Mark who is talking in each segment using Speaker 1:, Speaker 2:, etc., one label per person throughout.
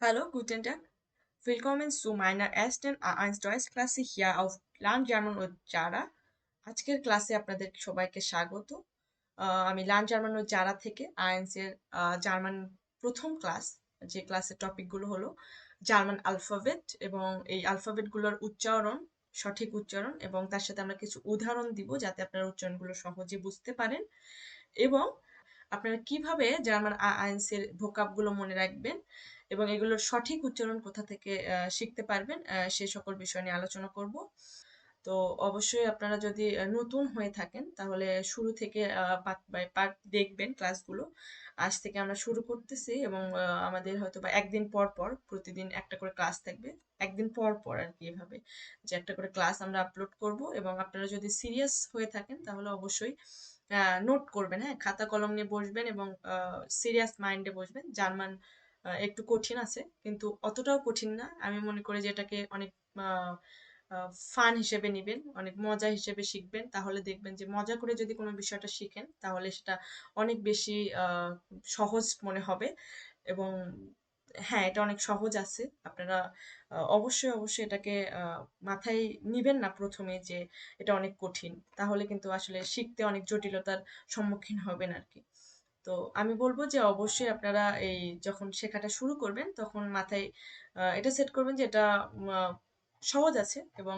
Speaker 1: Hallo, guten Tag. Willkommen zu meiner ersten A1 Deutschklasse hier auf Learn German with Jara. আজকের ক্লাসে আপনাদের সবাইকে স্বাগত। আমি লার্ন জার্মান ও জারা থেকে আইএনস এর জার্মান প্রথম ক্লাস, যে ক্লাসের টপিকগুলো হলো জার্মান আলফাবেট এবং এই আলফাবেটগুলোর উচ্চারণ, সঠিক উচ্চারণ, এবং তার সাথে আমরা কিছু উদাহরণ দিব যাতে আপনারা উচ্চারণগুলো সহজে বুঝতে পারেন এবং আপনারা কিভাবে জার্মান আইএনস এর ভোকাবগুলো মনে রাখবেন এবং এগুলোর সঠিক উচ্চারণ কোথা থেকে শিখতে পারবেন, সে সকল বিষয় নিয়ে আলোচনা করব। তো অবশ্যই আপনারা যদি নতুন হয়ে থাকেন তাহলে শুরু থেকে পার্ট বাই পার্ট দেখবেন ক্লাসগুলো। আজ থেকে আমরা শুরু করতেছি এবং আমাদের হয়তো বা একদিন পর পর প্রতিদিন একটা করে ক্লাস থাকবে। একদিন পর পর আর কি, এভাবে যে একটা করে ক্লাস আমরা আপলোড করব। এবং আপনারা যদি সিরিয়াস হয়ে থাকেন তাহলে অবশ্যই নোট করবেন, হ্যাঁ, খাতা কলম নিয়ে বসবেন এবং সিরিয়াস মাইন্ডে বসবেন। জার্মান একটু কঠিন আছে কিন্তু অতটাও কঠিন না। আমি মনে করি যে এটাকে অনেক ফান হিসেবে নিবেন, অনেক মজা হিসেবে শিখবেন। তাহলে দেখবেন যে মজা করে যদি কোনো বিষয়টা শিখেন তাহলে সেটা অনেক বেশি সহজ মনে হবে। এবং হ্যাঁ, এটা অনেক সহজ আছে। আপনারা অবশ্যই এটাকে মাথায় নিবেন না প্রথমে যে এটা অনেক কঠিন। তাহলে কিন্তু আসলে শিখতে অনেক জটিলতার সম্মুখীন হবেন আর কি। তো আমি বলবো যে অবশ্যই আপনারা এই যখন শেখাটা শুরু করবেন তখন মাথায় এটা সেট করবেন যে এটা সহজ আছে এবং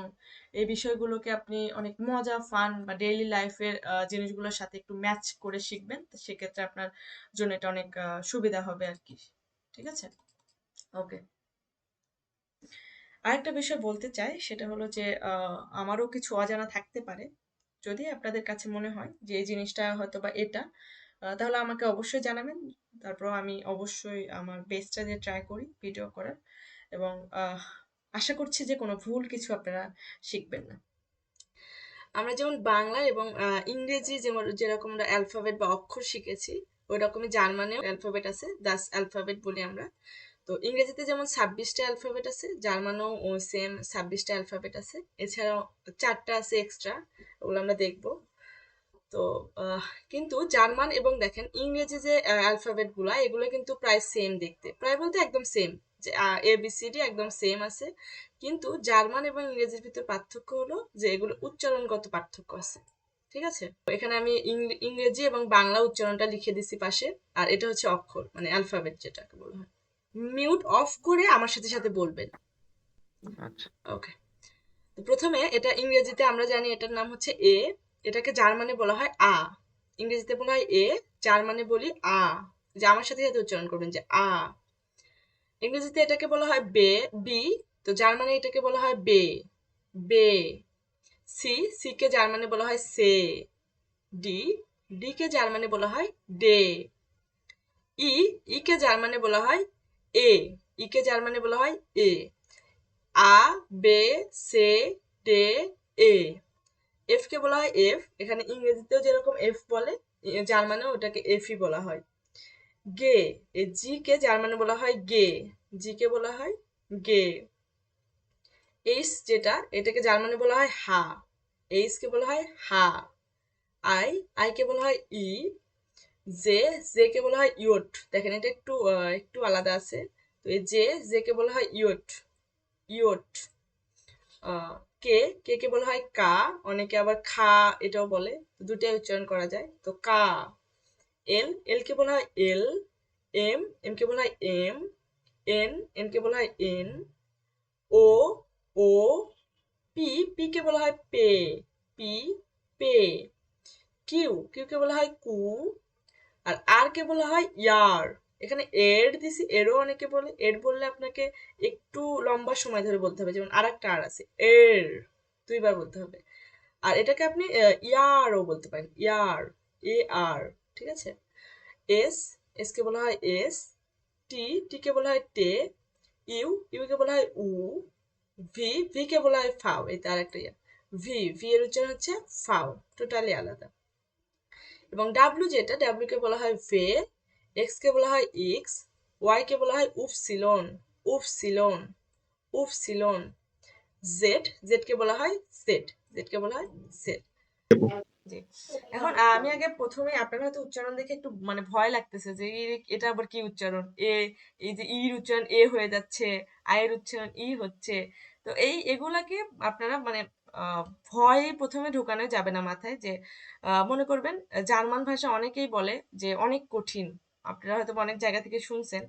Speaker 1: এই বিষয়গুলোকে আপনি অনেক মজা, ফান বা ডেইলি লাইফের জিনিসগুলোর সাথে একটু ম্যাচ করে শিখবেন। তো সেক্ষেত্রে আপনার জন্য এটা অনেক সুবিধা হবে আর কি। ঠিক আছে? ওকে। আরেকটা বিষয় বলতে চাই, সেটা হলো যে আমারও কিছু অজানা থাকতে পারে। যদি আপনাদের কাছে মনে হয় যে এই জিনিসটা হয়তোবা এটা, তাহলে আমাকে অবশ্যই জানাবেন। তারপরেও আমি অবশ্যই আমার বেস্টটা দিয়ে ট্রাই করি ভিডিও করার এবং আশা করছি যে কোনো ভুল কিছু আপনারা শিখবেন না। আমরা যেমন বাংলা এবং ইংরেজি যেমন যেরকম আমরা অ্যালফাবেট বা অক্ষর শিখেছি, ওই রকমই জার্মানেও অ্যালফাবেট আছে, দাস অ্যালফাবেট বলি আমরা। তো ইংরেজিতে যেমন 26টা অ্যালফাবেট আছে, জার্মানেও ও সেম 26টা অ্যালফাবেট আছে। এছাড়াও 4টা আছে এক্সট্রা, ওগুলো আমরা দেখবো। তো আহ, কিন্তু জার্মান এবং দেখেন ইংরেজি যে অ্যালফাবেট গুলা, এগুলো কিন্তু প্রায় সেম দেখতে, প্রায় বলতে একদম সেম, যে ABCD একদম সেম আছে। কিন্তু জার্মান এবং ইংরেজির ভিতর পার্থক্য হলো যে এগুলো উচ্চারণগত পার্থক্য আছে। ঠিক আছে, তো এখানে আমি ইংরেজি এবং বাংলা উচ্চারণটা লিখে দিছি পাশে। আর এটা হচ্ছে অক্ষর, মানে অ্যালফাবেট যেটাকে বলা হয়। মিউট অফ করে আমার সাথে সাথে বলবেন।
Speaker 2: আচ্ছা।
Speaker 1: ওকে। তো প্রথমে এটা ইংরেজিতে আমরা জানি এটার নাম হচ্ছে এ, এটাকে জার্মানে বলা হয় আ। ইংরেজিতে বলা হয় এ, জার্মানে বলি আ। যে আমার সাথে সাথে উচ্চারণ করবেন যে আ। ইংরেজিতে এটাকে বলা হয় বে, বি। তো জার্মানে এটাকে বলা হয় বে, বে। সি, সি কে জার্মানে বলা হয় সে। ডি, ডি কে জার্মানে বলা হয় ডে। ই, ই কে জার্মানে বলা হয় এ, ই কে জার্মানে বলা হয় এ। আ, বে, সে, ডে, এ। এফ কে বলা হয় এফ, এখানে ইংরেজিতেও যেরকম এফ বলে, জার্মানেও ওটাকে এফই বলা হয়। গে, এই জি কে জার্মানে বলা হয় গে, জি কে বলা হয় গে। এইচ যেটা, এটাকে জার্মানে বলা হয় হা, এইচ কে বলা হয় হা। আই, আই কে বলা হয় ই। জে, জে কে বলা হয় ইয়ট। দেখেন এটা একটু একটু আলাদা আছে। তো এই জে, জে কে বলা হয় ইয়ট, ইয়ট। কে, কে কে বলা হয় কা, অনেকে আবার খা এটাও বলে, দুটাই উচ্চারণ করা যায়। তো কা। এল, এল কে বলা হয় এল। এম, এম কে বলা হয় এম। এন, এন কে বলা হয় এন। ও, ও। পি, পি কে বলা হয় পে, পি, পে। কিউ, কিউ কে বলা হয় কু। আর আর কে বলা হয় ইয়ার। এখানে এড দিছি, এরও অনেকে বলে। এড বললে আপনাকে একটু লম্বা সময় ধরে বলতে হবে, যেমন আর একটা আর আছে এর, দুইবার বলতে হবে। আর এটাকে আপনি ইয়ারও বলতে পারেন, ইয়ার, এ আর। ঠিক আছে। এস, এস কে বলা হয় এস। টি, টি কে বলা হয় টে। ইউ, ইউ কে বলা হয় উ। ভি, ভি কে বলা হয় ফাও, এই তার একটা ইয়া। ভি, ভি এর উচ্চারণ হচ্ছে ফাও, টোটালি আলাদা। এবং ডাব্লিউ যেটা, ডাব্লিউ কে বলা হয় ভে। এক্স কে বলা হয় ইক্স। ওয়াই কে বলা হয় উপসিলন, উপসিলন, উপসিলন। জেড, জেড কে বলা হয় জেড, জেড কে বলা হয় জেড। জি। এখন আমি আগে প্রথমে আপনার হয়তো উচ্চারণ দেখে একটু মানে ভয় লাগতেছে যে এটা আবার কি উচ্চারণ, এই যে ইর উচ্চারণ এ হয়ে যাচ্ছে, আয়ের উচ্চারণ ই হচ্ছে। তো এগুলাকে আপনারা মানে ভয় প্রথমে ঢোকানো যাবে না মাথায়, যে মনে করবেন জার্মান ভাষা অনেকেই বলে যে অনেক কঠিন। আপনারা হয়তো অনেক জায়গা থেকে শুনছেন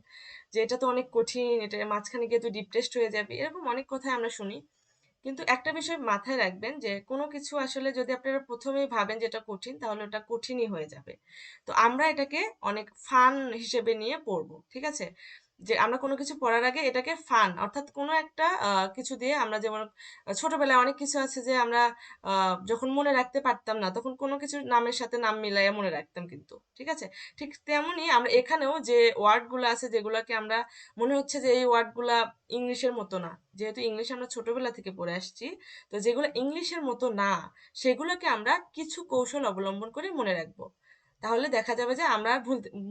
Speaker 1: যে এটা তো অনেক কঠিন, এটা মাঝখানে গিয়ে তুই ডিপ্রেসড হয়ে যাবি, এরকম অনেক কথাই আমরা শুনি। কিন্তু একটা বিষয় মাথায় রাখবেন যে কোনো কিছু আসলে যদি আপনারা প্রথমেই ভাবেন যে এটা কঠিন, তাহলে ওটা কঠিনই হয়ে যাবে। তো আমরা এটাকে অনেক ফান হিসেবে নিয়ে পড়বো, ঠিক আছে? যে আমরা কোনো কিছু পড়ার আগে এটাকে ফান, অর্থাৎ কোনো একটা কিছু দিয়ে আমরা, যেমন ছোটবেলায় অনেক কিছু আছে যে আমরা যখন মনে রাখতে পারতাম না, তখন কোনো কিছুর নামের সাথে নাম মিলাইয়া মনে রাখতাম কিন্তু, ঠিক আছে? ঠিক তেমনি আমরা এখানেও যে ওয়ার্ডগুলো আছে যেগুলোকে আমরা মনে হচ্ছে যে এই ওয়ার্ডগুলা ইংলিশের মতো না, যেহেতু ইংলিশ আমরা ছোটবেলা থেকে পড়ে আসছি, তো যেগুলো ইংলিশের মতো না সেগুলোকে আমরা কিছু কৌশল অবলম্বন করে মনে রাখবো। তাহলে দেখা যাবে যে আমরা আর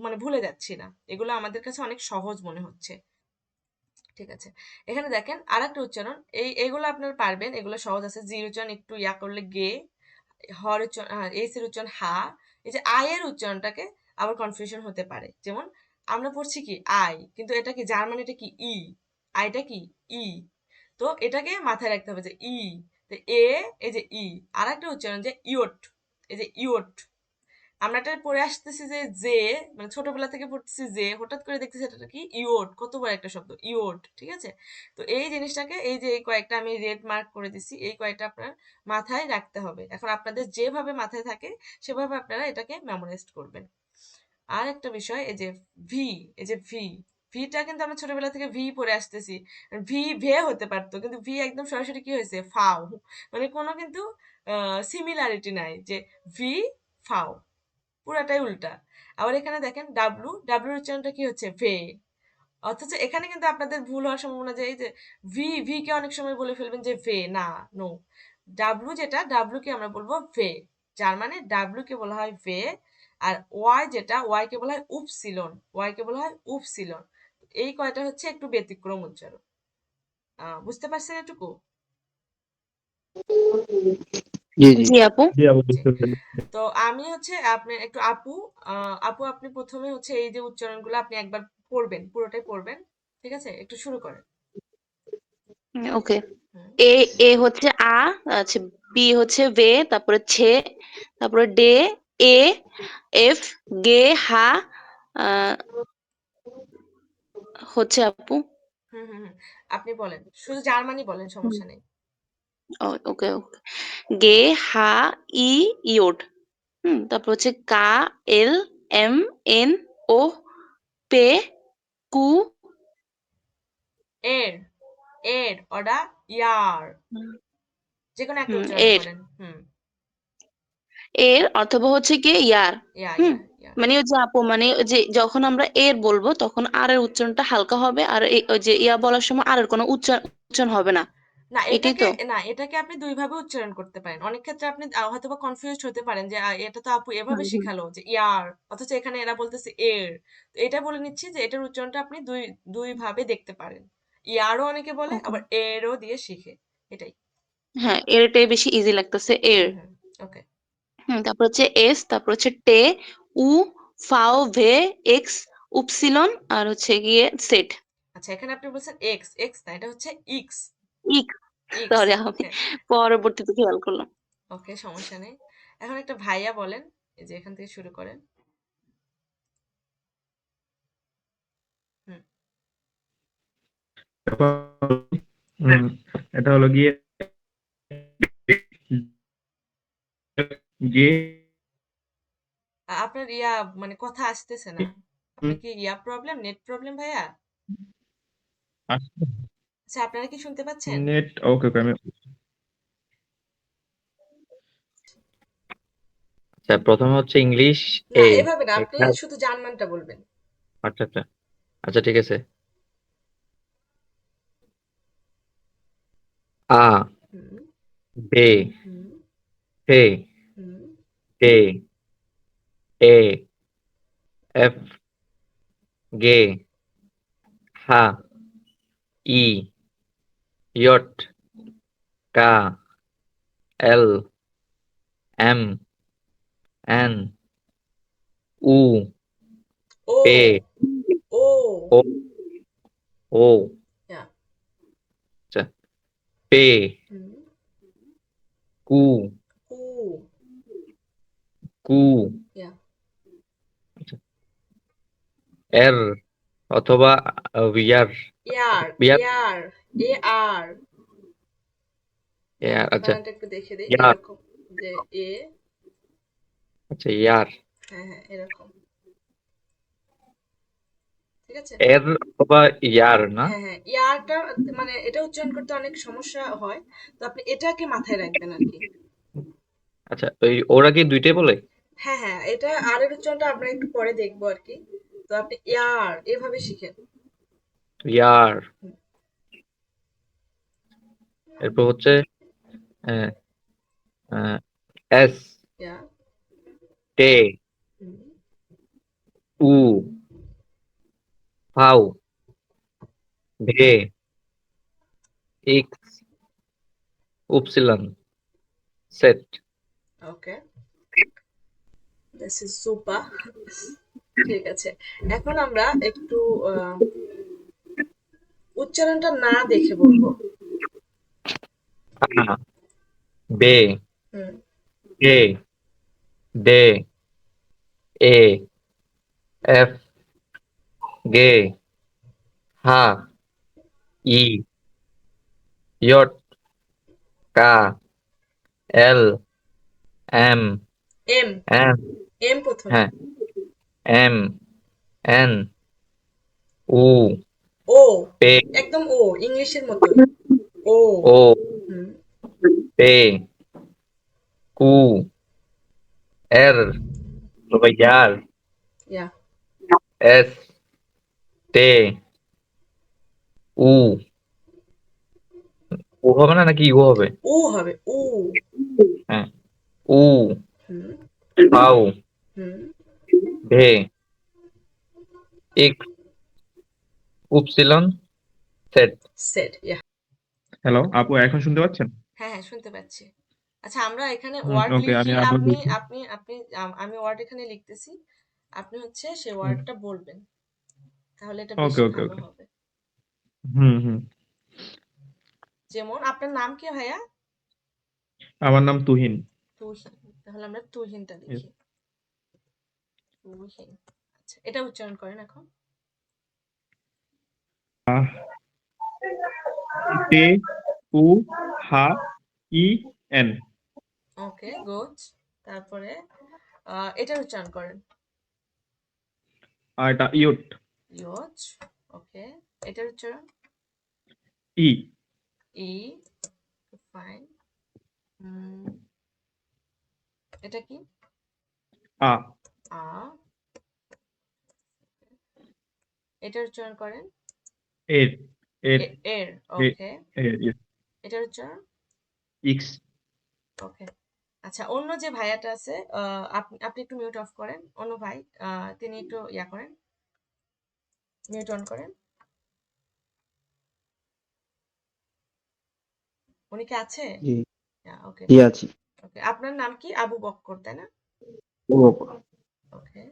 Speaker 1: মানে ভুলে যাচ্ছি না, এগুলো আমাদের কাছে অনেক সহজ মনে হচ্ছে। ঠিক আছে, এখানে দেখেন আর একটা উচ্চারণ, এইগুলো আপনারা পারবেন, এগুলো সহজ আছে। জির উচ্চারণ একটু ইয়া করলে গে, হর উচ্চারণ, এইস এর উচ্চারণ হা। এই যে আয়ের উচ্চারণটাকে আবার কনফিউশন হতে পারে, যেমন আমরা পড়ছি কি আই, কিন্তু এটা কি জার্মানিটা কি ই, আইটা কি ই। তো এটাকে মাথায় রাখতে হবে যে ই, তো এ, এই যে ই। আর একটা উচ্চারণ যে ইয়ট, এই যে ইয়ট। আমরা এটা পড়ে আসতেছি যে মানে ছোটবেলা থেকে পড়তেছি যে, হঠাৎ করে দেখতেছি এটা কি ইওট, কত বড় একটা শব্দ ইওট, ঠিক আছে? তো এই জিনিসটাকে, এই যে এই কয়েকটা আমি রেড মার্ক করে দিছি, এই কয়েকটা আপনার মাথায় রাখতে হবে। এখন আপনাদের যেভাবে মাথায় থাকে সেভাবে আপনারা এটাকে মেমোরাইজ করবেন। আর একটা বিষয়, এই যে ভি, এই যে ভি, ভিটা কিন্তু আমরা ছোটবেলা থেকে ভি পড়ে আসতেছি। ভে হতে পারতো, কিন্তু ভি একদম সরাসরি কি হয়েছে ফাও, মানে কোনো কিন্তু সিমিলারিটি নাই, যে ভি ফাও, পুরাটাই উল্টা। আবার এখানে দেখেন ডাব্লু, ডাব্লুর উচ্চারণটা কি হচ্ছে ভে। অথচ এখানে কিন্তু আপনাদের ভুল হওয়ার সম্ভাবনা, যে এই যে ভি কে অনেক সময় বলে ফেলবেন যে ভে, না, নো। ডাব্লু যেটা, ডাব্লু কে আমরা বলবো ভে। যার মানে ডাব্লু কে বলা হয় ভে। আর ওয়াই যেটা, ওয়াই কে বলা হয় উপসিলন, ওয়াই কে বলা হয় উপসিলন। এই কয়টা হচ্ছে একটু ব্যতিক্রম উচ্চারণ। বুঝতে পারছেন এটুকু?
Speaker 2: জি জি।
Speaker 3: জি আপু।
Speaker 2: জি আপু,
Speaker 1: জি।
Speaker 2: বুঝতে পেরেছি।
Speaker 1: তো আমি হচ্ছে আপনি একটু আপু, আপু আপনি প্রথমে হচ্ছে এই যে উচ্চারণগুলো আপনি একবার পড়বেন, পুরোটাই পড়বেন, ঠিক আছে? একটু শুরু করেন।
Speaker 3: ওকে।
Speaker 1: হুম।
Speaker 3: এ এ হচ্ছে আ, আচ্ছা, বি হচ্ছে বে, তারপরে ছে, তারপরে ডে, এ, এফ, গে, হা, আহ, হচ্ছে আপু।
Speaker 1: হুম, হুম, হুম। আপনি বলেন, শুধু জার্মানি বলেন, সমস্যা নেই।
Speaker 3: ওকে ওকে। গে, হা, ই, ইওড। তারপর হচ্ছে কা, এল, এম, এন, ও, পে, কু।
Speaker 1: এর, এর ওটা ইয়ার, যে কোনো একটা উচ্চারণ
Speaker 3: এর
Speaker 1: করেন। হুম।
Speaker 3: এর অথবা হচ্ছে কি ইয়ার।
Speaker 1: ইয়া,
Speaker 3: হুম
Speaker 1: ইয়া, ইয়া।
Speaker 3: মানে ওই যে আপু, মানে ওই যে যখন আমরা এর বলবো তখন আর এর উচ্চারণটা হালকা হবে, আর ওই যে ইয়া বলার সময় আর এর কোনো উচ্চারণ হবে না।
Speaker 1: না,
Speaker 3: এটাই
Speaker 1: এটাকে,
Speaker 3: তো।
Speaker 1: না, এটাকে আপনি দুই ভাবে উচ্চারণ করতে পারেন। অনেক ক্ষেত্রে আপনি হয়তোবা কনফিউজড হতে পারেন যে এটা তো আপু এভাবে
Speaker 3: হুম হুম
Speaker 1: শিখালো যে ইয়ার, অথচ এখানে এরা বলতেছে এর। তো এটা বলে নিচ্ছি যে এটার উচ্চারণটা আপনি দুই দুই ভাবে দেখতে পারেন। ইয়ারও অনেকে বলে,
Speaker 3: ওকে।
Speaker 1: আবার এরও দিয়ে শিখে, এটাই।
Speaker 3: হ্যাঁ, এরটাই বেশি ইজি লাগতেছে, এর।
Speaker 1: হুম, হুম। ওকে।
Speaker 3: তারপর হচ্ছে এস, তারপর হচ্ছে টে, উ, ফাও, ভে, এক্স, উপসিলন, আর হচ্ছে গিয়ে সেট।
Speaker 1: আচ্ছা, এখানে আপনি বলছেন এক্স, এক্স না, এটা হচ্ছে ইক্স,
Speaker 3: ইক,
Speaker 1: ইক্স।
Speaker 3: সরি আমি
Speaker 1: হ্যাঁ।
Speaker 3: পরবর্তীতে খেয়াল করলাম।
Speaker 1: ওকে, সমস্যা নেই। এখন একটা ভাইয়া বলেন, এই যে এখান থেকে শুরু করেন। হুম।
Speaker 2: হুম, এটা হলো গিয়ে গে।
Speaker 1: আপনার ইয়া মানে কথা আসতেছে না। আপনার কি ইয়া প্রবলেম, নেট প্রবলেম ভাইয়া? আচ্ছা, আপনারা কি শুনতে পাচ্ছেন?
Speaker 2: নেট, ওকে ওকে, আমি
Speaker 4: আচ্ছা, প্রথমে হচ্ছে ইংলিশ
Speaker 1: না,
Speaker 4: এ।
Speaker 1: এভাবে না, আপনি
Speaker 4: এখানে
Speaker 1: শুধু জার্মানটা বলবেন।
Speaker 4: আচ্ছা আচ্ছা, আচ্ছা ঠিক আছে। আ,
Speaker 1: হুম,
Speaker 4: বে,
Speaker 1: হুম,
Speaker 4: হে,
Speaker 1: হুম।
Speaker 4: তে, এ, এফ, গে, হা, ই, ইয়ট, কা, এল, এম, N U
Speaker 1: ও
Speaker 4: P
Speaker 1: ও
Speaker 4: O O
Speaker 1: ইয়া
Speaker 4: আচ্ছা P
Speaker 1: হুম
Speaker 4: Q
Speaker 1: কু
Speaker 4: Q
Speaker 1: ইয়া
Speaker 4: আচ্ছা R অথবা ইয়ার
Speaker 1: ইয়ার
Speaker 4: ইয়ার
Speaker 1: ইয়ার এ আর
Speaker 4: ইয়ার আচ্ছা
Speaker 1: বানানটা একটু দেখে দিই
Speaker 4: ইয়ার
Speaker 1: এরকম যে এ
Speaker 4: আচ্ছা ইয়ার
Speaker 1: হ্যাঁ হ্যাঁ এরকম ঠিক আছে
Speaker 4: এর অথবা ইয়ার না
Speaker 1: হ্যাঁ হ্যাঁ ইয়ারটা মানে এটা উচ্চারণ করতে অনেক সমস্যা হয় তো আপনি এটাকে মাথায় রাখবেন আর কি
Speaker 4: আচ্ছা ওই ওরা কি দুইটাই বলে
Speaker 1: হ্যাঁ হ্যাঁ এটা আর এর উচ্চারণটা আমরা একটু পরে দেখবো আর কি তো আপনি ইয়ার এভাবে শিখেন
Speaker 4: ইয়ার
Speaker 1: হুম,
Speaker 4: এরপর হচ্ছে এস
Speaker 1: ইয়া
Speaker 4: টে
Speaker 1: হুম,
Speaker 4: উ ফাউ ভে এক্স উপসিলন সেট
Speaker 1: ওকে দিস ইজ সুপার ঠিক আছে এখন আমরা একটু উচ্চারণটা না দেখে বলবো
Speaker 4: আ বে
Speaker 1: হুম
Speaker 4: কে ডে এ এফ গে হা ই ইয়ট কা এল এম
Speaker 1: এম
Speaker 4: এন
Speaker 1: এম প্রথমে
Speaker 4: হ্যাঁ এম এন উ
Speaker 1: ও
Speaker 4: পে
Speaker 1: একদম ও ইংলিশের মতোই ও
Speaker 4: ও
Speaker 1: হুম
Speaker 4: পে কু এর অথবা ইয়ার
Speaker 1: ইয়া
Speaker 4: এস টে উ ও হবে না নাকি ইউ হবে
Speaker 1: উ হবে উ
Speaker 4: হ্যাঁ উ
Speaker 1: হুম
Speaker 4: ফাউ
Speaker 1: হুম
Speaker 4: ভে এক্স উপসিলন সেট
Speaker 1: সেট ইয়া
Speaker 2: হ্যালো আপু এখন শুনতে পাচ্ছেন?
Speaker 1: হ্যাঁ হ্যাঁ শুনতে পাচ্ছি আচ্ছা আমরা এখানে ওয়ার্ড
Speaker 2: ওকে আমি
Speaker 1: লিখি
Speaker 2: আবার
Speaker 1: আপনি
Speaker 2: বলছি।
Speaker 1: আপনি আপনি আমি ওয়ার্ড এখানে লিখতেছি আপনি হচ্ছে সেই ওয়ার্ডটা বলবেন তাহলে এটা
Speaker 2: ওকে
Speaker 1: বেশি
Speaker 2: ওকে
Speaker 1: ভালো
Speaker 2: ওকে
Speaker 1: হবে
Speaker 2: হুম।
Speaker 1: যেমন আপনার নাম কি ভাইয়া
Speaker 2: আমার নাম তুহিন।
Speaker 1: তুহিন তাহলে আমরা তুহিনটা
Speaker 2: Yes.
Speaker 1: লিখি তুহিন আচ্ছা এটা উচ্চারণ করেন এখন
Speaker 2: আহ, টে উ হা ই এন।
Speaker 1: ওকে গুড তারপরে এটার উচ্চারণ করেন
Speaker 2: আর এটা ইয়ট
Speaker 1: ইয়োজ ওকে এটার উচ্চারণ
Speaker 2: ই
Speaker 1: ই ফাইন এটা কি
Speaker 2: আ
Speaker 1: আ এটার উচ্চারণ করেন
Speaker 2: এর এর
Speaker 1: এর
Speaker 2: এ
Speaker 1: ওকে
Speaker 2: এর
Speaker 1: এটার উচ্চারণ
Speaker 2: ইক্স
Speaker 1: ওকে আচ্ছা অন্য যে ভাইয়াটা আছে আপনি আপনি একটু মিউট অফ করেন অন্য ভাই তিনি একটু ইয়া করেন মিউট অন করেন উনি কি আছে
Speaker 5: জি
Speaker 1: ওকে
Speaker 5: জি আছি
Speaker 1: ওকে আপনার নাম কি আবু বক্কর তাই না
Speaker 5: ও
Speaker 1: ওকে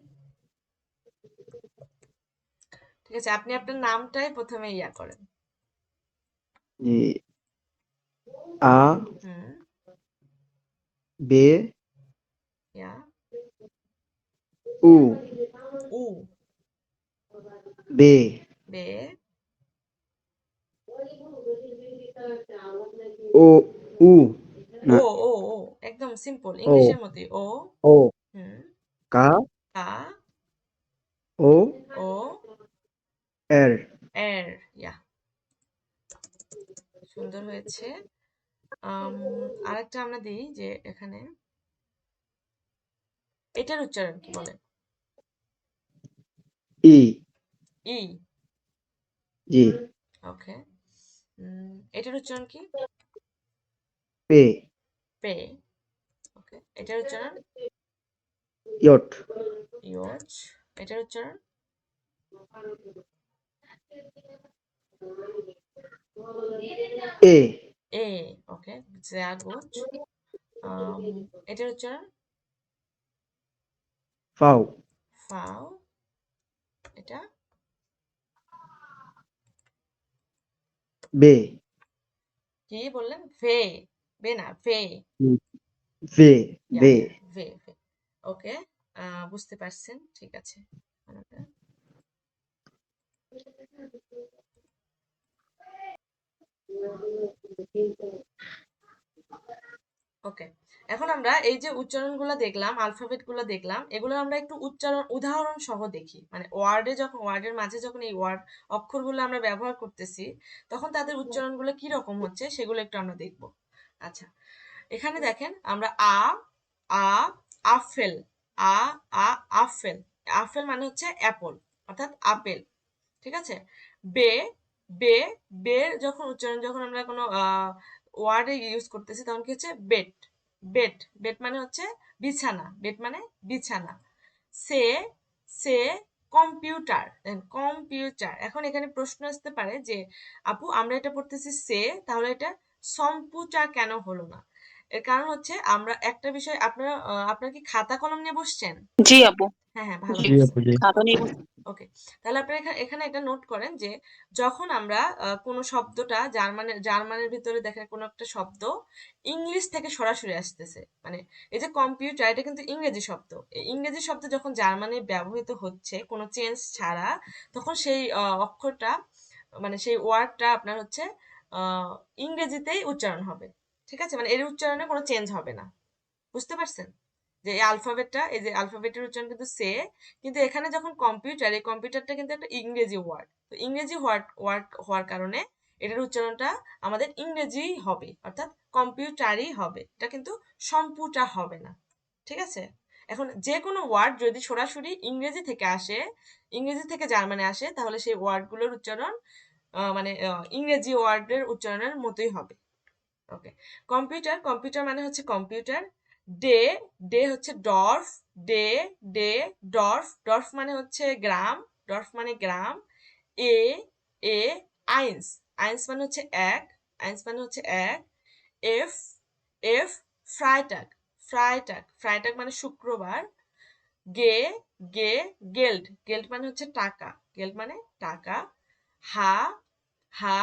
Speaker 1: ঠিক আছে আপনি আপনার নামটাই প্রথমে ইয়া করেন
Speaker 5: জি আ
Speaker 1: হুম
Speaker 5: বে
Speaker 1: ইয়া
Speaker 5: উ
Speaker 1: উ
Speaker 5: বে
Speaker 1: বে
Speaker 5: ও উ না
Speaker 1: ও একদম সিম্পল
Speaker 5: ও
Speaker 1: ইংলিশের মতোই ও
Speaker 5: ও
Speaker 1: হুম
Speaker 5: কা
Speaker 1: কা
Speaker 5: ও
Speaker 1: ও
Speaker 5: এর
Speaker 1: এর ইয়া সুন্দর হয়েছে আরেকটা আমরা দিই যে এখানে এটার উচ্চারণ কি বলেন
Speaker 5: ই
Speaker 1: ই
Speaker 5: জি
Speaker 1: ওকে এটার উচ্চারণ কি
Speaker 5: পে
Speaker 1: পে ওকে এটার উচ্চারণ
Speaker 5: ইয়ট
Speaker 1: ইয়োজ এটার উচ্চারণ
Speaker 5: এ
Speaker 1: এ ওকে sehr gut এটার উচ্চারণ
Speaker 5: ফাও,
Speaker 1: ফাও, এটা
Speaker 5: বে,
Speaker 1: কি বললেন? ভে, বে না ভে,
Speaker 5: ভে,
Speaker 1: ইয়া
Speaker 5: ভে,
Speaker 1: ইয়া ভে ভে। ওকে, বুঝতে পারছেন, ঠিক আছে। ওকে, এখন আমরা এই যে উচ্চারণগুলো দেখলাম, আলফাবেট গুলো দেখলাম, এগুলো আমরা একটু উচ্চারণ উদাহরণ সহ দেখি। মানে ওয়ার্ডের মাঝে যখন এই অক্ষরগুলো আমরা ব্যবহার করতেছি, তখন তাদের উচ্চারণগুলো কি রকম হচ্ছে সেগুলো একটু আমরা দেখব। আচ্ছা, এখানে দেখেন আমরা আ আফেল, আ আ আফেল, আফেল মানে হচ্ছে অ্যাপল, অর্থাৎ আপেল, ঠিক আছে। বে, বে, বে যখন উচ্চারণ, যখন আমরা কোনো ওয়ার্ডে ইউজ করতেছি তখন কি হচ্ছে? বেড, বেড, বেড মানে হচ্ছে বিছানা, বেড মানে বিছানা। সে, সে কম্পিউটার, কম্পিউটার। এখন এখানে প্রশ্ন আসতে পারে যে আপু আমরা এটা পড়তেছি সে, তাহলে এটা সম্পুটার কেন হলো না? এর কারণ হচ্ছে আমরা একটা বিষয়, আপনার কি খাতা কলম নিয়ে বসছেন?
Speaker 3: জি আপু।
Speaker 1: হ্যাঁ হ্যাঁ, ভালো
Speaker 3: জি,
Speaker 2: জি
Speaker 1: করছেন।
Speaker 2: আপু জি।
Speaker 3: খাতা নিয়ে বসে।
Speaker 1: ওকে, তাহলে আপনারা এখানে এটা নোট করেন যে যখন আমরা কোনো শব্দটা জার্মানের ভিতরে দেখেন কোনো একটা শব্দ ইংলিশ থেকে সরাসরি আসতেছে, মানে এই যে কম্পিউটার, এটা কিন্তু ইংরেজি শব্দ। এই ইংরেজি শব্দ যখন জার্মানে ব্যবহৃত হচ্ছে কোনো চেঞ্জ ছাড়া, তখন সেই অক্ষরটা, মানে সেই ওয়ার্ডটা আপনার হচ্ছে আহ, ইংরেজিতেই উচ্চারণ হবে, ঠিক আছে। মানে এর উচ্চারণে কোনো চেঞ্জ হবে না, বুঝতে পারছেন? যে এই আলফাবেটটা, এই যে আলফাবেটের উচ্চারণ কিন্তু সে, কিন্তু এখানে যখন কম্পিউটার, এই কম্পিউটারটা কিন্তু একটা ইংরেজি ওয়ার্ড, তো ইংরেজি ওয়ার্ড হওয়ার কারণে এটার উচ্চারণটা আমাদের ইংরেজি হবে, অর্থাৎ কম্পিউটারই হবে, এটা কিন্তু সম্পুটা হবে না, ঠিক আছে। এখন যে কোনো ওয়ার্ড যদি সরাসরি ইংরেজি থেকে আসে, ইংরেজি থেকে জার্মানে আসে, তাহলে সেই ওয়ার্ডগুলোর উচ্চারণ মানে ইংরেজি ওয়ার্ডের উচ্চারণের মতোই হবে। ওকে, কম্পিউটার, কম্পিউটার মানে হচ্ছে কম্পিউটার। ডে, ডে হচ্ছে dwarf, day, day, dwarf, dwarf মানে হচ্ছে গ্রাম, ডর্ফ মানে গ্রাম। এ, এ, আইন্স, আইন্স মানে হচ্ছে এক, আইন্স মানে হচ্ছে এক। এফ, এফ, ফ্রাইটাগ, ফ্রাইটাগ, ফ্রাইটাগ মানে শুক্রবার। গে, গে, গেল্ড, গেল্ড মানে হচ্ছে টাকা, গেল্ড মানে টাকা। হা, হা,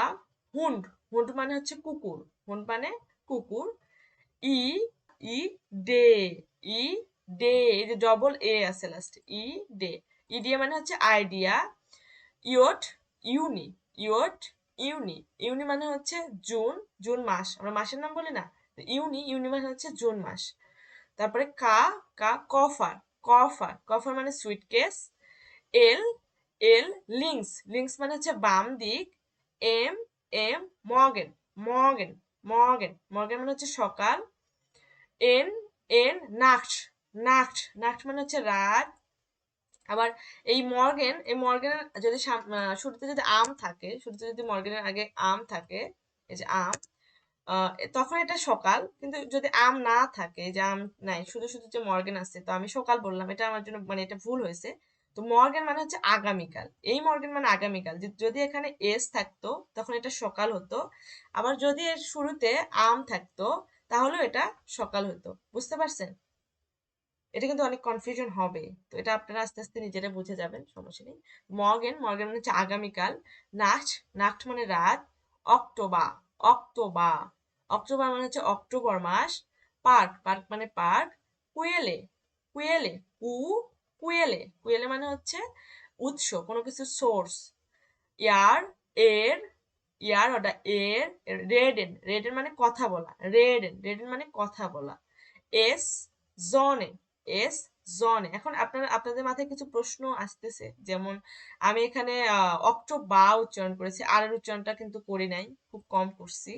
Speaker 1: হুন্ড, হুন্ড মানে হচ্ছে কুকুর, হুন্ড মানে কুকুর। ই, ই, ডে, ই, ডে, এই যে ডবল এ আছে লাস্টে, ই, ডে, ইডিয়া মানে হচ্ছে আইডিয়া। ইয়ট, ইউনি, ইয়ট, ইউনি, ইউনি মানে হচ্ছে জুন, জুন মাস, আমরা মাসের নাম বলি না, ইউনি, ইউনি মানে হচ্ছে জুন মাস। তারপরে কা, কা, কফার, কফার, কফার মানে সুইটকেস। এল, এল, লিঙ্কস, লিঙ্কস মানে হচ্ছে বাম দিক। এম, এম, মর্গেন, মর্গেন, মর্গেন, মর্গেন মানে হচ্ছে সকাল। এন, এন, নাক্ট, নাক্ট, নাক্ট মানে হচ্ছে রাত। আবার এই মর্গেন, এই মর্গেনের যদি শুরুতে যদি আম থাকে, শুরুতে যদি মর্গেনের আগে আম থাকে, এই যে আম, তখন এটা সকাল। কিন্তু যদি আম না থাকে, যে আম নাই, শুধু শুধু যে মর্গেন আছে, তো আমি সকাল বললাম, এটা আমার জন্য মানে এটা ভুল হয়েছে। তো মর্গেন মানে হচ্ছে আগামীকাল, এই মর্গেন মানে আগামীকাল। যদি এখানে এস থাকতো তখন এটা সকাল হতো, আবার যদি এর শুরুতে আম থাকতো তাহলেও এটা সকাল হতো, বুঝতে পারছেন? এটা কিন্তু অনেক কনফিউশন হবে, তো এটা আপনারা আস্তে আস্তে নিজেরা বুঝে যাবেন, সমস্যা নেই। মর্গেন, মর্গেন মানে হচ্ছে আগামীকাল। নাক্ট, নাক্ট মানে রাত। অক্টোবার, অক্টোবার, অক্টোবর মানে হচ্ছে অক্টোবর মাস। পার্ক, পার্ক মানে পার্ক। কুয়েলে, কুয়েলে, কুয়েলে, কুয়েলে মানে হচ্ছে উৎস, কোনো কিছু সোর্স। ইয়ার, এর, ইয়ার ওটা এর। রেডেন, রেডেন মানে কথা বলা, রেডেন, রেডেন মানে কথা বলা। এস, জনে, এস, জনে। এখন আপনাদের মাথায় কিছু প্রশ্ন আসতেছে, যেমন আমি এখানে অক্টোবা উচ্চারণ করেছি, আর এর উচ্চারণটা কিন্তু করি নাই, খুব কম করছি।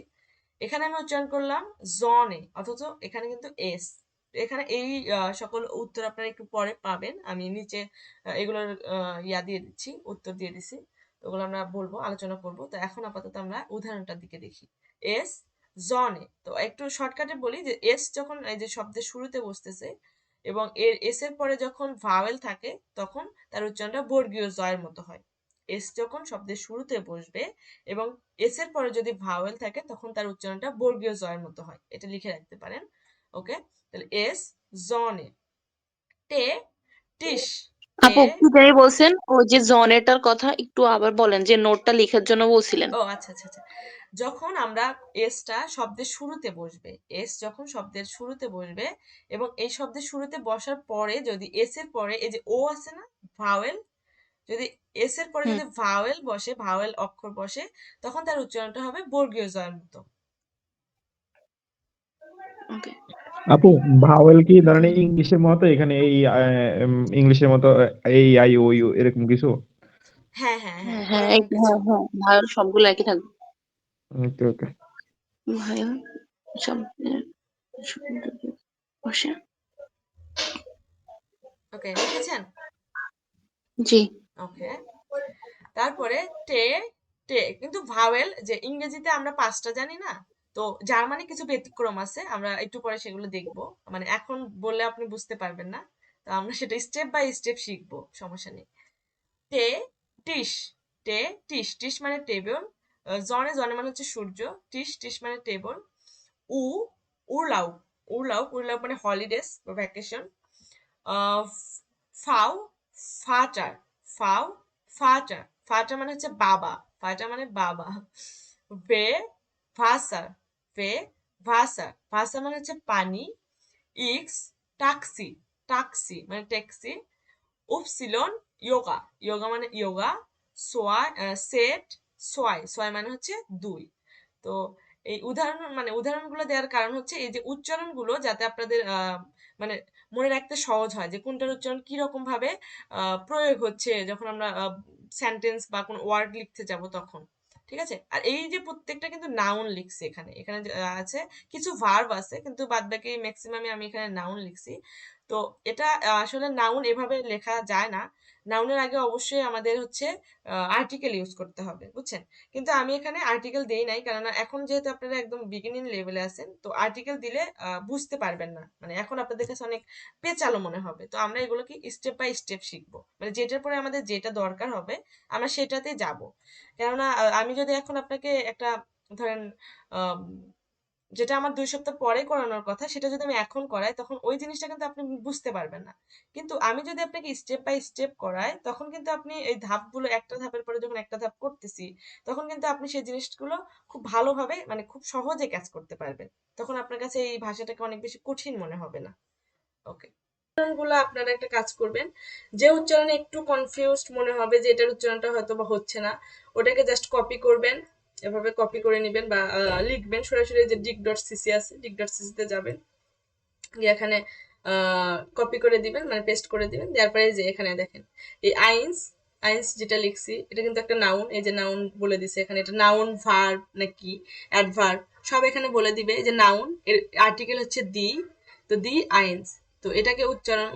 Speaker 1: এখানে আমি উচ্চারণ করলাম জনে, অথচ এখানে কিন্তু এস। এখানে এই সকল উত্তর আপনারা একটু পরে পাবেন, আমি নিচে এগুলোর ইয়া দিয়ে দিচ্ছি, উত্তর দিয়ে দিচ্ছি, ওগুলো আমরা বলবো, আলোচনা করব। তো এখন আপাতত আমরা উদাহরণটার দিকে দেখি। এস, জনে। তো একটু শর্টকাটে বলি যে এস যখন এই যে শব্দের শুরুতে বসতেছে এবং এর এস এর পরে যখন ভাওয়েল থাকে, তখন তার উচ্চারণটা বর্গীয় জয়ের মতো হয়। এস যখন শব্দের শুরুতে বসবে এবং এস এর পরে যদি ভাওয়েল থাকে, তখন তার উচ্চারণটা বর্গীয় জয়ের মতো হয়, এটা লিখে রাখতে পারেন। ওকে, তাহলে এস, জনে। টে, টিস
Speaker 3: আপু
Speaker 1: টে
Speaker 3: কি জানি বলছেন ওই যে জনেটার কথা একটু আবার বলেন, যে নোটটা লেখার জন্য বলছিলেন।
Speaker 1: ও আচ্ছা আচ্ছা আচ্ছা যখন আমরা এসটা শব্দের শুরুতে বসবে, এস যখন শব্দের শুরুতে বসবে এবং এই শব্দের শুরুতে বসার পরে যদি এস এর পরে এই যে ও আছে না, ভাওয়েল, যদি এস এর পরে
Speaker 3: হুম।
Speaker 1: যদি ভাওয়েল বসে, ভাওয়েল অক্ষর বসে, তখন তার উচ্চারণটা হবে বর্গীয় জয়ের মতো।
Speaker 3: ওকে।
Speaker 2: আপু ভাওয়েল কি ধরেন ইংলিশের মতো এখানে এই ইংলিশের মতো এই আই ও ইউ এরকম কিছু?
Speaker 1: হ্যাঁ হ্যাঁ হ্যাঁ
Speaker 3: হ্যাঁ
Speaker 1: ওরকম কিছু।
Speaker 3: হ্যাঁ হ্যাঁ, ভাইয়ের সবগুলো একই থাকবে।
Speaker 2: ওকে ওকে।
Speaker 3: ভাইয়ের শব্দের শুরুতে বসে।
Speaker 1: ওকে লিখেছেন?
Speaker 3: জি।
Speaker 1: ওকে তারপরে টে, টে কিন্তু ভাওয়েল যে ইংরেজিতে আমরা 5টা জানি না, তো জার্মানি কিছু ব্যতিক্রম আছে, আমরা একটু পরে সেগুলো দেখব, মানে এখন বললে আপনি বুঝতে পারবেন না, তো আমরা সেটা স্টেপ বাই স্টেপ শিখবো, সমস্যা নেই। টে টিস, টে টিস, টিস মানে টেবিল, জনে জনে মানে হচ্ছে সূর্য, টিস টিস মানে টেবল, উ উড়লাউ, উড়লাউ উড়লাউ মানে হলিডেজ বা ভ্যাকেশন, ফাও ফাটার, ফাও ফাটার, ফাটার মানে হচ্ছে বাবা, ফাটার মানে বাবা, ভে ভাসার, ভে ভাসার, ভাসা মানে হচ্ছে পানি, ইক্স টাক্সি, টাক্সি মানে ট্যাক্সি, উপসিলন যোগা, যোগা মানে যোগা, সোয়াই সেট সোয়াই, সোয়াই মানে হচ্ছে 2। তো এই উদাহরণগুলো দেওয়ার কারণ হচ্ছে এই যে উচ্চারণগুলো যাতে আপনাদের মানে মনে রাখতে সহজ হয় যে কোনটার উচ্চারণ কি রকম ভাবে প্রয়োগ হচ্ছে যখন আমরা সেন্টেন্স বা কোনো ওয়ার্ড লিখতে যাব তখন। ঠিক আছে? আর এই যে প্রত্যেকটা কিন্তু নাউন লিখছি এখানে। এখানে যে আছে কিছু ভার্ব আছে কিন্তু বাদবাকি ম্যাক্সিমামই আমি এখানে নাউন লিখছি। তো এটা আসলে নাউন এভাবে লেখা যায় না। নাউনের আগে অবশ্যই আমাদের হচ্ছে আর্টিকেল ইউজ করতে হবে। বুঝছেন? কিন্তু আমি এখানে আর্টিকেল দেই নাই, কেননা এখন যেহেতু আপনারা একদম বিগিনিং লেভেলে আছেন, তো আর্টিকেল দিলে বুঝতে পারবেন না, মানে এখন আপনাদের কাছে অনেক পেঁচালো মনে হবে। তো আমরা এগুলোকে স্টেপ বাই স্টেপ শিখবো, মানে যেটার পরে আমাদের যেটা দরকার হবে আমরা সেটাতে যাব। কেননা আমি যদি এখন আপনাকে একটা ধরেন আম, যেটা আমার 2 সপ্তাহ পরে করানোর কথা সেটা যদি আমি এখন করাই তখন ওই জিনিসটা কিন্তু আপনি বুঝতে পারবেন না। কিন্তু আমি যদি আপনাকে স্টেপ বাই স্টেপ করাই তখন কিন্তু আপনি এই ধাপগুলো একটা ধাপের পরে যখন একটা ধাপ করতেছি তখন কিন্তু আপনি সেই জিনিসগুলো খুব ভালোভাবে মানে খুব সহজে ক্যাচ করতে পারবেন। তখন আপনার কাছে এই ভাষাটাকে অনেক বেশি কঠিন মনে হবে না। ওকে, উচ্চারণগুলো আপনারা একটা কাজ করবেন, যে উচ্চারণে একটু কনফিউজড মনে হবে যে এটার উচ্চারণটা হয়তো বা হচ্ছে না, ওটাকে জাস্ট কপি করবেন, এভাবে কপি করে নেবেন বা লিখবেন সরাসরি, যে ডিক ডট সিসি আছে, ডিক ডট সিসিতে যাবেন, গিয়ে এখানে কপি করে দিবেন, মানে পেস্ট করে দিবেন, দেওয়ার পরে যে এখানে দেখেন এই আইন্স, আইন্স যেটা লিখছি এটা কিন্তু একটা নাউন, এই যে নাউন বলে দিছে এখানে, এটা নাউন ভার্ব নাকি অ্যাডভার্ব সব এখানে বলে দিবে। এই যে নাউন এর আর্টিকেল হচ্ছে দি, তো দি আইন্স, তো এটাকে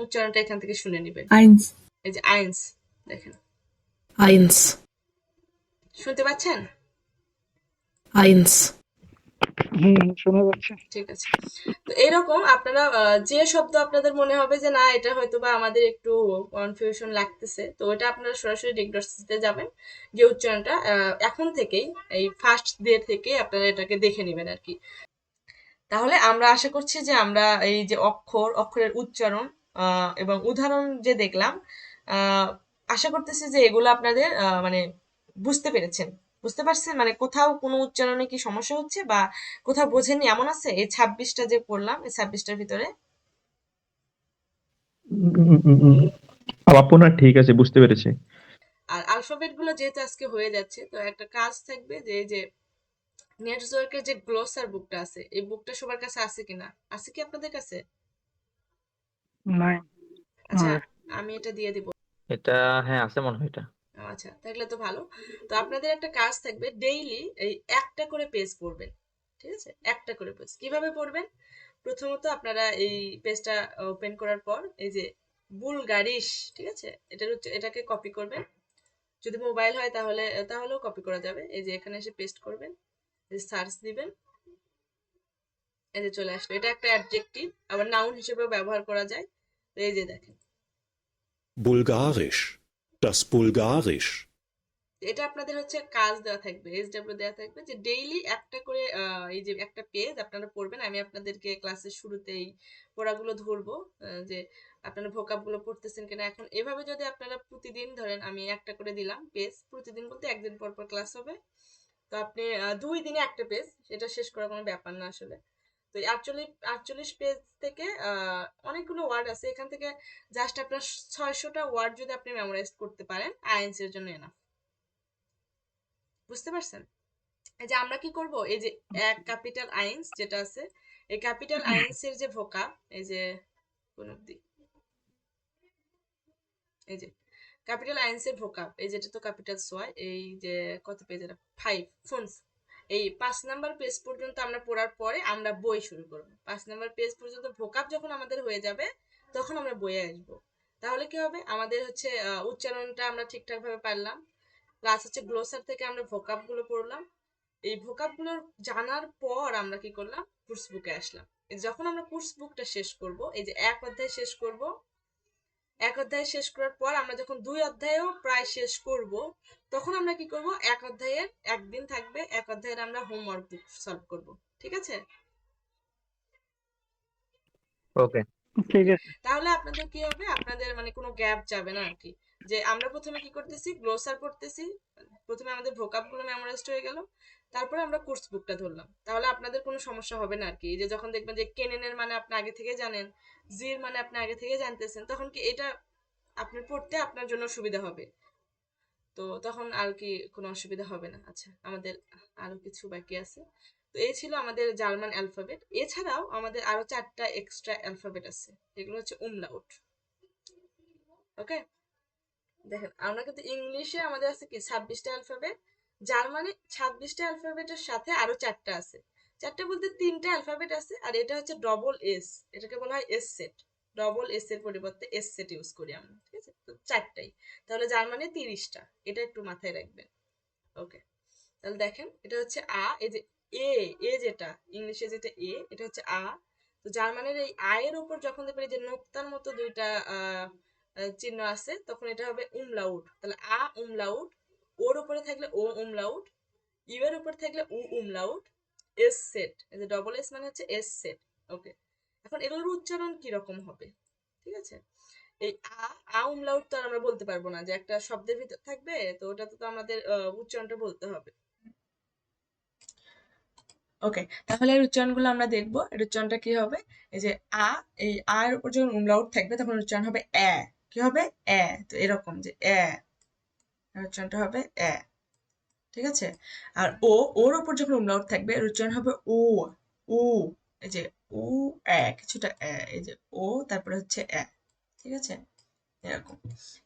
Speaker 1: উচ্চারণটা এখান থেকে শুনে নেবেন।
Speaker 6: Eins,
Speaker 1: এই যে আইন্স দেখেন,
Speaker 6: eins,
Speaker 1: শুনতে পাচ্ছেন?
Speaker 6: eins,
Speaker 2: শোনা যাচ্ছে।
Speaker 1: ঠিক আছে। তো এরকম আপনারা যে শব্দ আপনাদের মনে হবে যে না এটা হয়তো বা আমাদের একটু কনফিউশন লাগতেছে, তো এটা আপনারা সরাসরি ডিগডটসিতে যাবেন, যে উচ্চারণটা এখন থেকেই এই ফার্স্ট ডে থেকে আপনারা এটাকে দেখে নেবেন আর কি। তাহলে আমরা আশা করছি যে আমরা এই যে অক্ষরের উচ্চারণ এবং উদাহরণ যে দেখলাম, আহ, আশা করতেছি যে এগুলো আপনাদের মানে বুঝতে পেরেছেন, বুঝতে পারছেন, মানে কোথাও কোনো উচ্চারণে কি সমস্যা হচ্ছে বা কোথাও বোঝেননি এমন আছে এই 26টা যে পড়লাম এই 26টার ভিতরে?
Speaker 2: আপু না ঠিক আছে, বুঝতে পেরেছি।
Speaker 1: আর আলফাবেট গুলো যেহেতু আজকে হয়ে যাচ্ছে, তো একটা কাজ থাকবে যে এই যে নেটওয়ার্কের যে গ্লোসার বুকটা আছে, এই বুকটা সবার কাছে আছে কিনা, আছে কি আপনাদের কাছে?
Speaker 2: নাই।
Speaker 1: আচ্ছা, আমি এটা দিয়ে দিব।
Speaker 4: এটা হ্যাঁ আছে মনে হয় এটা।
Speaker 1: আচ্ছা তাহলে তো ভালো। তো আপনাদের একটা কাজ থাকবে, ডেইলি এই একটা করে পেজ পড়বেন। ঠিক আছে, একটা করে পেজ কিভাবে পড়বেন? প্রথমত আপনারা এই পেজটা ওপেন করার পর এই যে বুলগারিশ, ঠিক আছে, এটাকে কপি করবেন, যদি মোবাইল হয় তাহলেও কপি করা যাবে। এই যে এখানে এসে পেস্ট করবেন, সার্চ দিবেন, এই যে চলে আসলো, এটা একটা অ্যাডজেক্টিভ, আবার নাউন হিসেবেও ব্যবহার করা যায়। তো এই যে দেখেন,
Speaker 7: Bulgarisch. Das Bulgarisch.
Speaker 1: এটা আপনাদের হচ্ছে কাজ দেওয়া থাকবে, এসডব্লিউ দেওয়া থাকবে, যে ডেইলি একটা করে এই যে একটা পেজ আপনারা পড়বেন। আমি আপনাদেরকে ক্লাসের শুরুতেই পড়াগুলো ধরবো, যে আপনারা ভোকাব গুলো পড়তেছেন কিনা। এখন এভাবে যদি আপনারা প্রতিদিন ধরেন আমি একটা করে দিলাম পেজ, প্রতিদিন বলতে একদিন পর পর ক্লাস হবে, তো আপনি 2 দিনে একটা পেজ, সেটা শেষ করার কোনো ব্যাপার না আসলে। তো এই 48 পেজ থেকে অনেকগুলো ওয়ার্ড আছে, এখান থেকে জাস্ট আপনার 600টা ওয়ার্ড যদি আপনি মেমোরাইজ করতে পারেন আইএনসি এর জন্য এনাফ। বুঝতে পারছেন? এই যে আমরা কি করব, এই যে এক ক্যাপিটাল আইনস যেটা আছে, এই ক্যাপিটাল আইনস এর যে ভোকাব, এই যে কোন অব্দি, এই যে ক্যাপিটাল আইনস এর ভোকাব, এই যেটা তো ক্যাপিটাল সোয়াই, এই যে কত পেজ, এটা 5 ফোন, এই 5 নাম্বার পেজ পর্যন্ত আমরা পড়ার পরে আমরা বই শুরু করব। 5 নাম্বার পেজ পর্যন্ত ভোকাব যখন আমাদের হয়ে যাবে তখন আমরা বইয়ে আসব। তাহলে কি হবে, আমাদের হচ্ছে উচ্চারণটা আমরা ঠিকঠাক ভাবে পারলাম, প্লাস হচ্ছে গ্লোসার থেকে আমরা ভোকাব গুলো পড়লাম। এই ভোকাব গুলোর জানার পর আমরা কি করলাম, কোর্স বুকে আসলাম। যখন আমরা কোর্স বুকটা শেষ করব, এই যে এক অধ্যায় শেষ করব, এক অধ্যায় শেষ করার পর আমরা যখন 2 অধ্যায়ও প্রায় শেষ করব, তখন আমরা কি করব, এক অধ্যায়ের একদিন থাকবে, এক অধ্যায়ের আমরা হোমওয়ার্ক বুক সলভ করব। ঠিক আছে?
Speaker 4: ওকে।
Speaker 5: ঠিক আছে।
Speaker 1: তাহলে আপনাদের কি হবে, আপনাদের মানে কোনো গ্যাপ যাবে না আর কি। যে আমরা প্রথমে কি করতেছি, গ্লোসার পড়তেছি, প্রথমে আমাদের ভোকাব গুলো মেমোরাইজড হয়ে গেল, তারপরে আমরা কোর্স বুকটা ধরলাম। তাহলে আপনাদের কোনো সমস্যা হবে না আর কি। এই যে যখন দেখবেন যে কেনেনের মানে আপনি আগে থেকে জানেন, জির মানে আপনি আগে থেকে জানতেছেন, তখন কি এটা আপনি পড়তে আপনার জন্য সুবিধা হবে। তো তখন আর কি কোনো অসুবিধা হবে না। আচ্ছা, আমাদের আরো কিছু বাকি আছে। তো এই ছিল আমাদের জার্মান অ্যালফাবেট। এছাড়াও আমাদের আরো 4টা এক্সট্রা অ্যালফাবেট আছে, এগুলো হচ্ছে উমলাউট। ওকে, দেখেন আমরা কিন্তু ইংলিশে আমাদের আছে কি 26টা অ্যালফাবেট, জার্মানে 26টা অ্যালফাবেটের সাথে আরো 4টা আছে। 4টা বলতে 3টা অ্যালফাবেট আছে, আর এটা হচ্ছে ডবল এস, এটাকে বলা হয় এস সেট। ডবল এস এর পরিবর্তে এস সেট ইউজ করি আমরা, ঠিক আছে? তো 4টাই, তাহলে জার্মানে 30টা, এটা একটু মাথায় রাখবেন। ওকে, তাহলে দেখেন এটা হচ্ছে আ, এই যে এ, এ যেটা ইংলিশে যেটা এ, এটা হচ্ছে আ। তো জার্মানের এই আ এর উপর যখন দেখবেন এই যে নোক্তার মতো দুইটা চিহ্ন আছে, তখন এটা হবে উমলাউট। তাহলে আ উমলাউট, ওর উপরে থাকলে ও উমলাউট, ইউ এর উপর থাকলে উ উমলাউট, এস সেট, এই যে ডবল এস মানে হচ্ছে এস সেট। ওকে, এখন এগুলোর উচ্চারণ কি রকম হবে, ঠিক আছে? এই আ উমলাউট তো আর আমরা বলতে পারবো না, যে একটা শব্দের ভিতর থাকবে, তো ওটা তো আমাদের উচ্চারণটা বলতে হবে। ওকে, তাহলে এর উচ্চারণগুলো আমরা দেখবো। এর উচ্চারণটা কি হবে, এই যে আ, এই আ এর উপর যখন উমলাউট থাকবে তখন উচ্চারণ হবে এ। কি হবে, এ। তো এরকম যে এ, এর উচ্চারণটা হবে এ, ঠিক আছে? আর ও, ওর উপর যখন উমলাউট থাকবে এর উচ্চারণ হবে উ, উ। এই যে উ, এ, কিছুটা এ, এই যে ও, তারপরে হচ্ছে এ, ঠিক আছে? এরকম।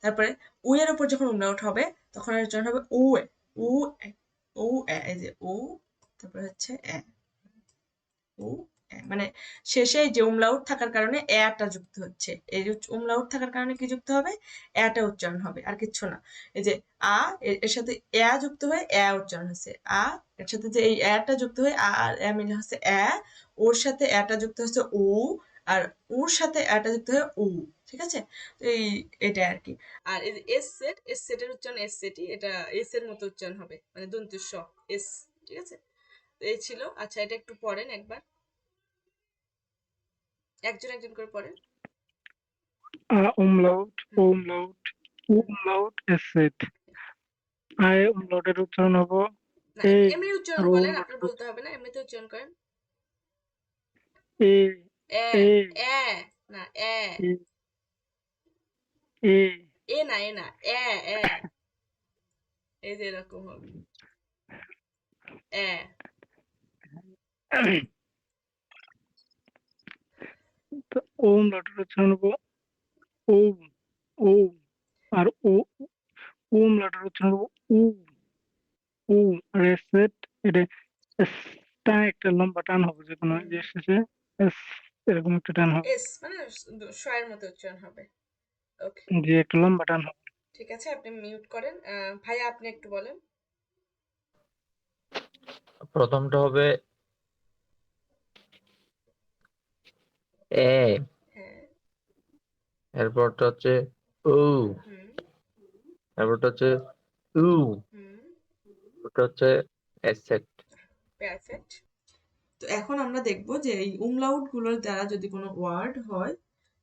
Speaker 1: তারপরে উ এর উপর যখন উমলাউট হবে তখন এর উচ্চারণ হবে উ, উ, উ, এই যে উ, তারপরে হচ্ছে এ, উ, মানে শেষে যে উমলাউট থাকার কারণে এটা যুক্ত হচ্ছে, এই যে উমলাউট থাকার কারণে কি যুক্ত হবে, এটা উচ্চারণ হবে, আর কিচ্ছু না। এই যে আ, এর সাথে এ যুক্ত হয়ে এ উচ্চারণ হচ্ছে আ, এর সাথে যে এই এটা যুক্ত হয়ে আ আর এ মিলে হচ্ছে এ, ওর সাথে এটা যুক্ত হচ্ছে উ, আর উর সাথে এটা যুক্ত হয়ে উ, ঠিক আছে? তো এটা আর কি। আর এই যে এস সেট, এস সেটের উচ্চারণ এস সেটই, এটা এস এর মতো উচ্চারণ হবে, মানে দন্তের স, এস, ঠিক আছে? তো এই ছিল। আচ্ছা, এটা একটু পড়েন একবার, একজন একজন করে পড়েন।
Speaker 8: umlaut,
Speaker 1: হুম,
Speaker 8: umlaut, umlaut এসেট। আই umlaut-এর উচ্চারণ হবো
Speaker 1: না
Speaker 8: এ,
Speaker 1: এমনি
Speaker 8: আর
Speaker 1: উচ্চারণ বলেন,
Speaker 8: umlaut
Speaker 1: আপনার বলতে হবে না, এমনিতে উচ্চারণ করেন।
Speaker 8: এ,
Speaker 1: এ,
Speaker 8: এ,
Speaker 1: এ, না এ,
Speaker 8: এ, এ।
Speaker 1: এ না, এ না, এ, এ, এই যে এরকম হবে, এ।
Speaker 8: তো umlaut-এর উচ্চারণ হবো ও, ও, আর umlaut-এর উচ্চারণ হবো উ, উ, আর এসেট, এটা এসটা একটা লম্বা টান হবে, যে কোনো যে শেষে এস এরকম একটা টান হবে,
Speaker 1: এস মানে শয়ের মতো উচ্চারণ হবে। ওকে,
Speaker 8: যে একটা লম্বা টান হবে।
Speaker 1: ঠিক আছে, আপনি মিউট করেন। ভাইয়া আপনি একটু বলেন।
Speaker 4: প্রথমটা হবে এ,
Speaker 1: হ্যাঁ,
Speaker 4: এরপরটা হচ্ছে উ,
Speaker 1: হুম,
Speaker 4: এরপরটা হচ্ছে উ,
Speaker 1: হুম,
Speaker 4: ওটা হচ্ছে এসেট।
Speaker 1: পারফেক্ট। তো এখন আমরা দেখব যে এই উমলাউট গুলোর দ্বারা যদি কোনো ওয়ার্ড হয়,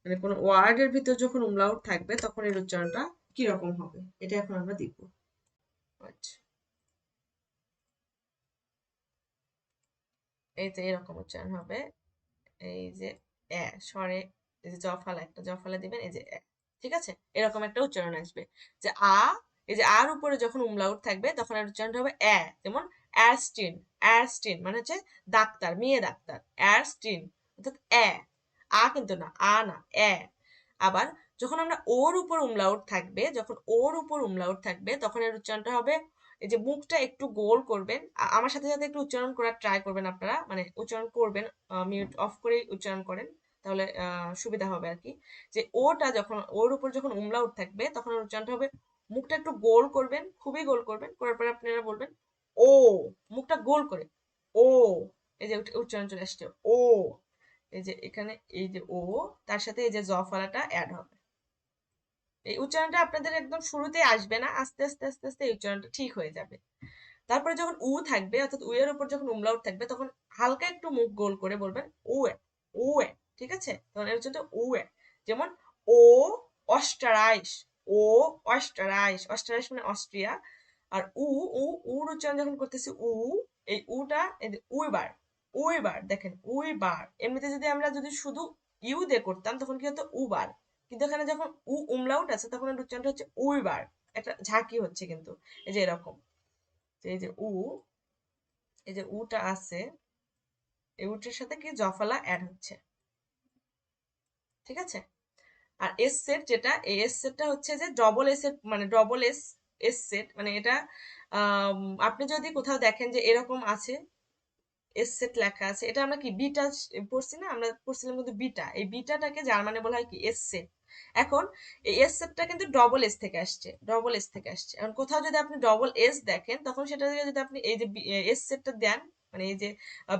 Speaker 1: মানে কোনো ওয়ার্ডের ভিতর যখন umlaut থাকবে তখন এর উচ্চারণটা কিরকম হবে এটা এখন আমরা দেখব। আচ্ছা, এই যে এরকম উচ্চারণ হবে, এই যে স্বরে এই যে জফালা, একটা জফালা দিবেন, এই যে ঠিক আছে, এরকম একটা উচ্চারণ আসবে যে এই যে আর উপরে যখন umlaut থাকবে তখন এর উচ্চারণটা হবে যেমন অ্যারস্টিন, অ্যারস্টিন মানে হচ্ছে ডাক্তার, মেয়ে ডাক্তার, অ্যারস্টিন অর্থাৎ কিন্তু না, না আবার যখন আমরা ওর উপর umlaut থাকবে, যখন ওর উপর umlaut থাকবে তখন এর উচ্চারণটা হবে, এই যে মুখটা একটু গোল করবেন, আমার সাথে সাথে একটু উচ্চারণ করার ট্রাই করবেন আপনারা, মানে উচ্চারণ করবেন, মিউট অফ করে উচ্চারণ করেন, তাহলে সুবিধা হবে আর কি। যে ওটা যখন ওর উপর যখন umlaut থাকবে তখন এর উচ্চারণটা হবে, মুখটা একটু গোল করবেন, খুবই গোল করবেন, করার পরে আপনারা বলবেন ও, মুখটা গোল করে ও, এই যে উচ্চারণ চলে আসছে ও, এই যে এখানে এই যে ও, তার সাথে এই যে জফলাটা অ্যাড হবে। এই উচ্চারণটা আপনাদের একদম শুরুতে আসবে না, আস্তে আস্তে আস্তে আস্তে এই উচ্চারণটা ঠিক হয়ে যাবে। তারপরে যখন উ থাকবে, অর্থাৎ উ এর উপর যখন umlaut থাকবে তখন হালকা একটু মুখ গোল করে বলবেন ও ও, ঠিক আছে, তখন এর উচ্চারণটা উ। যেমন ও অস্টারাইশ, ও অস্টারাইশ, অস্টারাইশ মানে অস্ট্রিয়া। আর উর উচ্চারণ যখন করতেছি এই উটা এই যে উইবার দেখেন, উইবার এমনিতে যদি শুধু ইউ দিয়ে করতাম তখন কি হতো উবার, কিন্তু এখানে যখন umlaut আছে তখন এর উচ্চারণটা হচ্ছে উইবার, একটা ঝাঁকি হচ্ছে কিন্তু, এই যে এরকম, এই যে এই যে উটা আছে, এই উটের সাথে কি জফলা অ্যাড হচ্ছে, ঠিক আছে। আর এস সেট যেটা, এই এস সেটটা হচ্ছে যে ডবল এস এর, মানে ডবল এস সেট, মানে এটা আপনি যদি কোথাও দেখেন যে এরকম আছে এস সেট লেখা আছে, এটা আমরা কি বিটা পড়ছি না, আমরা পড়ছিলাম কিন্তু বিটা, এই বিটাটাকে জার্মানে বলা হয় কি এস সেট। এখন এই এস সেটটা কিন্তু ডবল এস থেকে আসছে, ডবল এস থেকে আসছে। এখন কোথাও যদি আপনি ডবল এস দেখেন তখন সেটা যদি আপনি এই যে এস সেটটা দেন, মানে এই যে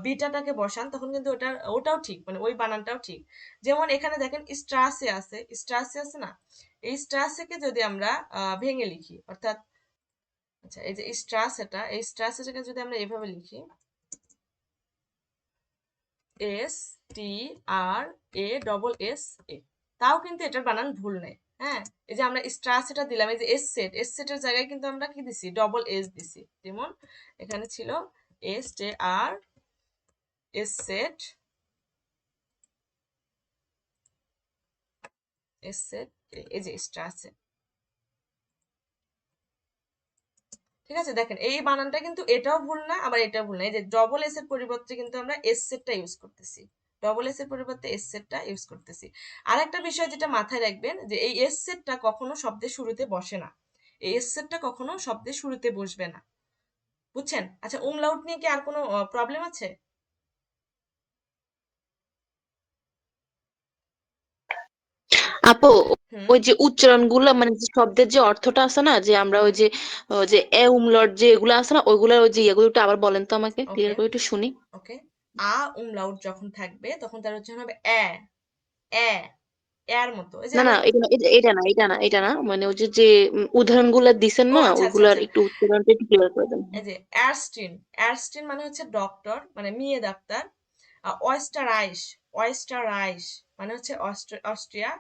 Speaker 1: বিটাটাকে বসান, তখন কিন্তু ওটাও ঠিক, মানে ওই বানানটাও ঠিক। যেমন এখানে দেখেন স্ট্রাসে আছে, স্ট্রাসে আছে না, এই স্ট্রাসেকে যদি আমরা ভেঙে লিখি, অর্থাৎ আচ্ছা এই যে স্ট্রাসেটা, এই স্ট্রাসেটাকে যদি আমরা এভাবে লিখি STRA তাও কিন্তু এটার বানান ভুল নেই, হ্যাঁ। এই যে আমরা স্ট্রাস এটা দিলাম, এই যে এস সেটের জায়গায় কিন্তু আমরা কি দিছি, ডবল এস দিছি। যেমন এখানে ছিল এস সেট এই যে স্ট্রাসে, ঠিক আছে। দেখেন এই বানানটা কিন্তু এটাও ভুল না, আবার এটাও ভুল না, এই যে ডবল এস এর পরিবর্তে কিন্তু আমরা এস সেটটা ইউজ করতেছি, ডবল এস এর পরিবর্তে এস সেটটা ইউজ করতেছি। আর একটা বিষয় যেটা মাথায় রাখবেন, যে এই এস সেটটা কখনো শব্দের শুরুতে বসে না, এই এস সেটটা কখনো শব্দের শুরুতে বসবে না, বুঝছেন। আচ্ছা, umlaut নিয়ে কি আর কোনো প্রবলেম আছে?
Speaker 3: আপু,
Speaker 1: হুম
Speaker 3: ওই যে উচ্চারণ গুলা মানে যে শব্দের যে অর্থটা আছে না, যে আমরা
Speaker 1: হুম
Speaker 3: ওই যে এ উমলট যে এগুলো আছে না, ওইগুলার ওই যে এগুলো একটু আবার বলেন তো আমাকে, ক্লিয়ার
Speaker 1: ওকে
Speaker 3: করে একটু শুনি।
Speaker 1: ওকে umlaut যখন থাকবে তখন তার উচ্চারণ হবে এ এর মতো, এই যে
Speaker 3: না না,
Speaker 1: আমরা
Speaker 3: এটা না, মানে ওই যে যে উদাহরণ গুলা দিছেন
Speaker 1: ও
Speaker 3: না,
Speaker 1: আচ্ছা আচ্ছা
Speaker 3: ওইগুলার
Speaker 1: আচ্ছা,
Speaker 3: একটু উচ্চারণটা একটু ক্লিয়ার করে দেন।
Speaker 1: এই যে অ্যারস্টিন মানে হচ্ছে ডক্টর, মানে মেয়ে ডাক্তার। ওয়েস্টারাইশ মানে হচ্ছে অস্ট্রিয়া।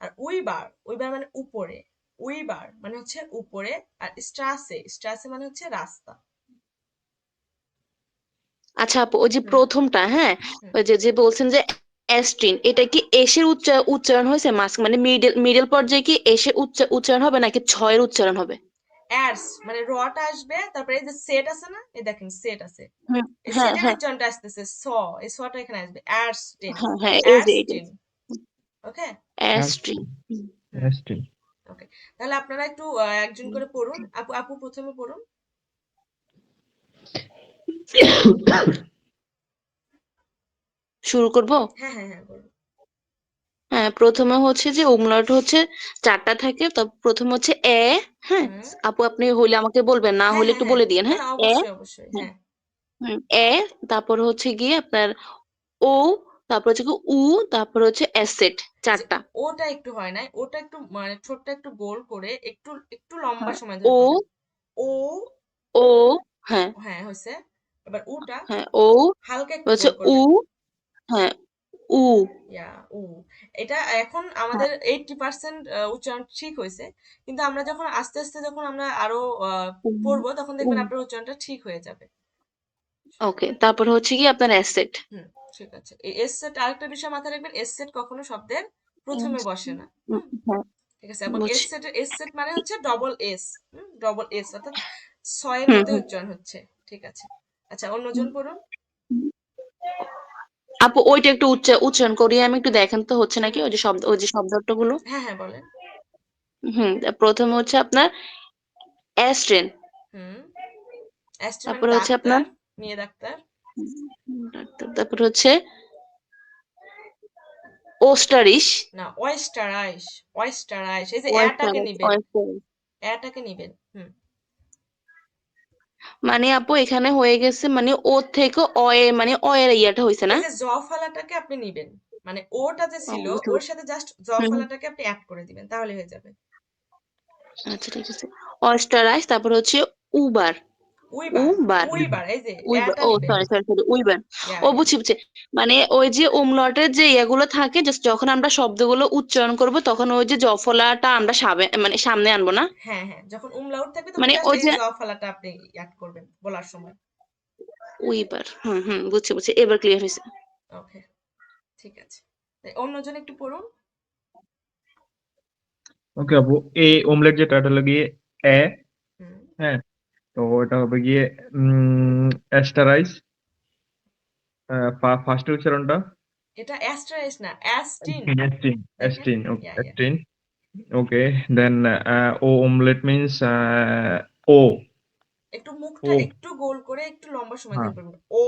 Speaker 1: আর উইবার মানে উপরে, উইবার মানে হচ্ছে উপরে। আর স্ট্রাসে মানে হচ্ছে রাস্তা।
Speaker 3: আচ্ছা আপু, ওই যে
Speaker 1: হুম
Speaker 3: প্রথমটা, হ্যাঁ,
Speaker 1: হুম
Speaker 3: ওই যে যে বলছেন যে অ্যাস্ট্রিন, এটা কি এসের উচ্চারণ হয়েছে মাস, মানে মিডল পর্যায়ে কি এসে উচ্চারণ হবে নাকি ছয়ের উচ্চারণ হবে?
Speaker 1: মানে রটা আসবে, তারপরে এই যে সেট আছে না, এই দেখেন সেট আছে,
Speaker 3: হুম,
Speaker 1: এই
Speaker 3: হ্যাঁ
Speaker 1: সেটের
Speaker 3: হ্যাঁ
Speaker 1: উচ্চারণটা আসতেছে এই টা এখানে আসবে অ্যারস্টিন,
Speaker 3: হ্যাঁ হ্যাঁ, এই যে এটা
Speaker 1: অ্যারস্টিন। ওকে
Speaker 3: অ্যাস্ট্রিন।
Speaker 1: হুম
Speaker 2: অ্যাস্টিন।
Speaker 1: ওকে, তাহলে আপনারা একটু একজন করে পড়ুন। আপু আপু প্রথমে পড়ুন।
Speaker 3: শুরু করব।
Speaker 1: হ্যাঁ হ্যাঁ হ্যাঁ বলুন।
Speaker 3: হ্যাঁ, প্রথমে হচ্ছে যে umlaut হচ্ছে চারটা থাকে, তো প্রথম হচ্ছে এ। হ্যাঁ,
Speaker 1: হুম
Speaker 3: আপু আপনি হইলে আমাকে বলবেন, না
Speaker 1: হ্যাঁ
Speaker 3: হলে
Speaker 1: হ্যাঁ
Speaker 3: একটু
Speaker 1: হ্যাঁ,
Speaker 3: বলে দিয়েন,
Speaker 1: না
Speaker 3: হ্যাঁ।
Speaker 1: না,
Speaker 3: এ,
Speaker 1: অবশ্যই অবশ্যই,
Speaker 3: হ্যাঁ,
Speaker 1: হ্যাঁ।
Speaker 3: এ, তারপর হচ্ছে গিয়ে আপনার ও, তারপর হচ্ছে কি উ, তারপর হচ্ছে এসেট,
Speaker 1: এই যে
Speaker 3: চারটা।
Speaker 1: ওটা একটু হয় নাই, ওটা একটু মানে ঠোঁটটা একটু গোল করে একটু একটু লম্বা
Speaker 3: হ্যাঁ,
Speaker 1: সময় ধরে
Speaker 3: ও,
Speaker 1: পড়বেন। ও
Speaker 3: ও, হ্যাঁ,
Speaker 1: হ্যাঁ হয়েছে। এবার উটা
Speaker 3: হ্যাঁ, ও
Speaker 1: হালকা একটু
Speaker 3: হচ্ছে
Speaker 1: গোল
Speaker 3: উ,
Speaker 1: করবেন।
Speaker 3: হ্যাঁ, উ
Speaker 1: ইয়া উ। এটা এখন আমাদের 80% উচ্চারণ ঠিক হয়েছে, কিন্তু আমরা যখন আস্তে আস্তে যখন আমরা আরো পড়বো তখন দেখবেন আপনার উচ্চারণটা ঠিক হয়ে যাবে।
Speaker 3: ওকে, তারপর হচ্ছে কি আপনার অ্যাসেট।
Speaker 1: হুম, ঠিক আছে। এই এস সেট আরেকটা বিষয় মাথায় রাখবেন, এস সেট কখনো শব্দের প্রথমে বসে না। হুম,
Speaker 3: হ্যাঁ,
Speaker 1: ঠিক আছে। এবং
Speaker 3: বুঝছি।
Speaker 1: এস সেট মানে হচ্ছে ডবল এস, ডবল এস অর্থাৎ ছয়ের
Speaker 3: হুম
Speaker 1: মধ্যে
Speaker 3: হুম
Speaker 1: উচ্চারণ হচ্ছে। ঠিক আছে। আচ্ছা, অন্যজন পড়ুন।
Speaker 3: আপু ওইটা একটু উচ্চারণ করিয়ে আমি একটু দেখেন তো হচ্ছে নাকি, ওই যে শব্দগুলো।
Speaker 1: হ্যাঁ হ্যাঁ, বলেন।
Speaker 3: প্রথমে হচ্ছে আপনার অ্যাস্ট্রেন,
Speaker 1: হুম, অ্যাস্ট্রি মানে
Speaker 3: তারপরে হচ্ছে
Speaker 1: ডাক্তার,
Speaker 3: আপনার
Speaker 1: মেয়ে ডাক্তার।
Speaker 3: তারপরে হচ্ছে ওস্টারিশ,
Speaker 1: না, ওয়েস্টারাইশ, ওয়েস্টারাইশ। এই যে এটাকে
Speaker 3: ওয়েস্টারিশ,
Speaker 1: নিবেন,
Speaker 3: ওয়েস্টারিশ।
Speaker 1: এটাকে নিবেন। হুম,
Speaker 3: মানে আপু এখানে হয়ে গেছে মানে ও থেকে অয়ে মানে অয়ের ইয়াটা হয়েছে না।
Speaker 1: এই যে জ ফলাটাকে আপনি নিবেন, মানে ওটা যে ছিল
Speaker 3: বুঝতে
Speaker 1: ওর
Speaker 3: পারছি।
Speaker 1: সাথে জাস্ট জ
Speaker 3: হুম, হুম।
Speaker 1: ফলাটাকে আপনি অ্যাড করে দিবেন, তাহলে হয়ে যাবে।
Speaker 3: আচ্ছা ঠিক আছে। ওয়েস্টারাইশ, তারপর হচ্ছে উবার,
Speaker 1: উইবার,
Speaker 3: উবার,
Speaker 1: উইবার, এই যে
Speaker 3: উইবার,
Speaker 1: এটা
Speaker 3: ও
Speaker 1: নিবেন।
Speaker 3: Sorry sorry sorry, উইবার।
Speaker 1: ইয়া
Speaker 3: ও
Speaker 1: ইয়া।
Speaker 3: বুঝছি বুঝছি। মানে ওই যে উমলটের যে ইয়েগুলো থাকে, জাস্ট যখন আমরা শব্দগুলো উচ্চারণ করব তখন ওই যে জফলাটা আমরা মানে সামনে আনবো না।
Speaker 1: হ্যাঁ হ্যাঁ, যখন উমলাউট থাকবে তখন
Speaker 3: মানে
Speaker 1: জাস্ট
Speaker 3: ওই
Speaker 1: এই
Speaker 3: যে
Speaker 1: জ ফলাটা আপনি অ্যাড করবেন বলার সময়।
Speaker 3: উইবার, বুঝছি বুঝছি, এবার ক্লিয়ার হয়েছে।
Speaker 1: ওকে, ঠিক আছে। অন্যজন একটু পড়ুন।
Speaker 2: ওকে আপু, এই ওমলেট যেটা এটা হলো গিয়ে এ।
Speaker 1: হুম,
Speaker 2: হ্যাঁ, তো এটা হবে গিয়ে অ্যাস্টারাইজ। ফার্স্ট উচ্চারণটা
Speaker 1: এটা অ্যাস্ট্রাইস না, অ্যাস্টিন।
Speaker 2: অ্যাস্টিন,
Speaker 1: দেখেন।
Speaker 2: অ্যাস্টিন, ওকে
Speaker 1: ইয়া ইয়া।
Speaker 2: অ্যাস্টিন। ওকে, দেন ও ওমলেট মিন্স ও।
Speaker 1: একটু
Speaker 2: ও,
Speaker 1: মুখটা একটু গোল করে একটু লম্বা সময়
Speaker 2: হ্যাঁ,
Speaker 1: ধরে বলবেন, ও,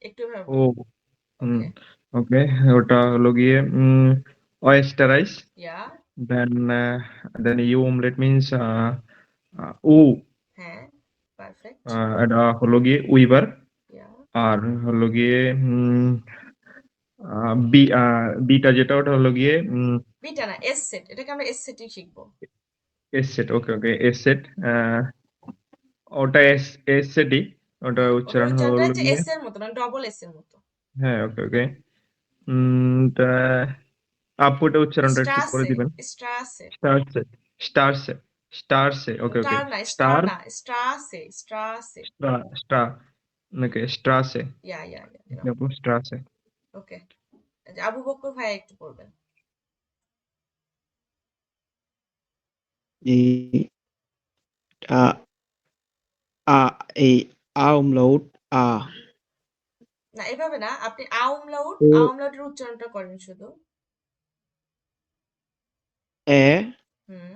Speaker 1: একটু এভাবে
Speaker 2: ও।
Speaker 1: বলবেন।
Speaker 2: হুম,
Speaker 1: ওকে।
Speaker 2: ওকে, ওটা হলো গিয়ে oysterise.
Speaker 1: Yeah.
Speaker 2: Then you omelette means উ।
Speaker 1: হ্যাঁ, পারফেক্ট।
Speaker 2: এটা হলো গিয়ে উইবার।
Speaker 1: ইয়া।
Speaker 2: আর হলো গিয়ে বি, বিটা যেটা ওটা হলো গিয়ে
Speaker 1: বিটা না, এস সেট, এটাকে আমরা এস সেটই শিখবো।
Speaker 2: এস সেট। ওকে ওকে, এস সেট। ওটা এস, এস সেটই। ওটা
Speaker 1: হ্যাঁ, ওটার
Speaker 2: উচ্চারণ
Speaker 1: উচ্চারণটা
Speaker 2: হলো
Speaker 1: হচ্ছে
Speaker 2: গিয়ে,
Speaker 1: এস এর মতো, মানে ডবল এস এর মতো।
Speaker 2: হ্যাঁ ওকে ওকে। তা আপু এটা উচ্চারণটা একটু করে
Speaker 1: স্ট্রাসে,
Speaker 2: দিবেন।
Speaker 1: স্ট্রাসে।
Speaker 2: স্টারসে, স্টারসে, স্টারসে। ওকে ওকে,
Speaker 1: স্টার
Speaker 2: স্টার,
Speaker 1: না, স্ট্রাসে, স্ট্রাসে।
Speaker 2: স্ট্রা, স্ট্রা, ওকে স্ট্রাসে।
Speaker 1: ইয়া ইয়া ইয়া,
Speaker 2: আপু স্ট্রাসে।
Speaker 1: ওকে। আবু বকর ভাই একটু পড়বেন।
Speaker 5: এই আ আ এই আমলাউট আ
Speaker 1: না, এভাবে না, আপনি আউমলাউট,
Speaker 5: ও
Speaker 1: আউমলাউটের উচ্চারণটা করেন শুধু।
Speaker 5: এ
Speaker 1: হুম,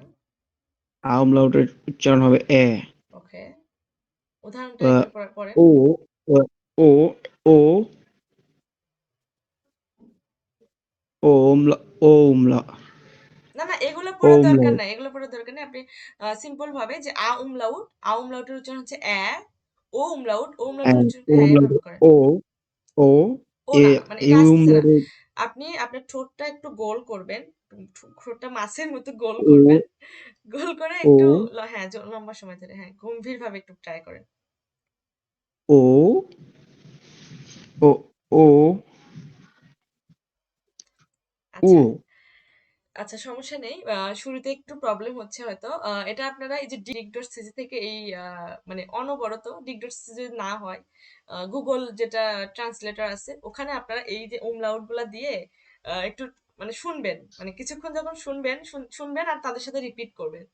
Speaker 5: আমলাউটের উচ্চারণ হবে এ।
Speaker 1: ওকে। উদাহরণটা
Speaker 5: আ
Speaker 1: একটু পড়েন।
Speaker 5: ও ও ও ও ওমলা ওমলা
Speaker 1: না না, এগুলো পড়ার দরকার
Speaker 5: ওমলাউট
Speaker 1: নাই, এগুলো পড়ার দরকার নেই। আপনি সিম্পল ভাবে যে আ উমলাউট, আ উমলাউটের উচ্চারণ হচ্ছে এ, ও উমলাউট, ও উমলাউটের
Speaker 5: এন্ড
Speaker 1: উচ্চারণ, হ্যাঁ
Speaker 5: ওমলাউট
Speaker 1: এভাবে করেন।
Speaker 5: ও ও
Speaker 1: ও
Speaker 5: এ
Speaker 1: না, মানে এটা আসতেছে না।
Speaker 5: ওমলাউট
Speaker 1: আপনি আপনার ঠোঁটটা একটু গোল করবেন, ঠোঁটটা মাছের মতো গোল
Speaker 5: ও
Speaker 1: করবেন, গোল করে
Speaker 5: ও
Speaker 1: একটু হ্যাঁ লম্বা সময় ধরে, হ্যাঁ গম্ভীর ভাবে একটু ট্রাই করেন।
Speaker 5: ও ও ও ও
Speaker 1: আচ্ছা, আচ্ছা, সমস্যা নেই। শুরুতে একটু প্রবলেম হচ্ছে হয়তো। এটা আপনারা এই যে ডিগডট সিজি থেকে এই মানে অনবরত ডিগডট সিজি না হয়, গুগল যেটা ট্রান্সলেটর আছে ওখানে আপনারা এই যে umlaut গুলা দিয়ে একটু মানে শুনবেন, মানে কিছুক্ষণ যখন শুনবেন শুনবেন আর তাদের সাথে রিপিট করবেন,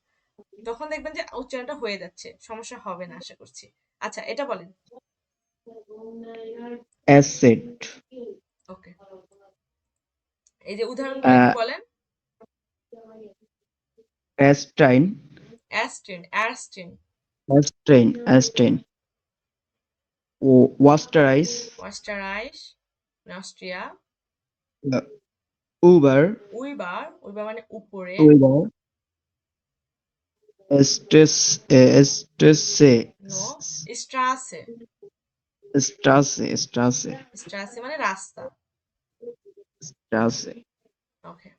Speaker 1: তখন দেখবেন যে উচ্চারণটা হয়ে যাচ্ছে, সমস্যা হবে না আশা করছি। আচ্ছা, এটা বলেন।
Speaker 5: অ্যাসেট
Speaker 1: ওকে, এই যে উদাহরণগুলো একটু বলেন।
Speaker 5: অ্যাস্টাইন
Speaker 1: অ্যাস্টিন, অ্যাস্টিন,
Speaker 5: অ্যাস্টেন ও ওয়াস্টারাইস
Speaker 1: ওয়াস্টারাইশ, নস্ট্রিয়া,
Speaker 5: উবার
Speaker 1: উইবার, উইবার মানে উপরে,
Speaker 5: উইবার এস্টেসে
Speaker 1: নো, স্ট্রাসে,
Speaker 5: স্ট্রাসে
Speaker 1: স্ট্রাসে মানে রাস্তা।
Speaker 5: স্ট্রাসে
Speaker 1: ওকে,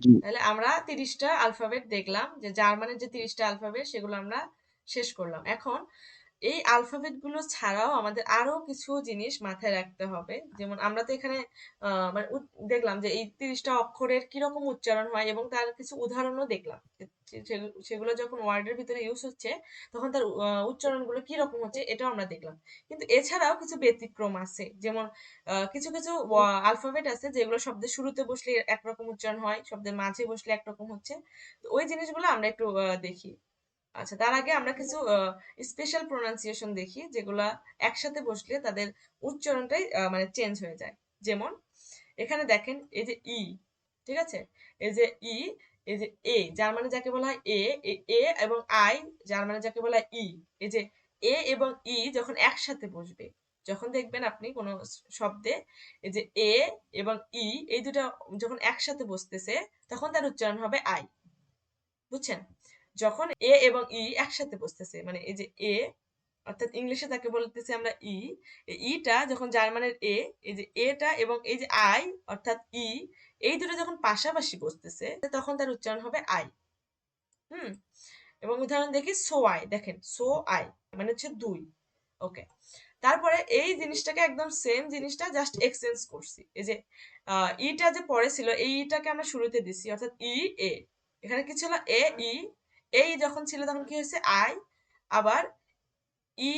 Speaker 5: জি
Speaker 1: তাহলে আমরা 30টা অ্যালফাবেট দেখলাম, যে জার্মানের যে 30টা অ্যালফাবেট সেগুলো আমরা শেষ করলাম। এখন এই আলফাবেট গুলো ছাড়াও আমাদের আরো কিছু জিনিস মাথায় রাখতে হবে। যেমন আমরা তো এখানে মানে দেখলাম যে এই 30টা অক্ষরের কিরকম উচ্চারণ হয় এবং তার কিছু উদাহরণও দেখলাম। সেগুলো যখন ওয়ার্ডের ভিতরে ইউজ হচ্ছে তখন তার উচ্চারণগুলো কিরকম হচ্ছে এটাও আমরা দেখলাম। কিন্তু এছাড়াও কিছু ব্যতিক্রম আছে, যেমন কিছু কিছু আলফাবেট আছে যেগুলো শব্দের শুরুতে বসলে একরকম উচ্চারণ হয়, শব্দের মাঝে বসলে একরকম হচ্ছে। তো ওই জিনিসগুলো আমরা একটু দেখি। আচ্ছা, তার আগে আমরা কিছু স্পেশাল প্রোনাউন্সিয়েশন দেখি যেগুলা একসাথে বসলে তাদের উচ্চারণটাই মানে চেঞ্জ হয়ে যায়। যেমন এখানে দেখেন এই যে ই, ঠিক আছে, এই যে ই, এই যে এ যার মানে যাকে বলা হয় এ, এ এবং আই যার মানে যাকে বলা হয় ই। এই যে এ এবং ই যখন একসাথে বসবে, যখন দেখবেন আপনি কোনো শব্দে এই যে এ এবং ই এই দুটো যখন একসাথে বসতেছে তখন তার উচ্চারণ হবে আই। বুঝছেন? যখন এ এবং ই একসাথে বসতেছে, মানে এই যে এ অর্থাৎ ইংলিশে তাকে বলতেছি আমরা ই, ইটা যখন জার্মানের এ, এই যে এটা এবং এই যে আই অর্থাৎ ই, এই দুটো যখন পাশাপাশি বসতেছে তখন তার উচ্চারণ হবে আই। হুম, এবং উদাহরণ দেখি সোয়াই, দেখেন সো আই মানে হচ্ছে দুই। ওকে, তারপরে এই জিনিসটাকে একদম সেম জিনিসটা জাস্ট এক্সচেঞ্জ করছি। এই যে ইটা যে পরে ছিল এই ইটাকে আমরা শুরুতে দিছি অর্থাৎ ই এ, এখানে কি ছিল এ ই, এই যখন ছিল তখন কি হয়েছে আই, আবার ই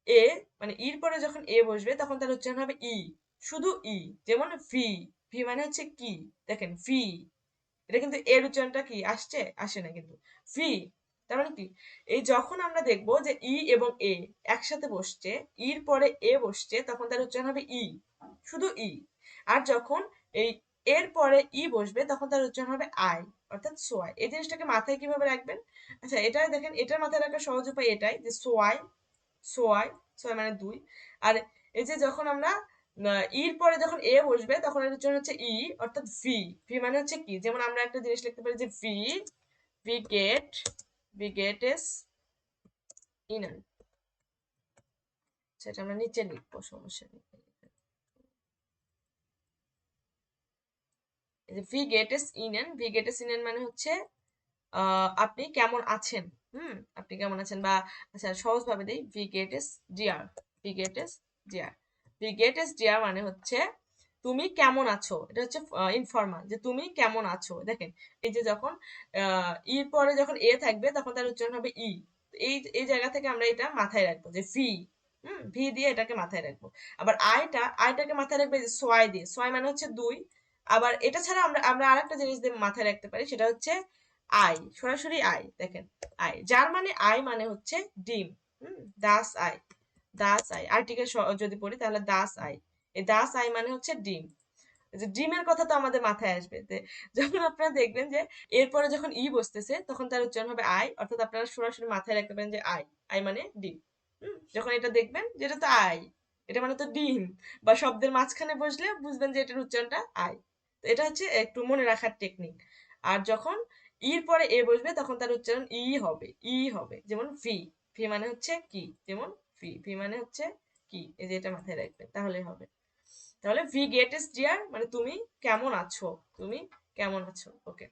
Speaker 1: এ মানে ইর পরে যখন এ বসবে তখন তার উচ্চারণ হবে ই, শুধু ই। যেমন ভি, ভি মানে হচ্ছে কি, দেখেন ভি, এটা কিন্তু এর উচ্চারণটা কি আসছে, আসে না কিন্তু ভি। তার মানে কি, এই যখন আমরা দেখবো যে ই এবং এ একসাথে বসছে, ইর পরে এ বসছে তখন তার উচ্চারণ হবে ই, শুধু ই। আর যখন এই এর পরে ই বসবে তখন তার উচ্চারণ হবে আই অর্থাৎ সোয়াই। এই জিনিসটাকে মাথায় কিভাবে রাখবেন? আচ্ছা, এটা দেখেন, এটার মাথায় রাখার সহজ উপায় এটাই যে সোয়াই, সোয়াই, সোয়াই মানে দুই। আর এই যে যখন আমরা ইর পরে যখন এ বসবে তখন এর উচ্চারণ হচ্ছে ই অর্থাৎ ভি, ভি মানে হচ্ছে কি, যেমন আমরা একটা জিনিস লিখতে পারি যে ভি, ভি গেট, ভি গেট এস ইনান, সেটা আমরা নিচে লিখবো, সমস্যা নেই। এই যে ভি গেট এস ইনান, ভি গেট এস ইনান মানে হচ্ছে আপনি কেমন আছেন। আপনি কেমন আছেন, বা আচ্ছা সহজ ভাবে দেই, ভি গেট এস ডিয়ার, ভি গেট এস ডিয়ার, ভি গেট এস ডিয়ার মানে হচ্ছে তুমি কেমন আছো। এটা হচ্ছে ইনফর্মাল, যে তুমি কেমন আছো। দেখেন এই যে যখন ইর পরে যখন এ থাকবে তখন তার উচ্চারণ হবে ই। এই এই জায়গা থেকে আমরা এটা মাথায় রাখবো যে ভি, ভি দিয়ে এটাকে মাথায় রাখবো। আবার আইটাকে মাথায় রাখবে যে সোয়াই দিয়ে, সোয়াই মানে হচ্ছে দুই। আবার এটা ছাড়া আমরা আমরা আরেকটা জিনিস দিয়ে মাথায় রাখতে পারি, সেটা হচ্ছে আই, সরাসরি আই। দেখেন আই যার মানে আই মানে হচ্ছে ডিম, Das I, Das I article যদি পড়ি তাহলে দাস আই, এই দাস আই মানে হচ্ছে ডিম। যে ডিমের কথা তো আমাদের মাথায় আসবে, যখন আপনারা দেখবেন যে এরপরে যখন ই বসতেছে তখন তার উচ্চারণ হবে আই, অর্থাৎ আপনারা সরাসরি মাথায় রাখতে পারেন যে আই, আই মানে ডিম। যখন এটা দেখবেন যেটা তো আই, এটা মানে তো ডিম, বা শব্দের মাঝখানে বসলে বুঝবেন যে এটার উচ্চারণটা আই। তো এটা হচ্ছে একটু মনে রাখার টেকনিক। আর যখন ইর পরে এ বসবে তখন তার উচ্চারণ ই হবে, ই হবে। যেমন ভি, ভি মানে হচ্ছে কি, যেমন ভি, ভি মানে হচ্ছে কি, এই যে এটা মাথায় রাখবেন তাহলে হবে। তাহলে ভি গেট ইস ডিয়ার মানে তুমি কেমন আছো, তুমি কেমন আছো। ওকে,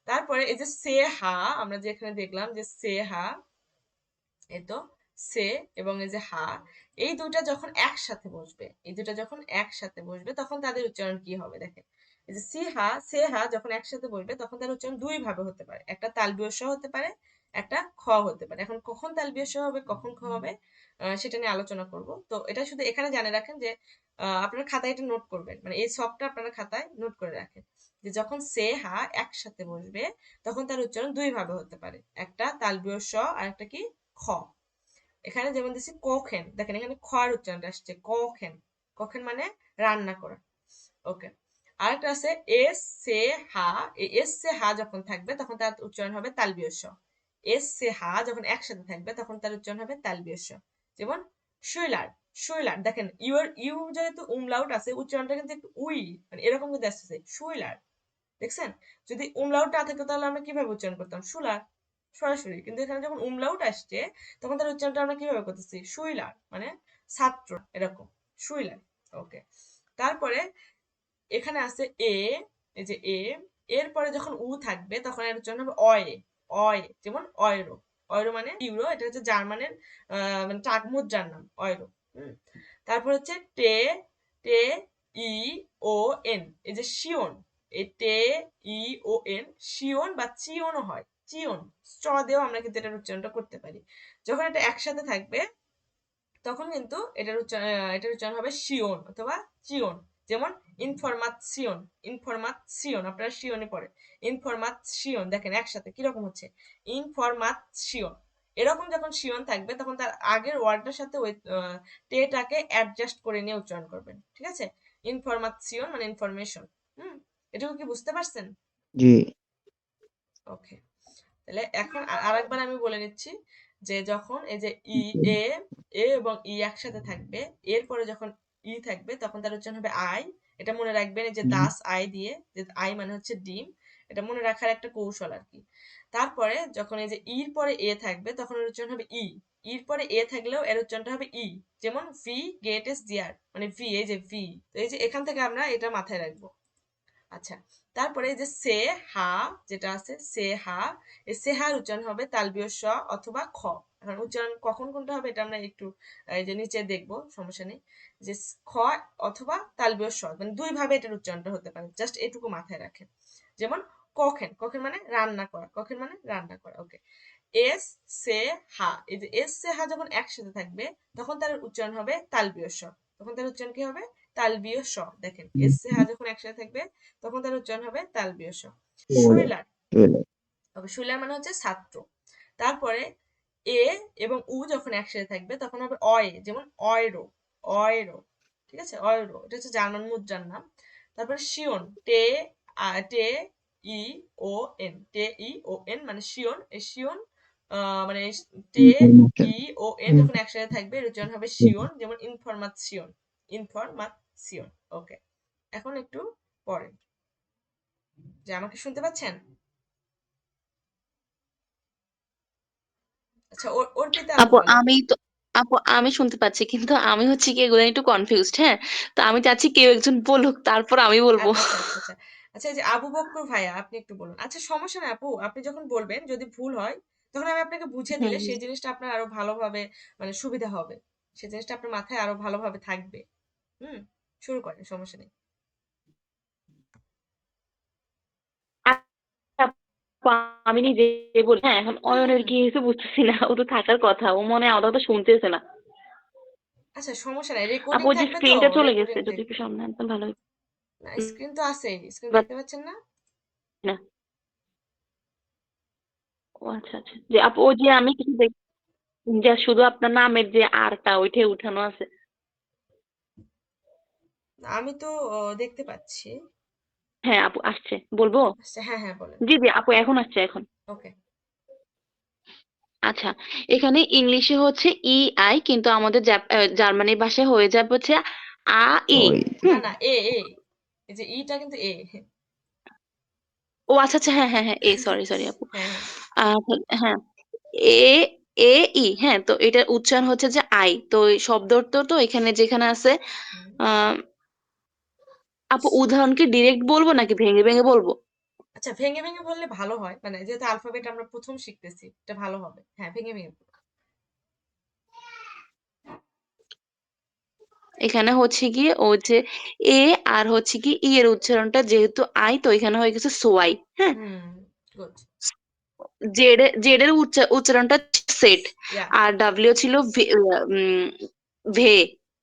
Speaker 1: তারপরে এই যে সে হা, আমরা যে এখানে দেখলাম যে সে হা, এই তো সে এবং এই যে হা, এই দুটা যখন একসাথে বসবে, এই দুটা যখন একসাথে বসবে তখন তাদের উচ্চারণ কি হবে? দেখেন এই যে সে হা যখন একসাথে বসবে তখন তার উচ্চারণ দুই ভাবে হতে পারে, একটা তালবীয় স হতে পারে, একটা খ হতে পারে। এখন কখন তালবীয় স হবে কখন খ হবে সেটা নিয়ে আলোচনা করব। তো এটা শুধু এখানে জানে রাখেন যে আপনার খাতায় এটা নোট করবেন, মানে এই সবটা আপনারা খাতায় নোট করে রাখেন যে যখন সে হা একসাথে বসবে তখন তার উচ্চারণ দুই ভাবে হতে পারে, একটা তালবীয় স আর একটা কি খ। এখানে যেমন দিচ্ছি কখেন, দেখেন এখানে খর উচ্চারণটা আসছে কখেন, কখেন মানে রান্না করা। ওকে, আরেকটা আছে এস সে হা, এই এস সে হা যখন থাকবে তখন তার উচ্চারণ হবে তালবীয় স। এস সে হা যখন একসাথে থাকবে তখন তার উচ্চারণ হবে তালবীয় স। যেমন শুইলার, শুইলার, দেখেন ইউ যেহেতু উমলাউট আছে উচ্চারণটা কিন্তু একটু উই মানে এরকম কিন্তু আসতেছে শুইলার, দেখছেন? যদি উমলাউট না থাকতো তাহলে আমরা কিভাবে উচ্চারণ করতাম? শুলার, সরাসরি। কিন্তু এখানে যখন উমলাউট আসছে তখন তার উচ্চারণটা আমরা কিভাবে করতেছি? শুইলার মানে ছাত্র, এরকম শুইলার। ওকে, তারপরে এখানে আছে এ, এই যে এ, এর পরে যখন উ থাকবে তখন এর উচ্চারণ হবে অয়ে, অয়ে, যেমন অয়রো, ইউরো মানে ইউরো, এটা হচ্ছে জার্মানের মানে টাকা মুদ্রার নাম ইউরো। তারপর হচ্ছে টে টে ই ও এন, এই যে শিওন, এই টে ই ও এন, শিওন বা চিওনও হয়, চিওন চ দিয়েও আমরা কিন্তু এটার উচ্চারণটা করতে পারি। যখন এটা একসাথে থাকবে তখন কিন্তু এটার উচ্চারণ হবে শিওন অথবা চিওন। যেমন ইনফরমাসিয়ন, ইনফরমাসিয়ন, আপনারা শিওনে পড়ে, ইনফরমাসিয়ন, দেখেন একসাথে কিরকম হচ্ছে, ইনফরমাসিয়ন। এরকম যখন শিওন থাকবে তখন তার আগের ওয়ার্ডটার সাথে ওই টেটাকে অ্যাডজাস্ট করে নিয়ে উচ্চারণ করবেন, ঠিক আছে? ইনফরমাসিয়ন মানে ইনফরমেশন। এটুকু কি বুঝতে পারছেন?
Speaker 5: জি।
Speaker 1: ওকে, তাহলে এখন আরেকবার আমি বলে নিচ্ছি যে যখন এই যে এ এ এবং ই একসাথে থাকবে, এরপরে যখন ই থাকবে তখন তার উচ্চারণ হবে আই। এটা মনে রাখবেন, এই যে দাস আই দিয়ে, যে আই মানে হচ্ছে ডিম, এটা মনে রাখার একটা কৌশল আর কি। তারপরে যখন এই যে ইর পরে এ থাকবে তখন এর উচ্চারণ হবে ই, ইর পরে এ থাকলেও এর উচ্চারণটা হবে ই। যেমন ভি গেট ইস ডিয়ার, মানে ভি, এই যে ভি, তো এই যে এখান থেকে আমরা এটা মাথায় রাখবো। আচ্ছা, তারপরে এই যে সে হা যেটা আছে, সে হা, এই সে হার উচ্চারণ হবে তালবীয় স অথবা খ। এখন উচ্চারণ কখন কোনটা হবে এটা আমরা একটু এই যে নিচে দেখবো, সমস্যা নেই। যে খ অথবা তালবীয় স, মানে দুই ভাবে এটার উচ্চারণটা হতে পারে, জাস্ট এটুকু মাথায় রাখেন। যেমন কখেন, কখেন মানে রান্না করা, কখেন মানে রান্না করা। ওকে, এস সে হা, এই যে এস সে হা যখন একসাথে থাকবে তখন তার উচ্চারণ হবে তালবীয় স, তখন তার উচ্চারণ কি হবে, তালবীয় স। দেখেন এস সে হা যখন একসাথে থাকবে তখন তার উচ্চারণ হবে তালবীয় স। শুইলার, ওকে, শুইলার মানে হচ্ছে ছাত্র। তারপরে এ এবং উ যখন একসাথে থাকবে তখন হবে অয়ে, যেমন অয়রো, অয়রো, ঠিক আছে? অয়রো, এটা হচ্ছে জার্মান মুদ্রার নাম। তারপরে শিওন, টে ই ও এন, টে ই ও এন মানে শিওন, এই শিওন মানে টে ই ও এন যখন একসাথে থাকবে এর উচ্চারণ হবে শিওন। যেমন ইনফরমাসিয়ন, ইনফরমাসিয়ন। ওকে, এখন একটু পরে, যে আমাকে শুনতে পাচ্ছেন? আচ্ছা, অর্পিতা আপু
Speaker 3: আপু
Speaker 1: বলেন।
Speaker 3: আমি তো আপু আমি শুনতে পাচ্ছি, কিন্তু আমি হচ্ছে কি এগুলো একটু কনফিউজড। হ্যাঁ, তো আমি চাচ্ছি কেউ একজন বলুক, তারপর আমি বলবো।
Speaker 1: আচ্ছা আচ্ছা আচ্ছা। আচ্ছা, এই যে আবু বক্কর ভাইয়া, আপনি একটু বলুন। আচ্ছা, সমস্যা নাই আপু, আপনি যখন বলবেন যদি ভুল হয় তখন আমি আপনাকে বুঝিয়ে
Speaker 3: হুম
Speaker 1: দিলে
Speaker 3: হুম।
Speaker 1: সেই জিনিসটা আপনার আরো ভালোভাবে মানে সুবিধা হবে, সেই জিনিসটা আপনার মাথায় আরো ভালোভাবে থাকবে। হুম, শুরু করেন, সমস্যা নেই।
Speaker 3: আচ্ছা, আপু, আমি নিজে বলি। হ্যাঁ, এখন
Speaker 1: হুম হুম
Speaker 3: অয়নের
Speaker 1: হুম।
Speaker 3: কি হয়েছে বুঝতেছি না, ও তো থাকার কথা, ও মনে হয় আলাদা শুনতেছে না।
Speaker 1: আচ্ছা, সমস্যা নাই,
Speaker 3: আপু
Speaker 1: রেকর্ডিং
Speaker 3: ওই যে
Speaker 1: থাকবে তো,
Speaker 3: স্ক্রিনটা চলে গেছে,
Speaker 1: রেকর্ডিং
Speaker 3: যদি একটু
Speaker 1: দেখবে।
Speaker 3: সামনে আনতেন ভালো হতো।
Speaker 1: না, স্ক্রিন তো আছেই, স্ক্রিন
Speaker 3: বাট
Speaker 1: দেখতে পাচ্ছেন না?
Speaker 3: না। ও আচ্ছা আচ্ছা, যে আপু ওই যে আমি কিছু দেখ, যে শুধু আপনার নামের যে আরটা ওইটাই উঠানো আছে।
Speaker 1: আমি তো দেখতে পাচ্ছি।
Speaker 3: হ্যাঁ আপু আসছে, বলবো?
Speaker 1: আচ্ছা, হ্যাঁ হ্যাঁ বলেন।
Speaker 3: জি জি আপু, এখন আসছে এখন।
Speaker 1: ওকে।
Speaker 3: আচ্ছা, এখানে ইংলিশে হচ্ছে ই আই, কিন্তু আমাদের জার্মানি ভাষায় হয়ে যাবে হচ্ছে আ ই।
Speaker 5: ওই
Speaker 1: না
Speaker 3: হুম।
Speaker 1: না, এই যে ইটা কিন্তু এ।
Speaker 3: ও আচ্ছা আচ্ছা, হ্যাঁ হ্যাঁ হ্যাঁ, সরি সরি আপু।
Speaker 1: হ্যাঁ হ্যাঁ।
Speaker 3: আহ, হ্যাঁ, এ এ ই, হ্যাঁ, তো এটার উচ্চারণ হচ্ছে যে আই। তো এই শব্দ অর্থ তো এখানে যেখানে আছে,
Speaker 1: হুম।
Speaker 3: আহ আপু উদাহরণ কি ডিরেক্ট বলবো নাকি ভেঙে ভেঙে বলবো?
Speaker 1: আচ্ছা, ভেঙে ভেঙে বললে ভালো হয়, মানে যেহেতু অ্যালফাবেট আমরা প্রথম শিখতেছি, এটা ভালো হবে। হ্যাঁ, ভেঙে ভেঙে বলো।
Speaker 3: এখানে হচ্ছে গিয়ে ও যে এ, আর হচ্ছে কি ই এর উচ্চারণটা যেহেতু আই, তো এখানে হয়ে গেছে সোয়াই। হ্যাঁ,
Speaker 1: হুম, গুড।
Speaker 3: জেড এর উচ্চারণটা সেট,
Speaker 1: ইয়া।
Speaker 3: আর ডাব্লিউ ছিল ভে।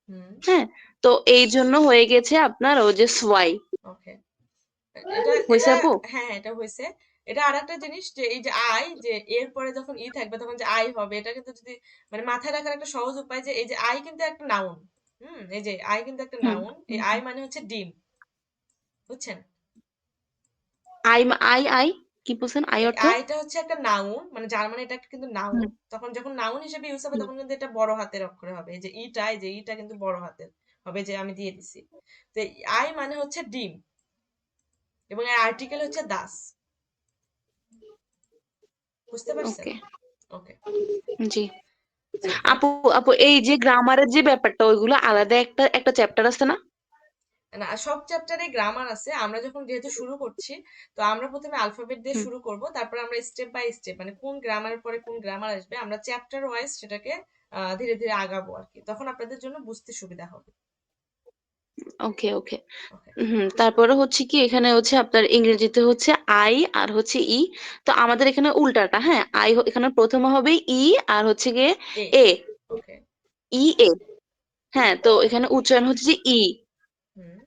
Speaker 1: হুম।
Speaker 3: হ্যাঁ, তো এই জন্য হয়ে গেছে আপনার ও যে সোয়াই।
Speaker 1: ওকে, এটা
Speaker 3: হয়েছে
Speaker 1: এটা
Speaker 3: আপু?
Speaker 1: হ্যাঁ হ্যাঁ, এটা হয়েছে। এটা আরেকটা জিনিস যে এই যে আই, যে এর পরে যখন ই থাকবে তখন যে আই হবে, এটা কিন্তু যদি মানে মাথায় রাখার একটা সহজ উপায়, যে এই যে আই কিন্তু একটা নাউন। এই যে আই কিন্তু একটা
Speaker 3: হুম
Speaker 1: নাউন, এই
Speaker 3: হুম
Speaker 1: আই
Speaker 3: হুম।
Speaker 1: মানে হচ্ছে ডিম, বুঝছেন?
Speaker 3: আই আই আই কি বলছেন, আই
Speaker 1: এই
Speaker 3: অর্থ?
Speaker 1: আইটা হচ্ছে একটা নাউন, মানে জার্মানি এটা কিন্তু নাউন।
Speaker 3: হুম
Speaker 1: তখন যখন নাউন হিসেবে ইউজ হবে
Speaker 3: হুম।
Speaker 1: তখন কিন্তু এটা বড় হাতের অক্ষরে হবে, এই যে ইটা, এই যে ইটা কিন্তু বড় হাতের হবে, যে আমি দিয়ে দিছি। তো আই মানে হচ্ছে ডিম, এবং এর আর্টিকেল হচ্ছে দাস। বুঝতে পারছেন?
Speaker 3: ওকে,
Speaker 1: ওকে।
Speaker 3: জি।
Speaker 1: আচ্ছা,
Speaker 3: আপু আপু এই যে গ্রামারের যে ব্যাপারটা, ওইগুলো আলাদা একটা একটা চ্যাপ্টার আছে না?
Speaker 1: না, সব চ্যাপ্টারে গ্রামার আছে। আমরা যখন যেহেতু শুরু করছি, তো আমরা প্রথমে আলফাবেট দিয়ে
Speaker 3: হুম,
Speaker 1: শুরু করব, তারপর আমরা স্টেপ বাই স্টেপ মানে কোন গ্রামারের পরে কোন গ্রামার আসবে আমরা চ্যাপ্টার ওয়াইজ সেটাকে ধীরে ধীরে আগাবো আর কি, তখন আপনাদের জন্য বুঝতে সুবিধা হবে।
Speaker 3: ওকে ওকে।
Speaker 1: ওকে।
Speaker 3: তারপরে হচ্ছে কি এখানে হচ্ছে আপনার ইংরেজিতে হচ্ছে আই আর হচ্ছে ই। তো আমাদের এখানে উল্টাটা, হ্যাঁ, এখানে প্রথমে হবে ই আর হচ্ছে গিয়ে
Speaker 1: এ।
Speaker 3: এ,
Speaker 1: ওকে।
Speaker 3: ই এ। হ্যাঁ, তো এখানে উচ্চারণ হচ্ছে যে ই।
Speaker 1: হুম।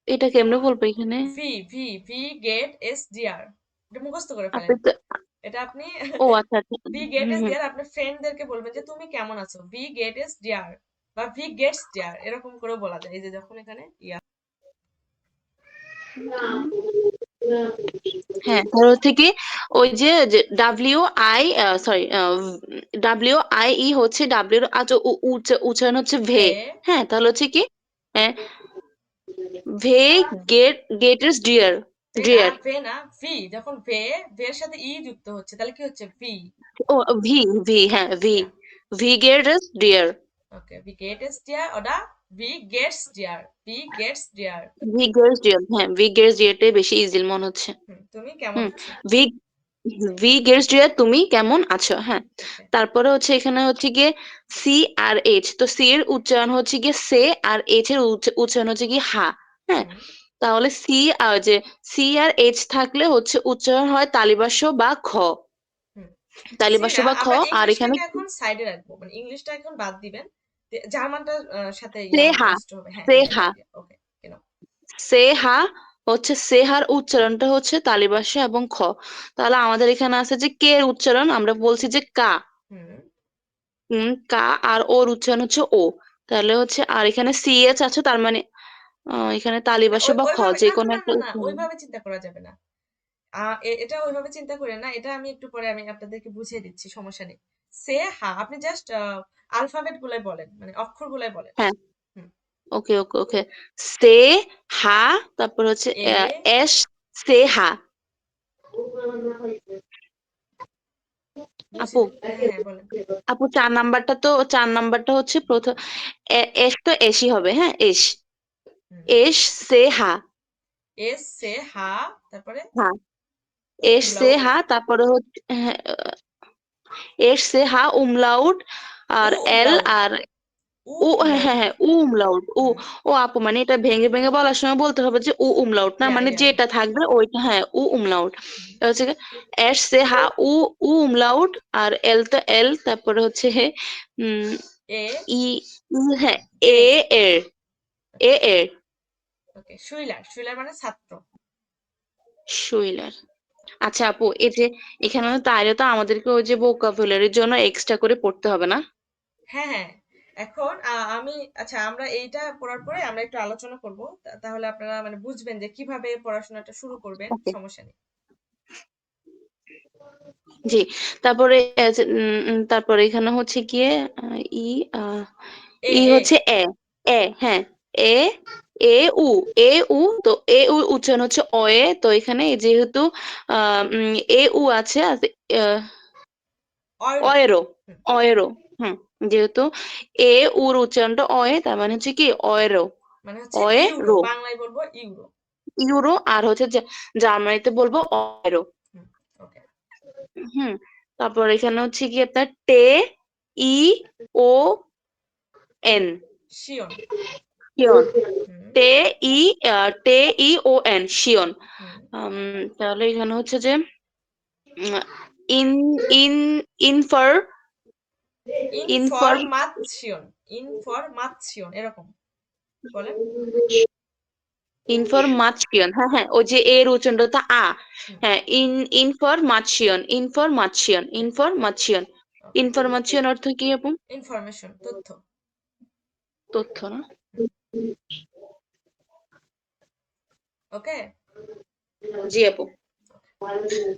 Speaker 3: এটা কেমনে বলবো এখানে?
Speaker 1: ভি ভি ভি গেট এস ডিআর, এটা মুখস্থ করে ফেলেন।
Speaker 3: আপনি তো,
Speaker 1: এটা আপনি
Speaker 3: ও আচ্ছা আচ্ছা।
Speaker 1: ভি গেট
Speaker 3: হুম
Speaker 1: এস
Speaker 3: হুম।
Speaker 1: ডিয়ার আপনার ফ্রেন্ডদেরকে বলবেন যে তুমি কেমন আছো, ভি গেট এস ডিয়ার বা ভি গেটস ডিয়ার, এরকম করে বলা যায়। এই যে যখন এখানে ইয়া।
Speaker 3: হ্যাঁ, তার হচ্ছে কি ওই যে W I, sorry, W I E হচ্ছে ডাব্লিউ এর আচ্ছা উচ্চারণ হচ্ছে ভে।
Speaker 1: ভে।
Speaker 3: হ্যাঁ, তাহলে হচ্ছে কি হ্যাঁ, ভে গেটস ডিয়ার,
Speaker 1: ভে না,
Speaker 3: ডিয়ার।
Speaker 1: ভে না, ভি। যখন ভে, ভের সাথে ই যুক্ত হচ্ছে তাহলে কি হচ্ছে ভি।
Speaker 3: ও ভি, ভি হ্যাঁ ভি,
Speaker 1: ইয়া।
Speaker 3: ভি গেটস ডিয়ার,
Speaker 1: ওকে, ভি গেট এস ডিয়ার ওটা ভি গেটস ডিয়ার, ভি গেটস ডিয়ার।
Speaker 3: ভি গেটস ডিয়ার। হ্যাঁ, ভি গেটস ডিয়ারটাই বেশি ইজি মনে হচ্ছে।
Speaker 1: তুমি কেমন
Speaker 3: হুম,
Speaker 1: আছো।
Speaker 3: ভি, ভি গেটস ডিয়ার তুমি কেমন আছো। হ্যাঁ,
Speaker 1: ওকে।
Speaker 3: তারপরে হচ্ছে এখানে হচ্ছে গিয়ে সি আর এইচ। তো সি এর উচ্চারণ হচ্ছে গিয়ে সে, আর এইচ এর উচ্চারণ হচ্ছে কি হা। হ্যাঁ,
Speaker 1: হুম।
Speaker 3: তাহলে সি আর যে সি আর এইচ থাকলে হচ্ছে উচ্চারণ হয় তালিবাস্য বা খ,
Speaker 1: হুম। সি
Speaker 3: তালিবাস্য
Speaker 1: না,
Speaker 3: বা খ।
Speaker 1: আমরা
Speaker 3: আর এখানে
Speaker 1: ইংলিশটাকে এখন সাইডে রাখবো, মানে ইংলিশটা এখন বাদ দিবেন, জার্মানটার সাথে
Speaker 3: সে হা,
Speaker 1: মিক্সড হবে। হ্যাঁ,
Speaker 3: সে
Speaker 1: এটাই
Speaker 3: হা,
Speaker 1: আইডিয়া। ওকে। কেন।
Speaker 3: সে হা হচ্ছে সেহার উচ্চারণটা হচ্ছে তালিবাস্য এবং খ। তাহলে আমাদের এখানে আছে যে কে এর উচ্চারণ আমরা বলছি যে কা।
Speaker 1: হুম।
Speaker 3: কা, আর ওর উচ্চারণ হচ্ছে ও। তাহলে হচ্ছে আর এখানে সি এইচ আছে, তার মানে এখানে
Speaker 1: না,
Speaker 3: তালিবাস্য বা খ
Speaker 1: ওইভাবে
Speaker 3: যে
Speaker 1: না, না,
Speaker 3: কোনো
Speaker 1: না,
Speaker 3: একটা
Speaker 1: না, না,
Speaker 3: উচ্চারণ।
Speaker 1: ওইভাবে চিন্তা করা যাবে না। এটা ওইভাবে চিন্তা করেন না, এটা আমি একটু পরে আমি আপনাদেরকে বুঝিয়ে দিচ্ছি, সমস্যা নেই। সে হা আপনি জাস্ট আলফাবেট গুলাই বলেন, মানে অক্ষর গুলাই বলেন।
Speaker 3: হ্যাঁ,
Speaker 1: হুম।
Speaker 3: ওকে ওকে ওকে। সে হা, তারপর হচ্ছে
Speaker 1: এ।
Speaker 3: এস, সে হা। আপু,
Speaker 1: বুঝিয়ে হ্যাঁ, হ্যাঁ, বলেন।
Speaker 3: আপু 4 নাম্বারটা তো, 4 নাম্বারটা হচ্ছে প্রথম এস, তো এসই হবে। হ্যাঁ, এস,
Speaker 1: হুম।
Speaker 3: এস সে হা।
Speaker 1: এস সে হা, তারপরে
Speaker 3: হ্যাঁ, এস সে
Speaker 1: উমলাউট।
Speaker 3: হা, তারপরে হচ্ছে হ্যাঁ, এস সে হা উমলাউট,
Speaker 1: উ
Speaker 3: আর এল
Speaker 1: উমলাউট।
Speaker 3: আর
Speaker 1: উ
Speaker 3: উ। হ্যাঁ
Speaker 1: উমলাউট।
Speaker 3: হ্যাঁ হ্যাঁ, উ উমলাউট উ।
Speaker 1: হুম।
Speaker 3: ও আপু, মানে এটা ভেঙে ভেঙে বলার সময় বলতে হবে যে উ উমলাউট না,
Speaker 1: ইয়া,
Speaker 3: মানে
Speaker 1: ইয়া, ইয়া।
Speaker 3: যেটা থাকবে ওইটা, হ্যাঁ উ উমলাউট।
Speaker 1: হুম।
Speaker 3: এটা হচ্ছে এস সে হা উ, উ উমলাউট, আর এল তো এল, তারপরে হচ্ছে উম
Speaker 1: এ।
Speaker 3: ই, হ্যাঁ
Speaker 1: এ।
Speaker 3: এ এর, এ
Speaker 1: ওকে।
Speaker 3: এর।
Speaker 1: ওকে, শুইলার, শুইলার মানে ছাত্র।
Speaker 3: শুইলার। আচ্ছা আপু, এই যে এখানে তাইলে তো আমাদেরকে ওই যে ভোকাবুলারির জন্য এক্সট্রা করে পড়তে হবে না?
Speaker 1: হ্যাঁ, হ্যাঁ। এখন আমি, আচ্ছা, আমরা এইটা পড়ার পরে আমরা একটু আলোচনা করব। তাহলে আপনারা মানে বুঝবেন যে কিভাবে পড়াশোনাটা শুরু করবেন।
Speaker 3: ওকে,
Speaker 1: সমস্যা নেই।
Speaker 3: জি। তারপরে তারপরে এখানে হচ্ছে গিয়ে ই, আহ,
Speaker 1: এ।
Speaker 3: ই
Speaker 1: এ।
Speaker 3: হচ্ছে এ, এ হ্যাঁ, এ, এ উ, এ উ। তো এ উ উচ্চারণ হচ্ছে অয়ে। তো এখানে যেহেতু এ উ আছে আহ,
Speaker 1: অয়রো।
Speaker 3: অয়েরো,
Speaker 1: হুম।
Speaker 3: অয়েরো। হুম, যেহেতু এ উর উচ্চারণটা অয়ে, তার মানে হচ্ছে কি অয়েরো,
Speaker 1: মানে হচ্ছে ইউরো,
Speaker 3: অয়েরো,
Speaker 1: বাংলায় বলবো ইউরো।
Speaker 3: ইউরো। আর হচ্ছে জার্মানিতে বলবো অয়েরো।
Speaker 1: হুম। ওকে।
Speaker 3: হুম, তারপর এখানে হচ্ছে কি আপনার টে ই ও এন,
Speaker 1: শিওন।
Speaker 3: শিওন।
Speaker 1: হুম।
Speaker 3: টে ই, টে ই ও এন, শিওন।
Speaker 1: হুম।
Speaker 3: তাহলে এখানে হচ্ছে যে ইন, ইন, ইনফার, ইনফার,
Speaker 1: ইনফরমাশন। ইনফরমাশন, এরকম বলেন।
Speaker 3: ইনফরমাশন। হ্যাঁ হ্যাঁ, ওই যে এর উচ্চারণটা আ।
Speaker 1: হুম।
Speaker 3: হ্যাঁ, ইনফরমাশন, ইনফরমাশন, ইনফরমাশন।
Speaker 1: ওকে।
Speaker 3: ইনফরমাশন অর্থ কি আপু?
Speaker 1: ইনফরমেশন, তথ্য।
Speaker 3: তথ্য না?
Speaker 1: হুম। ওকে।
Speaker 3: জি আপু।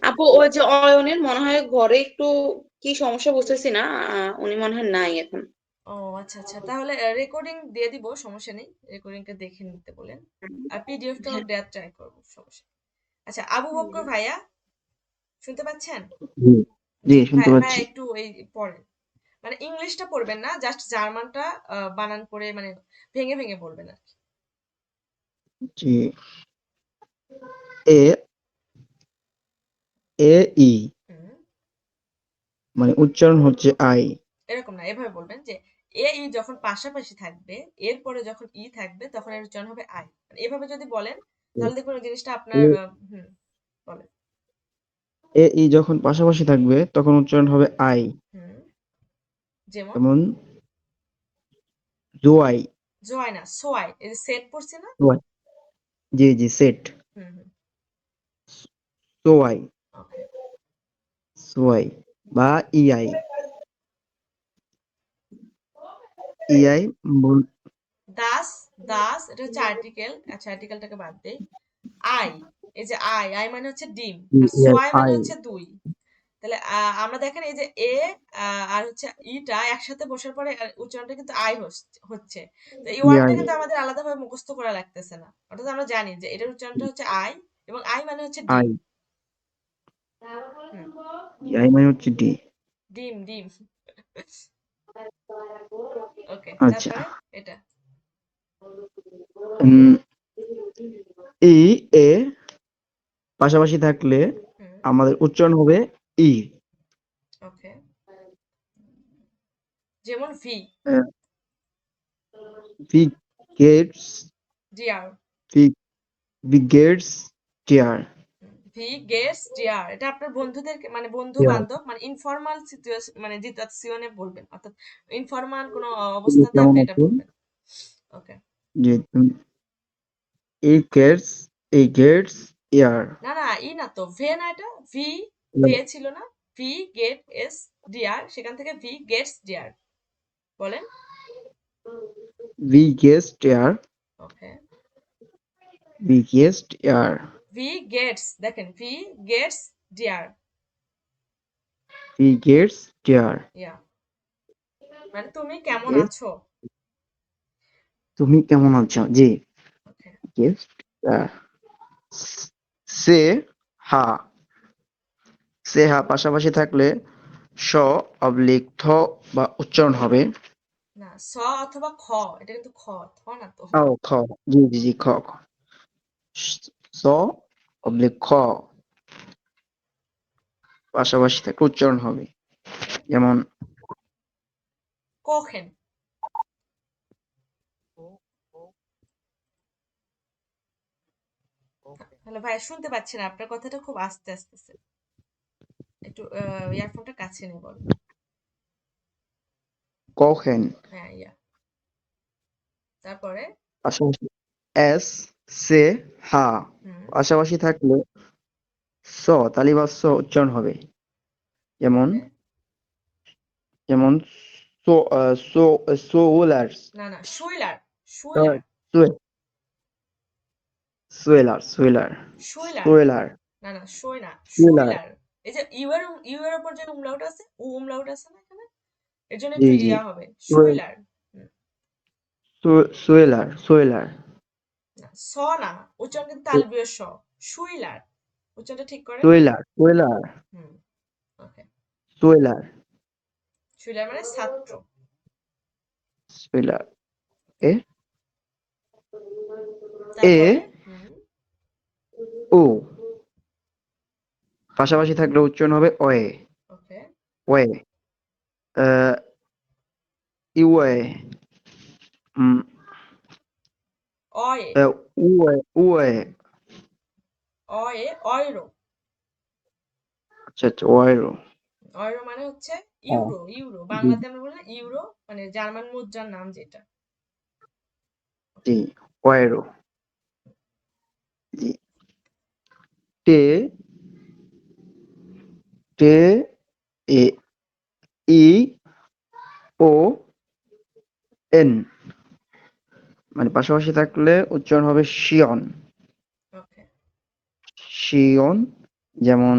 Speaker 3: আপু ওই যে অয়নের মনে হয় ঘরে একটু কি সমস্যা বুঝতেছি না, উনি মনে হয় নাই এখন।
Speaker 1: ও আচ্ছা, আচ্ছা, তাহলে রেকর্ডিং দিয়ে দিব, সমস্যা নেই, রেকর্ডিংটা দেখে নিতে বলেন। আর পিডিএফটাও
Speaker 3: হ্যাঁ।
Speaker 1: দেওয়ার ট্রাই করবো, সমস্যা নেই। আচ্ছা, আবু বক্কর ভাইয়া, শুনতে পাচ্ছেন?
Speaker 5: জি জি,
Speaker 1: জি,
Speaker 5: শুনতে
Speaker 1: ভাইয়া
Speaker 5: পাচ্ছি।
Speaker 1: একটু এই পড়েন, মানে ইংলিশটা পড়বেন না, জাস্ট জার্মানটা বানান করে মানে ভেঙে ভেঙে বলবেন আর কি।
Speaker 5: জি এ এ ই
Speaker 1: হুম,
Speaker 5: মানে উচ্চারণ হচ্ছে আই।
Speaker 1: এরকম না, এভাবে বলবেন যে এ ই যখন পাশাপাশি থাকবে, এরপরে যখন ই থাকবে তখন এর উচ্চারণ হবে আই। মানে এভাবে যদি বলেন তাহলে দেখবেন ওই জিনিসটা আপনার বলেন।
Speaker 5: এ ই যখন পাশাপাশি থাকবে তখন উচ্চারণ হবে আই।
Speaker 1: হুম, যেমন
Speaker 5: যেমন জোয়াই।
Speaker 1: জয় না, সোয়াই, এই যে সেট পড়ছে না।
Speaker 5: জোয়াই। জি জি সেট।
Speaker 1: হুম হুম,
Speaker 5: সোয়াই
Speaker 1: ওকে।
Speaker 5: সোয়াই বা ইআই ইআই বল
Speaker 1: দাস, দাস এটা হচ্ছে আর্টিকেল। আচ্ছা, আর্টিকেলটাকে বাদ দেই। আই, এই যে আই, আই মানে হচ্ছে ডিম, আর
Speaker 5: ইআই
Speaker 1: সোয়াই মানে
Speaker 5: আই
Speaker 1: হচ্ছে দুই। তাহলে আমরা দেখেন এই যে এ আর হচ্ছে ইটা একসাথে বসার পরে উচ্চারণটা কিন্তু আই হচ্ছে। তো এই ওয়ার্ডটা
Speaker 5: ইআই
Speaker 1: কিন্তু আমাদের আলাদাভাবে মুখস্থ করা লাগতেছে না, অর্থাৎ আমরা জানি যে এটার উচ্চারণটা হচ্ছে আই, এবং আই মানে হচ্ছে
Speaker 5: আই
Speaker 1: ডিম। হুম,
Speaker 5: ইআই মানে হচ্ছে ডি।
Speaker 1: ডিম ডিম। ওকে,
Speaker 5: আচ্ছা
Speaker 1: তারপরে এটা।
Speaker 5: উম, ই এ পাশাপাশি থাকলে
Speaker 1: হুম,
Speaker 5: আমাদের উচ্চারণ হবে ই।
Speaker 1: ওকে। যেমন ভি,
Speaker 5: ভি গেটস
Speaker 1: ডিয়ার।
Speaker 5: ভি ভি গেটস টিয়ার।
Speaker 1: ভি গেটস ডিয়ার, এটা আপনার বন্ধুদের মানে বন্ধু
Speaker 5: টিয়ার
Speaker 1: বান্ধব মানে ইনফর্মাল সিচুয়েশন মানে সিচুয়েশনে বলবেন, অর্থাৎ ইনফর্মাল কোনো অবস্থাতে
Speaker 5: কেমন
Speaker 1: আপনি এটা
Speaker 5: আছে
Speaker 1: বলবেন। ওকে।
Speaker 5: যে ই গেটস ইয়ার।
Speaker 1: না না, ই না তো, ভে না, এটা ভি, ভে ছিল না, ভি গেট এস ডিয়ার, সেখান থেকে ভি গেটস ডিয়ার বলেন।
Speaker 5: ভি গেটস টিয়ার
Speaker 1: ওকে।
Speaker 5: ভি গেটস টিয়ার
Speaker 1: ভি গেটস, দেখেন ভি গেটস ডিয়ার।
Speaker 5: ভি গেটস টিয়ার।
Speaker 1: ইয়া, মানে তুমি কেমন আছো।
Speaker 5: তুমি কেমন আছো? জি
Speaker 1: ওকে।
Speaker 5: গেটস টিয়ার। সে হা সে হা পাশাপাশি থাকলে স অবলিক থ বা উচ্চারণ হবে
Speaker 1: না, স অথবা খ, এটা কিন্তু খ, থ না তো।
Speaker 5: ও খ। জি জি জি খ খ। স অবলিক খ পাশাপাশি থাকলে উচ্চারণ হবে।
Speaker 1: ওকে,
Speaker 5: যেমন
Speaker 1: কোখেন। হ্যালো ভাই, শুনতে পাচ্ছি না, আপনার কথাটা খুব আস্তে আসতেছে, একটু ইয়ারফোনটা কাছে নিয়ে বলেন।
Speaker 5: কখেন
Speaker 1: হ্যাঁ, ইয়া, তারপরে।
Speaker 5: পাশাপাশি এস সে হা
Speaker 1: হুম,
Speaker 5: পাশাপাশি থাকলে স তালিবাস স উচ্চারণ হবে। যেমন
Speaker 1: ওকে।
Speaker 5: যেমন সো সোলার্স
Speaker 1: না না, শুইলার, শুইলার,
Speaker 5: সুয়েলার সুয়েলার
Speaker 1: শুইলার।
Speaker 5: সুয়েলার
Speaker 1: না না, শুই না,
Speaker 5: সুয়েলার।
Speaker 1: শুইলার। এই যে ইউ এর উপর যে উমলাউট আছে, উমলাউট আছে না এখানে, এর জন্য
Speaker 5: জি
Speaker 1: একটু
Speaker 5: জি
Speaker 1: ইয়া হবে, শুইলার। হুম,
Speaker 5: সুয়েলার সুয়েলার
Speaker 1: না, স না, উচ্চারণ কিন্তু তালবীয় স, শুইলার, উচ্চারণটা ঠিক করেন।
Speaker 5: সুয়েলার সুয়েলার
Speaker 1: হুম, ওকে।
Speaker 5: সুয়েলার
Speaker 1: শুইলার মানে ছাত্র।
Speaker 5: সুয়েলার এ এ
Speaker 1: তারপরে
Speaker 5: ও পাশাপাশি থাকলে উচ্চারণ হবে ওয়ে
Speaker 1: ওকে।
Speaker 5: ওয়ে ইউএ উম
Speaker 1: অয়ে,
Speaker 5: উয়ে উয়ে
Speaker 1: অয়ে, অয়রো।
Speaker 5: আচ্ছা আচ্ছা ওয়েরো।
Speaker 1: ইউরো মানে হচ্ছে
Speaker 5: হ্যাঁ
Speaker 1: ইউরো, ইউরো
Speaker 5: জি
Speaker 1: বাংলাতে আমরা বলি না ইউরো, মানে জার্মান মুদ্রার নাম যেটা।
Speaker 5: জি ওয়েরো। জি টে টে এ ই ও এন মানে পাশাপাশি থাকলে উচ্চারণ হবে শিয়ন
Speaker 1: ওকে।
Speaker 5: শিয়ন। যেমন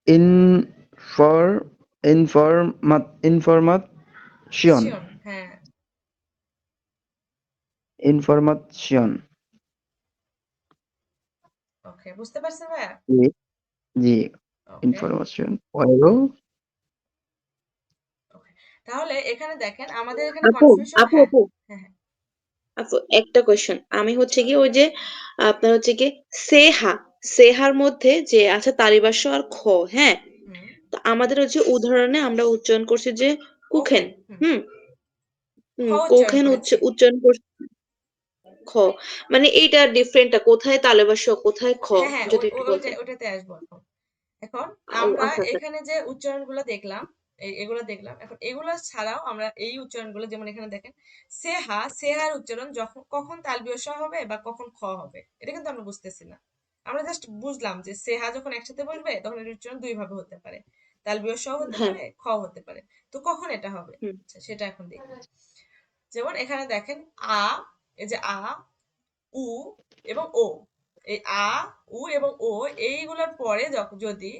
Speaker 5: ইনফর ইনফরমাশন
Speaker 1: শিওন, হ্যাঁ।
Speaker 5: ইনফরমাশন।
Speaker 1: ওকে, বুঝতে পারছেন ভাইয়া।
Speaker 5: জি জি
Speaker 1: ওকে।
Speaker 5: ইনফরমেশন ওয়েরো।
Speaker 1: ওকে, তাহলে এখানে দেখেন আমাদের এখানে
Speaker 3: আপু
Speaker 1: কনফিউশন,
Speaker 3: আপু
Speaker 1: হ্যাঁ
Speaker 3: আপু
Speaker 1: হ্যাঁ হ্যাঁ,
Speaker 3: আপু একটা কোয়েশ্চেন, আমি হচ্ছে কি ওই যে আপনার হচ্ছে কি সেহা, সেহার মধ্যে যে আছে তালিবাস্য আর খ, হ্যাঁ,
Speaker 1: হুম,
Speaker 3: তো আমাদের হচ্ছে উদাহরণে আমরা উচ্চারণ করছি যে কুখেন,
Speaker 1: কোকেন, হুম,
Speaker 3: হুম,
Speaker 1: খ উচ্চারণ
Speaker 3: কোখেন
Speaker 1: করেছি।
Speaker 3: উচ্চারণ করছি খ, মানে এইটা ডিফারেন্টটা কোথায় তালেবাস্য কোথায় খ,
Speaker 1: হ্যাঁ, হ্যাঁ,
Speaker 3: যদি একটু বলতেন।
Speaker 1: ওটাতে আসবো এখন। এখন আমরা
Speaker 3: আচ্ছা আচ্ছা।
Speaker 1: এখানে যে উচ্চারণগুলো দেখলাম, এগুলো দেখলাম, এখন এগুলো ছাড়াও আমরা এই উচ্চারণগুলো, যেমন এখানে দেখেন সেহা, সেহার উচ্চারণ যখন কখন তালবীয় শ হবে বা কখন খ হবে, এটা কিন্তু আমরা বুঝতেছি না। আমরা জাস্ট বুঝলাম যে সেহা যখন একসাথে বসবে তখন এর উচ্চারণ দুই ভাবে হতে পারে, তালবীয় শ হতে
Speaker 3: হ্যাঁ।
Speaker 1: পারে, খ হতে পারে। তো কখন এটা হবে,
Speaker 3: হুম।
Speaker 1: আচ্ছা, সেটা এখন দেখি। যেমন এখানে দেখেন আ, এই যে আ, উ এবং ও, এই আ, উ এবং ও এইগুলোর পরে যদি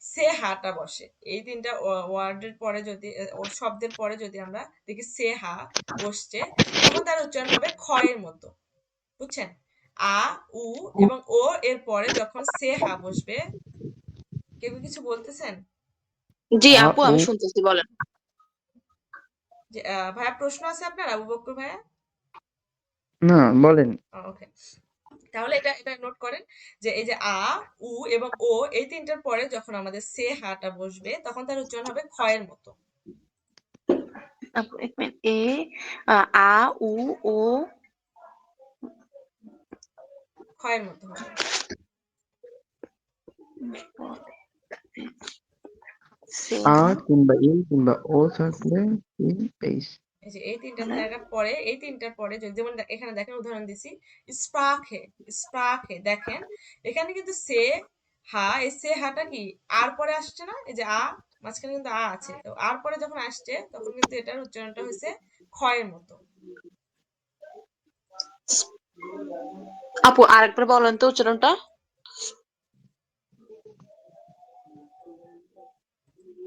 Speaker 1: সে হাটা বসে, এই তিনটা ওয়ার্ডের পরে যদি ও শব্দের পরে যদি আমরা দেখি সে হা বসছে, তখন তার উচ্চারণ হবে খ এর মতো, বুঝছেন? আ, উ এবং ও এর পরে যখন সে হা বসবে, কেউ কি কিছু বলতেছেন?
Speaker 3: জি
Speaker 5: আ
Speaker 3: আপু
Speaker 5: উ
Speaker 3: আমি শুনতেছি, বলেন।
Speaker 1: যে ভাইয়া প্রশ্ন আছে আপনার, আবু বকর ভাইয়া?
Speaker 5: না বলেন।
Speaker 1: ওকে, তাহলে এটা এটা নোট করেন যে এই যে আ, উ এবং ও এই তিনটার পরে যখন আমাদের সে হাটা বসবে তখন তার উচ্চারণ হবে খ এর মতো,
Speaker 3: আপু এক মিনিট, আ উ ও
Speaker 1: খ এর মতো হবে।
Speaker 5: আ
Speaker 3: সেহা,
Speaker 5: কিংবা ই কিংবা ও থাকলে এই
Speaker 1: এই যে এই তিনটার জায়গার পরে, এই তিনটার পরে যদি, যেমন এখানে দেখেন উদাহরণ দিছি স্প্রাখে, স্প্রাখে দেখেন এখানে কিন্তু সে হা, এই সে হাটা কি আর পরে আসছে না, এই যে আ মাঝখানে কিন্তু আ আছে, তো আর পরে যখন আসছে তখন কিন্তু এটার উচ্চারণটা হয়েছে খ এর মতো।
Speaker 3: আপু আরেকবার বলেন তো উচ্চারণটা।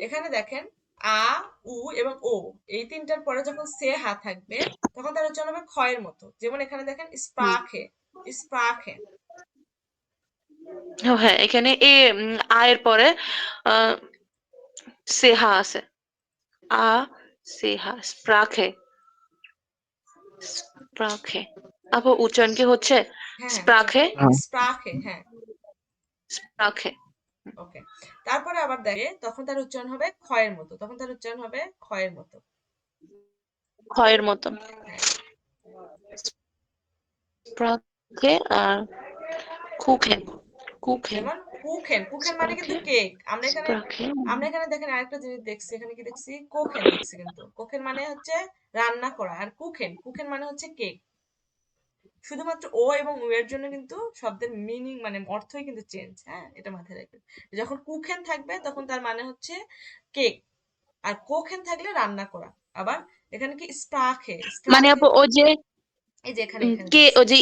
Speaker 1: এখানে দেখেন আ, উ এবং ও এই তিনটার পরে যখন সে হা থাকবে তখন তার উচ্চারণ হবে খ এর মতো, যেমন এখানে দেখেন
Speaker 3: হুম।
Speaker 1: স্প্রাখে, স্প্রাখে।
Speaker 3: হ্যাঁ, এখানে আয়ের পরে আহ সেহা আছে, আ সেহা স্প্রাখে, স্প্রাখে। আপু উচ্চারণ কি হচ্ছে
Speaker 1: হ্যাঁ, হ্যাঁ, উচ্চারণ
Speaker 3: স্প্রাখে,
Speaker 1: স্প্রাখে, হ্যাঁ,
Speaker 3: স্প্রাখে।
Speaker 1: ওকে। তারপরে আবার দেখে তখন তার উচ্চারণ হবে খ এর মতো, তখন তার উচ্চারণ হবে খ এর মতো,
Speaker 3: ক্ষয়ের মতন,
Speaker 1: হ্যাঁ।
Speaker 3: স্প্রাখে আর কুখেন, কুখেন,
Speaker 1: যেমন কুখেন, কুখেন মানে কিন্তু
Speaker 3: স্প্রাখে,
Speaker 1: কেক। আমরা এখানে,
Speaker 3: স্প্রাখে।
Speaker 1: আমরা এখানে দেখেন আরেকটা জিনিস দেখছি, এখানে কি দেখছি, কোখেন দেখছি, কিন্তু কোখেন মানে হচ্ছে রান্না করা, আর কুখেন, কুখেন মানে হচ্ছে কেক। শুধুমাত্র ও এবং উ এর জন্য কিন্তু শব্দের মিনিং মানে অর্থই কিন্তু চেঞ্জ, হ্যাঁ, এটা মাথায় রাখবেন। যখন কুখেন থাকবে তখন তার মানে হচ্ছে কেক, আর কোখেন থাকলে রান্না করা। আবার এখানে কি স্প্রাখে,
Speaker 3: মানে
Speaker 1: স্প্রাখে,
Speaker 3: আপু ওই যে
Speaker 1: এই যে এখানে এখানে
Speaker 3: কে
Speaker 1: দেখছি,
Speaker 3: ওই যে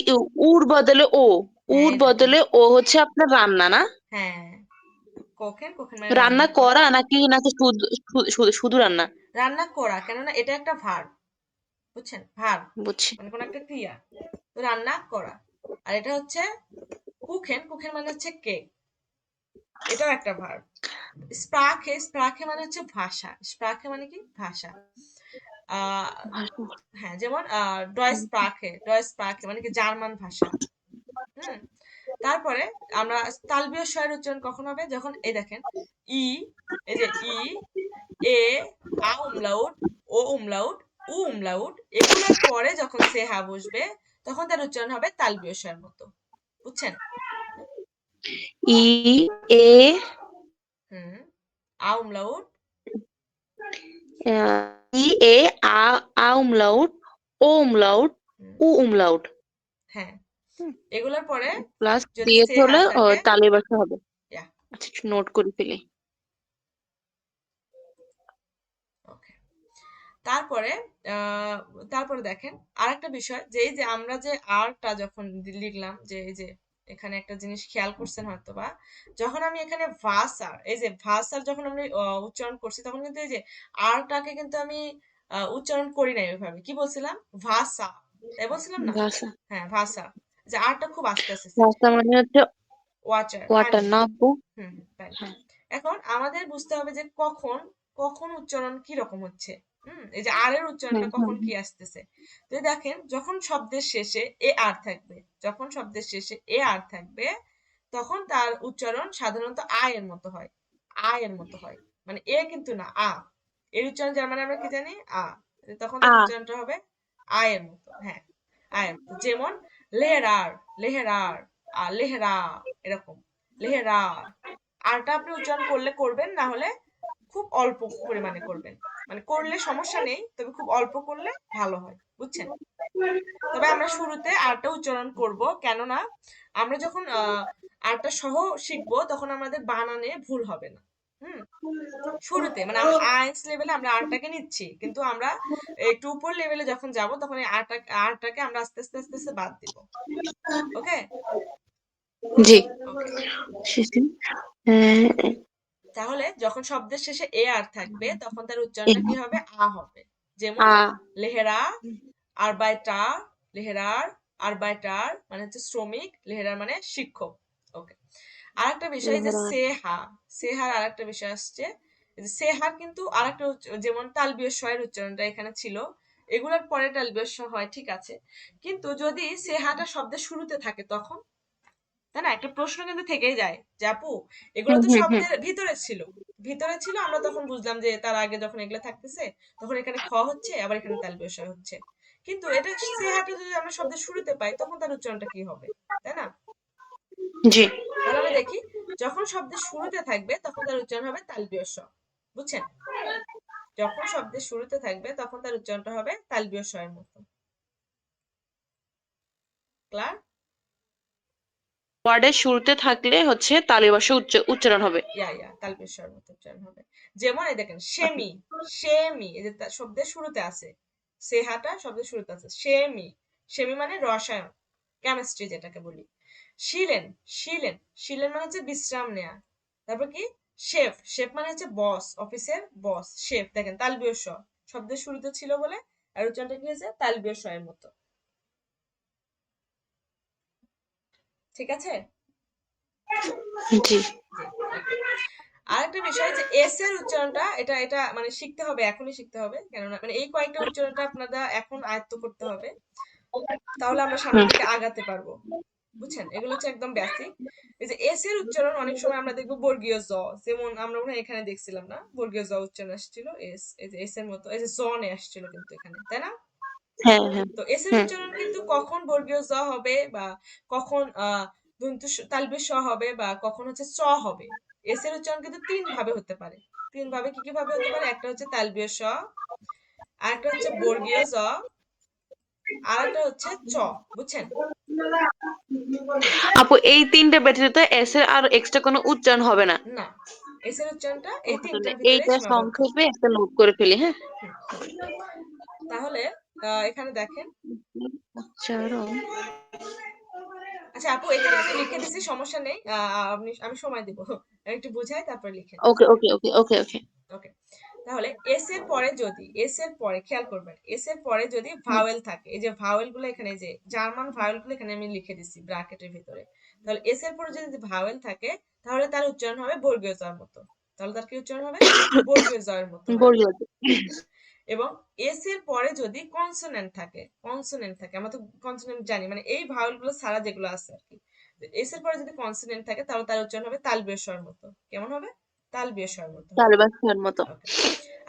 Speaker 3: উর বদলে ও,
Speaker 1: হ্যাঁ
Speaker 3: উর
Speaker 1: এই দেখেন,
Speaker 3: বদলে ও হচ্ছে আপনার রান্না না,
Speaker 1: হ্যাঁ, কোখেন, কোখেন মানে
Speaker 3: রান্না
Speaker 1: রান্না করা।
Speaker 3: করা নাকি নাকি শুধু শুধু শুধু রান্না?
Speaker 1: রান্না করা, কেননা এটা একটা ভার্ব, বুঝছেন, ভার্ব
Speaker 3: বুঝছি।
Speaker 1: মানে কোন একটা ক্রিয়া, তো রান্না করা। আর এটা হচ্ছে কুখেন, কুখেন মানে হচ্ছে কেক, এটাও একটা ভার্ব। স্প্রাখে, স্প্রাখে মানে হচ্ছে ভাষা, স্প্রাখে মানে কি ভাষা। আহ হ্যাঁ, যেমন ডয় স্প্রাখে, ডয় স্প্রাখে মানে কি জার্মান ভাষা। হুম, তারপরে আমরা তালবীয় ষ এর উচ্চারণ কখন হবে, যখন এই দেখেন ই, এই যে ই, এ, আ উমলাউট, ও উমলাউট, উ উমলাউট এগুলোর পরে যখন সে হা বসবে তখন তার উচ্চারণ হবে তালবীয় ষ এর মতো, বুঝছেন?
Speaker 3: ই এ
Speaker 1: হুম, আ উমলাউট,
Speaker 3: ই এ আ আ umlaut, ও umlaut,
Speaker 1: হুম,
Speaker 3: উ umlaut,
Speaker 1: হ্যাঁ, এগুলোর পরে
Speaker 3: প্লাস
Speaker 1: যদি
Speaker 3: দিয়ে
Speaker 1: সে হা
Speaker 3: হলে
Speaker 1: থাকে,
Speaker 3: তালের বাসা হবে।
Speaker 1: ইয়া,
Speaker 3: আচ্ছা একটু নোট করে ফেলি।
Speaker 1: ওকে। তারপরে আহ তারপরে দেখেন আরেকটা বিষয়, যে এই যে আমরা যে আরটা যখন লিখলাম, যে এই যে এখানে একটা জিনিস খেয়াল করছেন হয়তো বা, যখন আমি এখানে ভাসার, এই যে ভাসার যখন আমি উচ্চারণ করছি তখন কিন্তু এই যে আরটাকে কিন্তু আমি উচ্চারণ করি নাই ওইভাবে, কি বলছিলাম, ভাষা, তাই বলছিলাম না?
Speaker 3: ভাষা,
Speaker 1: হ্যাঁ, ভাষা, যে আরটা খুব আস্তে আস্তে,
Speaker 3: ভাষা মানে হচ্ছে
Speaker 1: ওয়াটার,
Speaker 3: ওয়াটার
Speaker 1: পানি,
Speaker 3: না আপু?
Speaker 1: পানি।
Speaker 3: হ্যাঁ।
Speaker 1: এখন আমাদের বুঝতে হবে যে কখন, কখন উচ্চারণ কি রকম হচ্ছে, এই যে আর এর উচ্চারণটা
Speaker 3: হুম,
Speaker 1: কখন
Speaker 3: হুম,
Speaker 1: কি আসতেছে। তো দেখেন যখন শব্দের শেষে এ আর থাকবে, যখন শব্দের শেষে এ আর থাকবে, তখন তার উচ্চারণ সাধারণত আ এর মতো হয়, আ এর মতো হয়, মানে এ কিন্তু না, আ। এর উচ্চারণ যার মানে আমরা কি জানি, আ। তখন তার
Speaker 3: আ
Speaker 1: উচ্চারণটা হবে আ এর মতো, হ্যাঁ, আ এর মতো। যেমন লেহেরার, লেহেরার, আর লেহেরা, এরকম লেহেরা। আরটা আপনি উচ্চারণ করলে করবেন, না হলে খুব অল্প পরিমাণে করবেন, মানে করলে সমস্যা নেই, তবে খুব অল্প করলে ভালো হয়, বুঝছেন। তবে আমরা শুরুতে আরটা উচ্চারণ করব, কেননা আমরা যখন আরটা সহ শিখবো তখন আমাদের বানানে ভুল হবে না। হুম, শুরুতে মানে আমরা আইএলটিএস লেভেলে আমরা আরটাকে নিচ্ছি, কিন্তু আমরা একটু উপর লেভেলে যখন যাব তখন এই আরটাকে আমরা আস্তে আস্তে আস্তে আস্তে বাদ দিব। ওকে,
Speaker 3: জি।
Speaker 1: ওকে।
Speaker 3: হ্যাঁ,
Speaker 1: তাহলে যখন শব্দের শেষে এ আর থাকবে তখন তার উচ্চারণটা কি হবে, আ হবে। যেমন
Speaker 3: আ
Speaker 1: লেহেরা, আরবাইটার, লেহেরার, আরবাইটার মানে হচ্ছে শ্রমিক, লেহেরার মানে শিক্ষক। ওকে। আরেকটা বিষয় যে
Speaker 3: লেহরা
Speaker 1: সেহা, সেহার আরেকটা বিষয় আসছে। এই যে সেহার কিন্তু আরেকটা যেমন তালবীয় শ-এর উচ্চারণটা এখানে ছিল, এগুলোর পরে তালবীয় শ হয়, ঠিক আছে, কিন্তু যদি সেহাটা শব্দের শুরুতে থাকে তখন, তাই না, একটা প্রশ্ন কিন্তু থেকেই যায় যে আপু এগুলো
Speaker 3: হুম,
Speaker 1: তো
Speaker 3: হুম, হুম,
Speaker 1: শব্দের ভিতরে ছিল, ভিতরে ছিল, আমরা তখন বুঝলাম যে তার আগে যখন এগুলো থাকতেছে তখন এখানে খ হচ্ছে, আবার এখানে তালবীয় শ হচ্ছে, কিন্তু এটা সেহাটা যদি আমরা শব্দের শুরুতে পাই তখন তার উচ্চারণটা কি হবে, তাই না।
Speaker 3: জি।
Speaker 1: তাহলে আমরা দেখি, যখন শব্দের শুরুতে থাকবে তখন তার উচ্চারণ হবে তালবীয় শ, বুঝছেন, যখন শব্দের শুরুতে থাকবে তখন তার উচ্চারণটা হবে তালবীয় শ এর মতো। ক্লিয়ার?
Speaker 3: ওয়ার্ডের শুরুতে থাকলে হচ্ছে তালির ভাষা উচ্চারণ হবে।
Speaker 1: ইয়া তালবীয় শ এর মতো উচ্চারণ হবে। যেমন এই দেখেন সেমি, সেমি, এই যে শব্দের শুরুতে আছে, সেহাটা শব্দের শুরুতে আছে, সেমি, সেমি মানে রসায়ন, কেমিস্ট্রি যেটাকে বলি। শিলেন, শিলেন, শিলেন মানে হচ্ছে বিশ্রাম নেয়া। তারপর কি, শেফ, শেফ মানে হচ্ছে বস, অফিসের বস, শেফ। দেখেন তালবীয় শ শব্দের শুরুতে ছিল বলে আর উচ্চারণটা কি হয়েছে, তালবীয় শ এর মতো। ঠিক আছে,
Speaker 3: জি।
Speaker 1: জি, ওকে। আরেকটা বিষয় যে এস এর উচ্চারণটা, এটা এটা মানে শিখতে হবে, এখনই শিখতে হবে, কেননা মানে এই কয়েকটা উচ্চারণটা আপনারা এখন আয়ত্ত করতে হবে, তাহলে আমরা
Speaker 3: হুম,
Speaker 1: সামনের দিকে আগাতে পারবো, বুঝছেন। এগুলো হচ্ছে একদম বেসিক। এই যে এস এর উচ্চারণ অনেক সময় আমরা দেখবো বর্গীয় জ, যেমন আমরা মনে হয় এখানে দেখছিলাম না, বর্গীয় জ উচ্চারণ আসছিল এস, এই যে এস এর মতো, এই যে জনে আসছিল কিন্তু এখানে, তাই না।
Speaker 3: হ্যাঁ, হ্যাঁ,
Speaker 1: তো এস এর
Speaker 3: হুম,
Speaker 1: উচ্চারণ কিন্তু কখন বর্গীয় জ হবে, বা কখন দন্ত্য তালবীয় শ হবে, বা কখন হচ্ছে চ হবে, এস এর উচ্চারণ কিন্তু তিন ভাবে হতে পারে। তিন ভাবে, কি কি ভাবে হতে পারে, একটা হচ্ছে তালবীয় শ, আরেকটা হচ্ছে বর্গীয় জ, আরেকটা হচ্ছে চ, বুঝছেন।
Speaker 3: আপু এই তিনটে ব্যতীত এস এর আর এক্সট্রা কোনো উচ্চারণ হবে না।
Speaker 1: না, এস এর উচ্চারণটা এই
Speaker 3: তাহলে
Speaker 1: তিনটার ভিতরেই
Speaker 3: এইটা
Speaker 1: সীমাবদ্ধ।
Speaker 3: সংক্ষেপে একটা নোট করে ফেলি, হ্যাঁ।
Speaker 1: হুম, তাহলে এখানে দেখেন,
Speaker 3: উচ্চারণ।
Speaker 1: আচ্ছা আপু এখানে কিন্তু লিখে দিছি, সমস্যা নেই, আমি সময় দিব, আমি একটু বুঝাই তারপর লিখেন।
Speaker 3: ওকে, ওকে, ওকে, ওকে, ওকে।
Speaker 1: ওকে, তাহলে এস এর পরে যদি, এস এর পরে খেয়াল করবেন, এস এর পরে যদি ভাওয়েল থাকে, এই যে ভাওয়েল গুলো এখানে, যে জার্মান ভাওয়েল গুলো এখানে আমি লিখে দিছি ব্র্যাকেটের ভিতরে, তাহলে এস এর পরে যদি ভাওয়েল থাকে তাহলে তার উচ্চারণ হবে বর্গীয় জ এর মতো, তাহলে তার কি উচ্চারণ হবে, বর্গীয় জ এর মতো হবে।
Speaker 3: বলি।
Speaker 1: এবং এস এর পরে যদি কনসোনেন্ট থাকে, কনসোনেন্ট থাকে, আমরা তো কনসোনেন্ট জানি, মানে এই ভাওয়েল গুলো ছাড়া যেগুলো আছে আর কি, এস এর পরে যদি কনসোনেন্ট থাকে তাহলে তার উচ্চারণ হবে তালবীয় শ এর মতো। কেমন হবে, তালবীয় শ এর মতো হবে।
Speaker 3: তালিবাসের মতো।
Speaker 1: ওকে।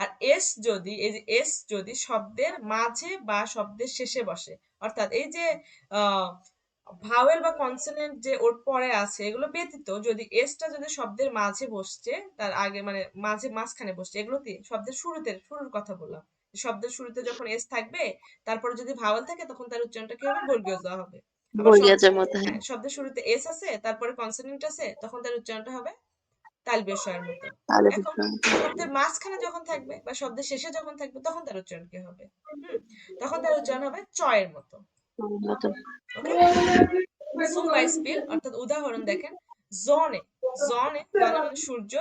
Speaker 1: আর এস যদি, এই যে এস যদি শব্দের মাঝে বা শব্দের শেষে বসে, অর্থাৎ এই যে ভাওয়েল বা কনসোনেন্ট যে ওর পরে আছে এগুলো ব্যতীত যদি এসটা যদি শব্দের মাঝে বসছে, তার আগে মানে মাঝে মাঝখানে বসছে, এগুলো কি শব্দের শুরুতে, শুরুর কথা বললাম, শব্দের শুরুতে যখন এস থাকবে তারপরে যদি ভাওয়েল থাকে তখন তার উচ্চারণটা কি হবে, বর্গীয় জ হবে। আবার
Speaker 3: বলিয়াজের মতো, হ্যাঁ।
Speaker 1: হ্যাঁ, শব্দের শুরুতে এস আছে তারপরে কনসোনেন্ট আছে তখন তার উচ্চারণটা হবে তালবীয় শ এর মতো। এখন
Speaker 3: তালিবাসের মতো।
Speaker 1: শব্দের মাঝখানে যখন থাকবে বা শব্দের শেষে যখন থাকবে তখন তার উচ্চারণ কি হবে, তখন তার উচ্চারণ হবে চ এর মতো।
Speaker 3: মতো।
Speaker 1: ওকে, সুম বাইস্পিল অর্থাৎ উদাহরণ দেখেন, জনে, জনে, জনে মানে সূর্য,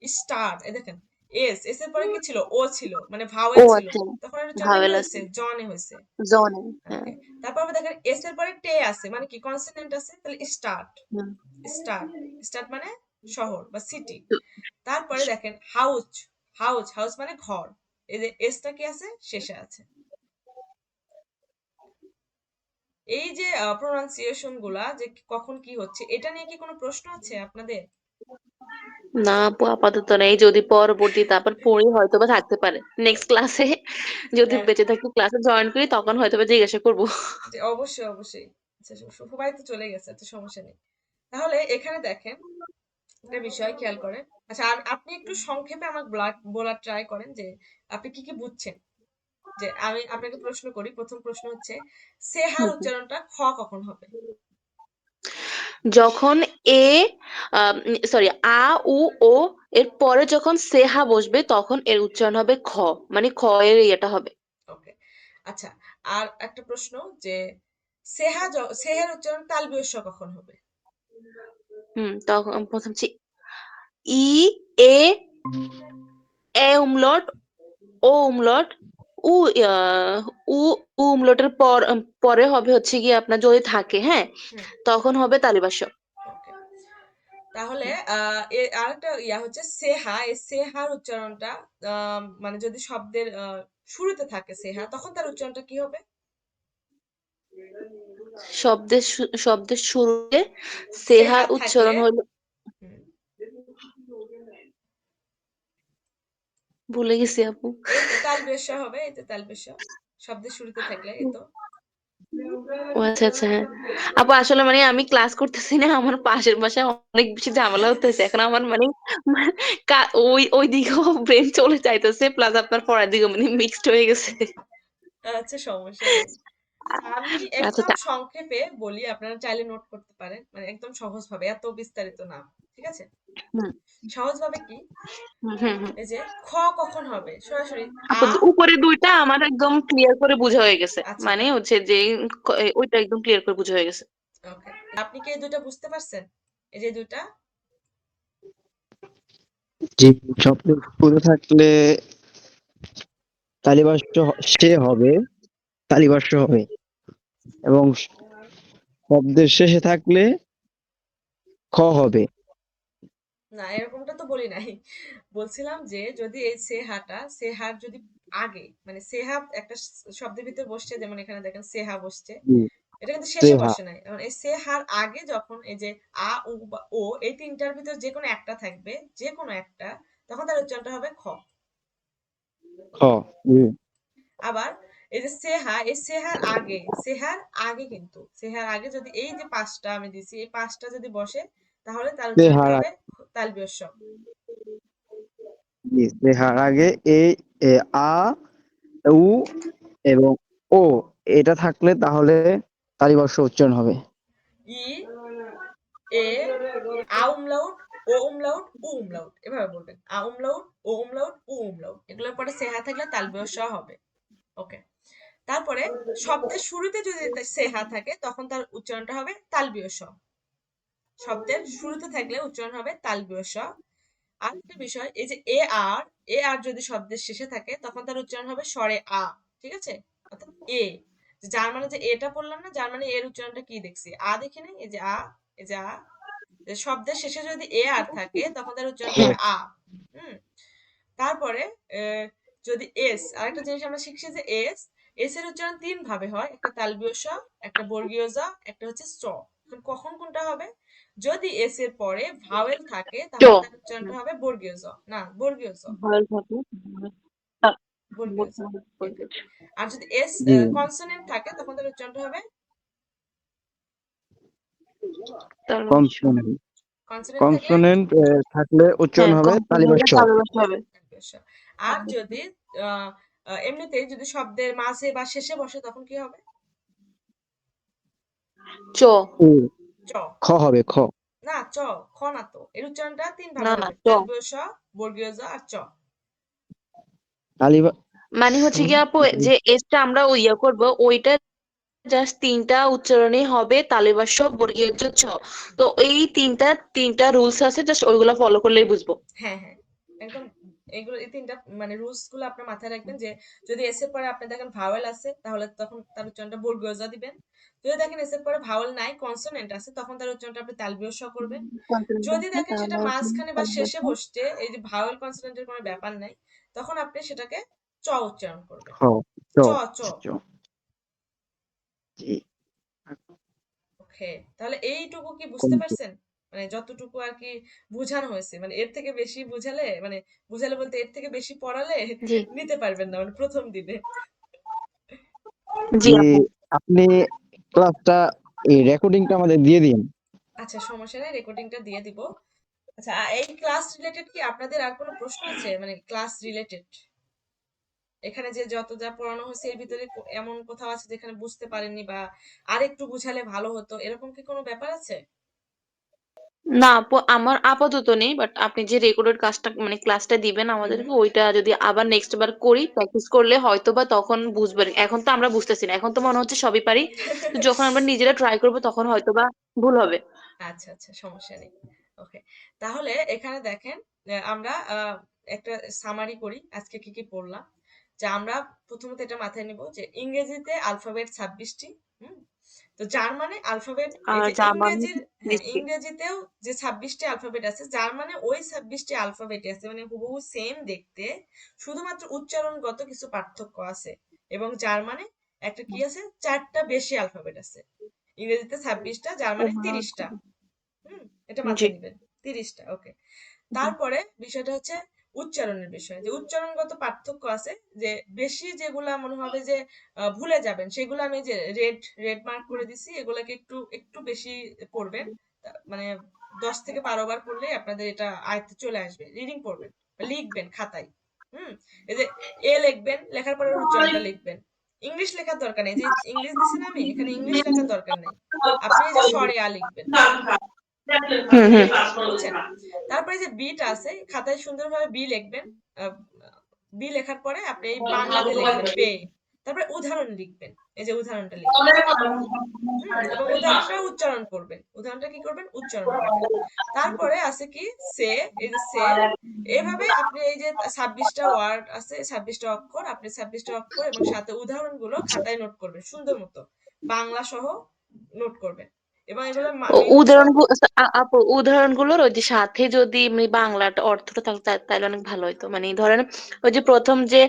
Speaker 1: স্টার, এই দেখেন এস, এস এর পরে কি ছিল, ও ছিল, মানে
Speaker 3: ও
Speaker 1: ভাওয়েল ছিল,
Speaker 3: আচ্ছা,
Speaker 1: তখন এর উচ্চারণটা কি
Speaker 3: ভাওয়েল আছে।
Speaker 1: হয়েছে, জনে হয়েছে।
Speaker 3: জনে, হ্যাঁ।
Speaker 1: ওকে, তারপর আবার দেখেন এস এর পরে টে আছে, মানে কি কনসোনেন্ট আছে, তাহলে স্টার্ট,
Speaker 3: হুম।
Speaker 1: স্টার্ট, স্টার্ট মানে শহর বা সিটি। তারপরে দেখেন হাউস, হাউস, হাউস মানে ঘর, এই যে এসটা কি আছে, শেষে আছে। এই যে প্রোনাউন্সিয়েশন গুলা যে কখন কি হচ্ছে, এটা নিয়ে কি কোনো প্রশ্ন আছে আপনাদের?
Speaker 3: না আপু, আপাতত নেই। যদি পরবর্তী তারপর পড়ি হয়তো বা থাকতে পারে, নেক্সট ক্লাসে যদি
Speaker 1: হ্যাঁ,
Speaker 3: বেঁচে থাকি ক্লাসে জয়েন করি তখন হয়তো বা জিজ্ঞাসা করবো।
Speaker 1: যে অবশ্যই অবশ্যই। আচ্ছা, সবাই তো চলে গেছে, আচ্ছা সমস্যা নেই। তাহলে এখানে দেখেন একটা বিষয় খেয়াল করেন। আচ্ছা, আপনি একটু সংক্ষেপে আমার বলার ট্রাই করেন যে আপনি কি কি বুঝছেন। যে আমি আপনাকে প্রশ্ন করি, প্রথম প্রশ্ন হচ্ছে সেহার
Speaker 3: হুম, হুম।
Speaker 1: উচ্চারণটা খ কখন হবে?
Speaker 3: যখন এ সরি আ উ ও এর পরে যখন সেহা বসবে তখন এর উচ্চারণ হবে খ, মানে খ এর ইয়েটা হবে।
Speaker 1: ওকে, আচ্ছা। আর একটা প্রশ্ন যে সেহের উচ্চারণ তালবীয় স কখন হবে?
Speaker 3: তখন প্রথম হচ্ছে ই এ এ উমলট ও উমলট উ উ উ উমলটের পরে হবে হচ্ছে কি আপনার যদি থাকে, হ্যাঁ,
Speaker 1: হুম,
Speaker 3: তখন হবে তালিবাস্য।
Speaker 1: ওকে। তাহলে আরেকটা হচ্ছে সেহা, এই সেহার উচ্চারণটা মানে যদি শব্দের শুরুতে থাকে সেহা, তখন তার উচ্চারণটা কি হবে?
Speaker 3: শব্দের শুরুতে
Speaker 1: সেহা
Speaker 3: সেহার
Speaker 1: থাকলে,
Speaker 3: উচ্চারণ হলো,
Speaker 1: হুম,
Speaker 3: ভুলে গেছি আপু।
Speaker 1: এই তো তালব্য শ হবে, এই তো তালব্য শ শব্দের শুরুতে থাকলে, এই তো।
Speaker 3: ও আচ্ছা আচ্ছা, হ্যাঁ আপু, আসলে মানে আমি ক্লাস করতেছি না, আমার পাশের বাসায় অনেক বেশি ঝামেলা হতেছে এখন আমার, মানে ওই ওই দিকেও ব্রেন চলে যাইতেছে, প্লাস আপনার পড়ার দিকেও মানে মিক্সড হয়ে গেছে।
Speaker 1: আচ্ছা, সমস্যা নেই। আচ্ছা, আমি
Speaker 3: আচ্ছা
Speaker 1: একদম
Speaker 3: তা
Speaker 1: সংক্ষেপে বলি, আপনারা চাইলে নোট করতে পারেন, মানে একদম সহজ ভাবে, এত বিস্তারিত না। ঠিক আছে?
Speaker 3: হুম
Speaker 1: সহজ ভাবে কি,
Speaker 3: হুম হুম হুম।
Speaker 1: এই যে খ কখন হবে, সরাসরি
Speaker 3: আপু,
Speaker 1: আ।
Speaker 3: উপরে দুইটা আমার একদম ক্লিয়ার করে বোঝা হয়ে গেছে,
Speaker 1: আচ্ছা,
Speaker 3: মানে হচ্ছে যে ওইটা একদম ক্লিয়ার করে বোঝা হয়ে গেছে।
Speaker 1: ওকে। আপনি কি এই দুইটা বুঝতে পারছেন? এই যে দুইটা,
Speaker 5: যে শব্দ শুরু থাকলে তালিবাস্য সে হবে, তালিবাস্য হবে, এবং শব্দের শেষে থাকলে খ হবে।
Speaker 1: না এরকমটা তো বলি নাই। বলছিলাম যে যদি এই সেহার যদি আগে, মানে সেহা একটা শব্দের ভিতর বসছে, যেমন এখানে দেখেন সেহা বসছে,
Speaker 5: হুম,
Speaker 1: এটা কিন্তু শেষে
Speaker 5: সেহা,
Speaker 1: বসে নাই। এখন এই সেহার আগে যখন এই যে আ উ বা ও, এই তিনটার ভিতর যে কোনো একটা থাকবে, যে কোনো একটা, তখন তার উচ্চারণটা হবে খ।
Speaker 5: খ, হুম,
Speaker 1: আবার এই যে এই সেহার আগে কিন্তু সেহার আগে যদি এই যে পাঁচটা আমি দিছি, এই পাঁচটা যদি বসে, তাহলে তার উচ্চারণটা
Speaker 5: সেহার
Speaker 1: হবে
Speaker 5: আগে,
Speaker 1: তালব্য শ।
Speaker 5: জি, সেহার আগে এ আ উ এবং ও এটা থাকলে তাহলে তালিবাস্য উচ্চারণ হবে।
Speaker 1: ই, এ, আ উমলাউট, ও উমলাউট, উ উমলাউট, এভাবে বলবেন। আ উমলাউট, ও উমলাউট, উ উমলাউট, এগুলোর পরে সেহা থাকলে তালব্য শ হবে। ওকে। তারপরে শব্দের শুরুতে যদি সেহা থাকে, তখন তার উচ্চারণটা হবে তালবীয় শ। শব্দের শুরুতে থাকলে উচ্চারণ হবে তালবীয় শ। আরেকটা বিষয়, এই যে এ আর যদি শব্দের শেষে থাকে, তখন তার উচ্চারণ হবে স্বরে আ। ঠিক আছে? অর্থাৎ এ, যার মানে যে এটা পড়লাম না, যার মানে এর উচ্চারণটা কি দেখছি, আ দেখি নাই, এই যে আ, এই যে আ, যে শব্দের শেষে যদি এ আর থাকে, তখন তার উচ্চারণটা হবে আ। হুম। তারপরে যদি আরেকটা জিনিস আমরা শিখছি যে এস এর উচ্চারণ তিন ভাবে হয়, একটা তালবীয় স, একটা বর্গীয় জ, একটা হচ্ছে চ। এখন কখন কোনটা হবে? যদি এস এর পরে ভাওয়েল থাকে,
Speaker 3: চ,
Speaker 1: তাহলে তার উচ্চারণটা হবে বর্গীয় জ, না বর্গীয় জ,
Speaker 3: ভয়েল থাকে,
Speaker 1: বর্গীয় জ, এটা। আর যদি এস
Speaker 5: জি,
Speaker 1: কনসোনেন্ট থাকে, তখন তার উচ্চারণটা হবে,
Speaker 3: তালব্য।
Speaker 5: কনসোনেন্ট,
Speaker 1: কনসোনেন্ট থাকলে
Speaker 5: কনসোনেন্ট থাকলে উচ্চারণ
Speaker 3: হ্যাঁ,
Speaker 5: হবে
Speaker 3: কনসোনেন্টে
Speaker 5: তালিবাস্য।
Speaker 3: তালব্য হবে।
Speaker 1: তালব্য শ। আর যদি এমনিতেই যদি শব্দের মাঝে বা শেষে বসে, তখন কি হবে?
Speaker 3: চ,
Speaker 5: উ,
Speaker 1: চ।
Speaker 5: খ হবে, খ।
Speaker 1: না, খ না তো, এর উচ্চারণটা তিন
Speaker 3: না
Speaker 1: ভাবে
Speaker 3: না
Speaker 1: হবে,
Speaker 3: চ,
Speaker 1: তালব্য শ, বর্গীয় জ আর চ।
Speaker 5: তালিবা
Speaker 3: মানে হচ্ছে কি আপু, যে এসটা আমরা ওই করব ওইটা জাস্ট তিনটা উচ্চারণে হবে তালিবাস্য বর্গীয় জ, ছ। তো এই তিনটা রুলস আছে, জাস্ট ওইগুলা ফলো করলেই বুঝবো।
Speaker 1: হ্যাঁ, হ্যাঁ, একদম। এগুলো এই তিনটা মানে রুলস গুলো আপনার মাথায় রাখবেন, যে যদি এস এর পরে আপনি দেখেন ভাওয়েল আছে, তাহলে তখন তার উচ্চারণটা বর্গীয় জ দিবেন। যদি দেখেন এস এর পরে ভাওয়েল নাই, কনসোনেন্ট আছে, তখন তার উচ্চারণটা আপনি তালব্য শ করবেন।
Speaker 3: কনসোনেন্ট
Speaker 1: যদি
Speaker 3: আছে,
Speaker 1: দেখেন
Speaker 3: তাহলে
Speaker 1: সেটা
Speaker 3: হচ্ছে
Speaker 1: মাঝখানে বা
Speaker 3: তালব্য শ।
Speaker 1: শেষে বসছে, এই যে ভাওয়েল কনসোনেন্টের কোনো ব্যাপার নাই, তখন আপনি সেটাকে চ উচ্চারণ করবেন।
Speaker 5: হ চ
Speaker 1: চ চ
Speaker 5: চ জি
Speaker 1: ওকে, তাহলে এইটুকু কি বুঝতে
Speaker 5: কোন-
Speaker 1: পারছেন? মানে যতটুকু আর কি বোঝানো হয়েছে, মানে এর থেকে বেশি বুঝালে, মানে বুঝালে বলতে এর থেকে বেশি পড়ালে
Speaker 3: জি
Speaker 1: নিতে পারবেন না, মানে প্রথম দিনে।
Speaker 3: জি
Speaker 5: জি
Speaker 3: আপু
Speaker 5: আপনি ক্লাসটা এই রেকর্ডিংটা আমাদের দিয়ে দিন।
Speaker 1: আচ্ছা, সমস্যা নেই, রেকর্ডিংটা দিয়ে দিব। আচ্ছা, এই ক্লাস রিলেটেড কি আপনাদের আর কোনো প্রশ্ন আছে, মানে ক্লাস রিলেটেড? এখানে যে যত যা পড়ানো হয়েছে এর ভিতরে এমন কোথাও আছে যেখানে বুঝতে পারেননি, বা আর একটু বুঝালে ভালো হতো, এরকম কি কোনো ব্যাপার আছে?
Speaker 3: না আপু আমার আপাতত নেই, বাট আপনি যে রেকর্ডেড কাজটা মানে ক্লাসটা দিবেন
Speaker 1: হুম
Speaker 3: আমাদেরকে,
Speaker 1: হুম।
Speaker 3: ওইটা যদি আবার নেক্সট বার করি, প্র্যাকটিস করলে হয়তো বা তখন বুঝবেন। এখন তো আমরা বুঝতেছি না, এখন তো মনে হচ্ছে সবই পারি। তো যখন আমরা নিজেরা ট্রাই করবো তখন হয়তো বা ভুল হবে।
Speaker 1: আচ্ছা আচ্ছা, সমস্যা নেই। ওকে, তাহলে এখানে দেখেন, আমরা একটা সামারি করি আজকে কি কি পড়লাম। যে আমরা প্রথমত এটা মাথায় নিব যে ইংরেজিতে আলফাবেট 26টি। হুম, তো জার্মানে আলফাবেট, এই
Speaker 3: আর
Speaker 1: যে
Speaker 3: জার্মান
Speaker 1: ইংরেজির, হ্যাঁ
Speaker 3: লিস্টে
Speaker 1: ইংরেজিতেও যে 26টি আলফাবেট আছে, জার্মানে ওই 26টি আলফাবেটই আছে, মানে হুবহু সেম দেখতে, শুধুমাত্র উচ্চারণগত কিছু পার্থক্য আছে। এবং জার্মানে একটা কি আছে, 4টা বেশি আলফাবেট আছে। ইংরেজিতে 26টা, জার্মানে 30টা। হুম, এটা
Speaker 3: জি
Speaker 1: মাথায় নিবেন, 30টা। ওকে, তারপরে বিষয়টা হচ্ছে উচ্চারণের বিষয়, যে উচ্চারণগত পার্থক্য আছে, যে বেশি যেগুলা মনে হবে যে ভুলে যাবেন, সেগুলো আমি যে রেড রেড মার্ক করে দিছি, এগুলাকে একটু একটু বেশি পড়বেন। মানে 10 থেকে 12 বার পড়লেই আপনাদের এটা আয়ত্তে চলে আসবে, রিডিং পড়বেন বা লিখবেন খাতায়। হুম, এই যে এ লিখবেন, লেখার পরে ওর উচ্চারণটা লিখবেন। ইংলিশ লেখার দরকার নেই, যে ইংলিশ দিছি না আমি এখানে, ইংলিশ লেখার দরকার নেই। আপনি এই যে স্বরে আ লিখবেন।
Speaker 3: হুম হুম
Speaker 1: বুঝছেন? তারপরে যে বিটা আছে, খাতায় সুন্দরভাবে বি লিখবেন। আহ, বি লেখার পরে আপনি এই বাংলাতে লিখবেন বে। তারপরে উদাহরণ লিখবেন, এই যে উদাহরণটা লিখবেন। এবং উদাহরণটা উচ্চারণ করবেন, উদাহরণটা কি করবেন, উচ্চারণ করবেন। তারপরে আছে কি সে, এই যে সে, এভাবে আপনি এই যে 26টা ওয়ার্ড আছে, 26টা অক্ষর, আপনি 26টা অক্ষর এবং সাথে উদাহরণগুলো খাতায় নোট করবেন সুন্দর মতো, বাংলা সহ নোট করবেন। এবং এগুলো মেনলি সব,
Speaker 3: আপু উদাহরণগুলোর ওই যে সাথে যদি এমনি বাংলাটা অর্থটা থাকতো তাহলে অনেক ভালো হতো। মানে ধরেন ওই যে প্রথম যে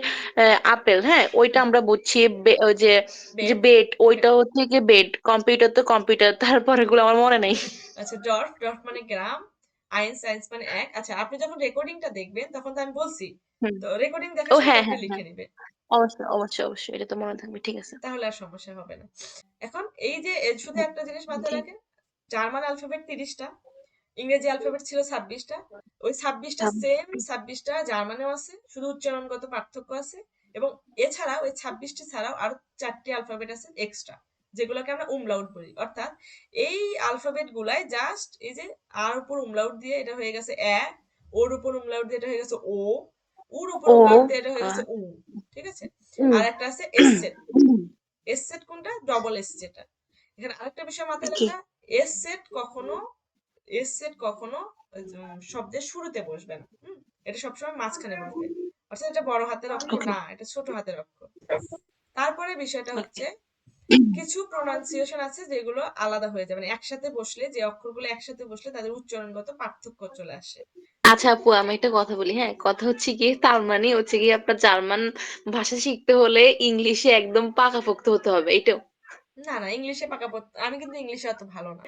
Speaker 3: আপেল, হ্যাঁ ওইটা আমরা বুঝছি, ওই যে যে
Speaker 1: বেড।
Speaker 3: বেড, ওইটা হচ্ছে কি বেড, কম্পিউটার তো কম্পিউটার, তারপরে গুলো আমার মনে নাই।
Speaker 1: আচ্ছা, ডর্ফ, ডর্ফ মানে গ্রাম, আইন্স, আইন্স মানে এক। আচ্ছা, আপনি যখন রেকর্ডিংটা দেখবেন তখন তো আমি বলছি,
Speaker 3: হুম।
Speaker 1: তো রেকর্ডিং
Speaker 3: ও
Speaker 1: দেখার সময়
Speaker 3: হ্যাঁ
Speaker 1: আপনি
Speaker 3: হ্যাঁ হ্যাঁ,
Speaker 1: লিখে নিবেন,
Speaker 3: অবশ্যই অবশ্যই অবশ্যই, এটা তো মনে থাকবে, ঠিক আছে।
Speaker 1: তাহলে আর সমস্যা হবে না। এখন এই যে শুধু একটা জিনিস মাথায়
Speaker 3: জি
Speaker 1: রাখেন, জার্মান অ্যালফাবেট 30টা, ইংরেজি অ্যালফাবেট ছিল 26টা। ওই 26টা সেম 26টা জার্মানেও আছে, শুধু উচ্চারণগত পার্থক্য আছে। এবং এছাড়া ওই 26টি ছাড়াও আরো 4টি অ্যালফাবেট আছে এক্সট্রা, যেগুলোকে আমরা উমলাউট বলি। অর্থাৎ এই অ্যালফাবেট গুলাই জাস্ট এই যে আর উপর উমলাউট দিয়ে এটা হয়ে গেছে এ, ওর উপর উমলাউট দিয়ে এটা হয়ে গেছে ও, উর উপর
Speaker 3: ও
Speaker 1: উমলাউট দিয়ে এটা হয়ে
Speaker 3: আহ,
Speaker 1: গেছে উ। ঠিক আছে?
Speaker 3: উম,
Speaker 1: আর একটা আছে এস সেট। এস সেট কোনটা? ডবল এস যেটা। এখানে আরেকটা বিষয় মাথায়
Speaker 3: জি
Speaker 1: রাখা, এস সেট কখনো, এস সেট কখনো শব্দের শুরুতে বসবে না। এটা সবসময় মাঝখানে বসবে। অর্থাৎ এটা বড় হাতের অক্ষর
Speaker 3: ওকে
Speaker 1: না, এটা ছোট হাতের অক্ষর। তারপরে বিষয়টা
Speaker 3: ওকে।
Speaker 1: হচ্ছে, কিছু প্রোনাউন্সিয়েশন আছে যেগুলো আলাদা হয়ে যায়, মানে একসাথে বসলে, যে অক্ষরগুলো একসাথে বসলে তাদের উচ্চারণগত পার্থক্য চলে আসে।
Speaker 3: আচ্ছা আপু আমি একটা কথা বলি, হ্যাঁ কথা হচ্ছে কি, তার মানে হচ্ছে কি আপনার জার্মান ভাষা শিখতে হলে ইংলিশে একদম পাকাপোক্ত হতে হবে, এইটাও?
Speaker 1: না না, ইংলিশে পাকাপোক্ত, আমি কিন্তু ইংলিশে অত ভালো না।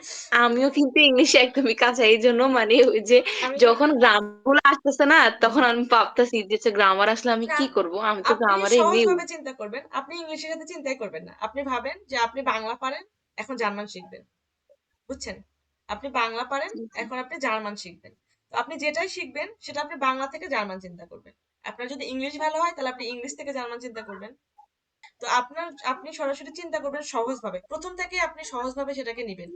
Speaker 3: আমিও কিন্তু ইংলিশে একদমই কাঁচা, এই জন্য মানে ওই যে
Speaker 1: আমি
Speaker 3: যখন গ্রামার গুলো আসতেছে না,
Speaker 1: হুম,
Speaker 3: তখন আমি ভাবতেছি যে গ্রামার আসলে আমি
Speaker 1: না,
Speaker 3: কি করব, আমি তো
Speaker 1: আপনি
Speaker 3: গ্রামারে এমনি
Speaker 1: সহজভাবে চিন্তা করবেন, আপনি ইংলিশের সাথে চিন্তাই করবেন না, আপনি ভাবেন যে আপনি বাংলা পারেন, এখন জার্মান শিখবেন। বুঝছেন? আপনি বাংলা পারেন, এখন আপনি জার্মান শিখবেন। তো আপনি যেটাই শিখবেন সেটা আপনি বাংলা থেকে জার্মান চিন্তা করবেন। আপনার যদি ইংলিশ ভালো হয় তাহলে আপনি ইংলিশ থেকে জার্মান চিন্তা করবেন। তো আপনি সরাসরি চিন্তা করবেন সহজভাবে, প্রথম থেকে আপনি সহজভাবে সেটাকে নিবেন।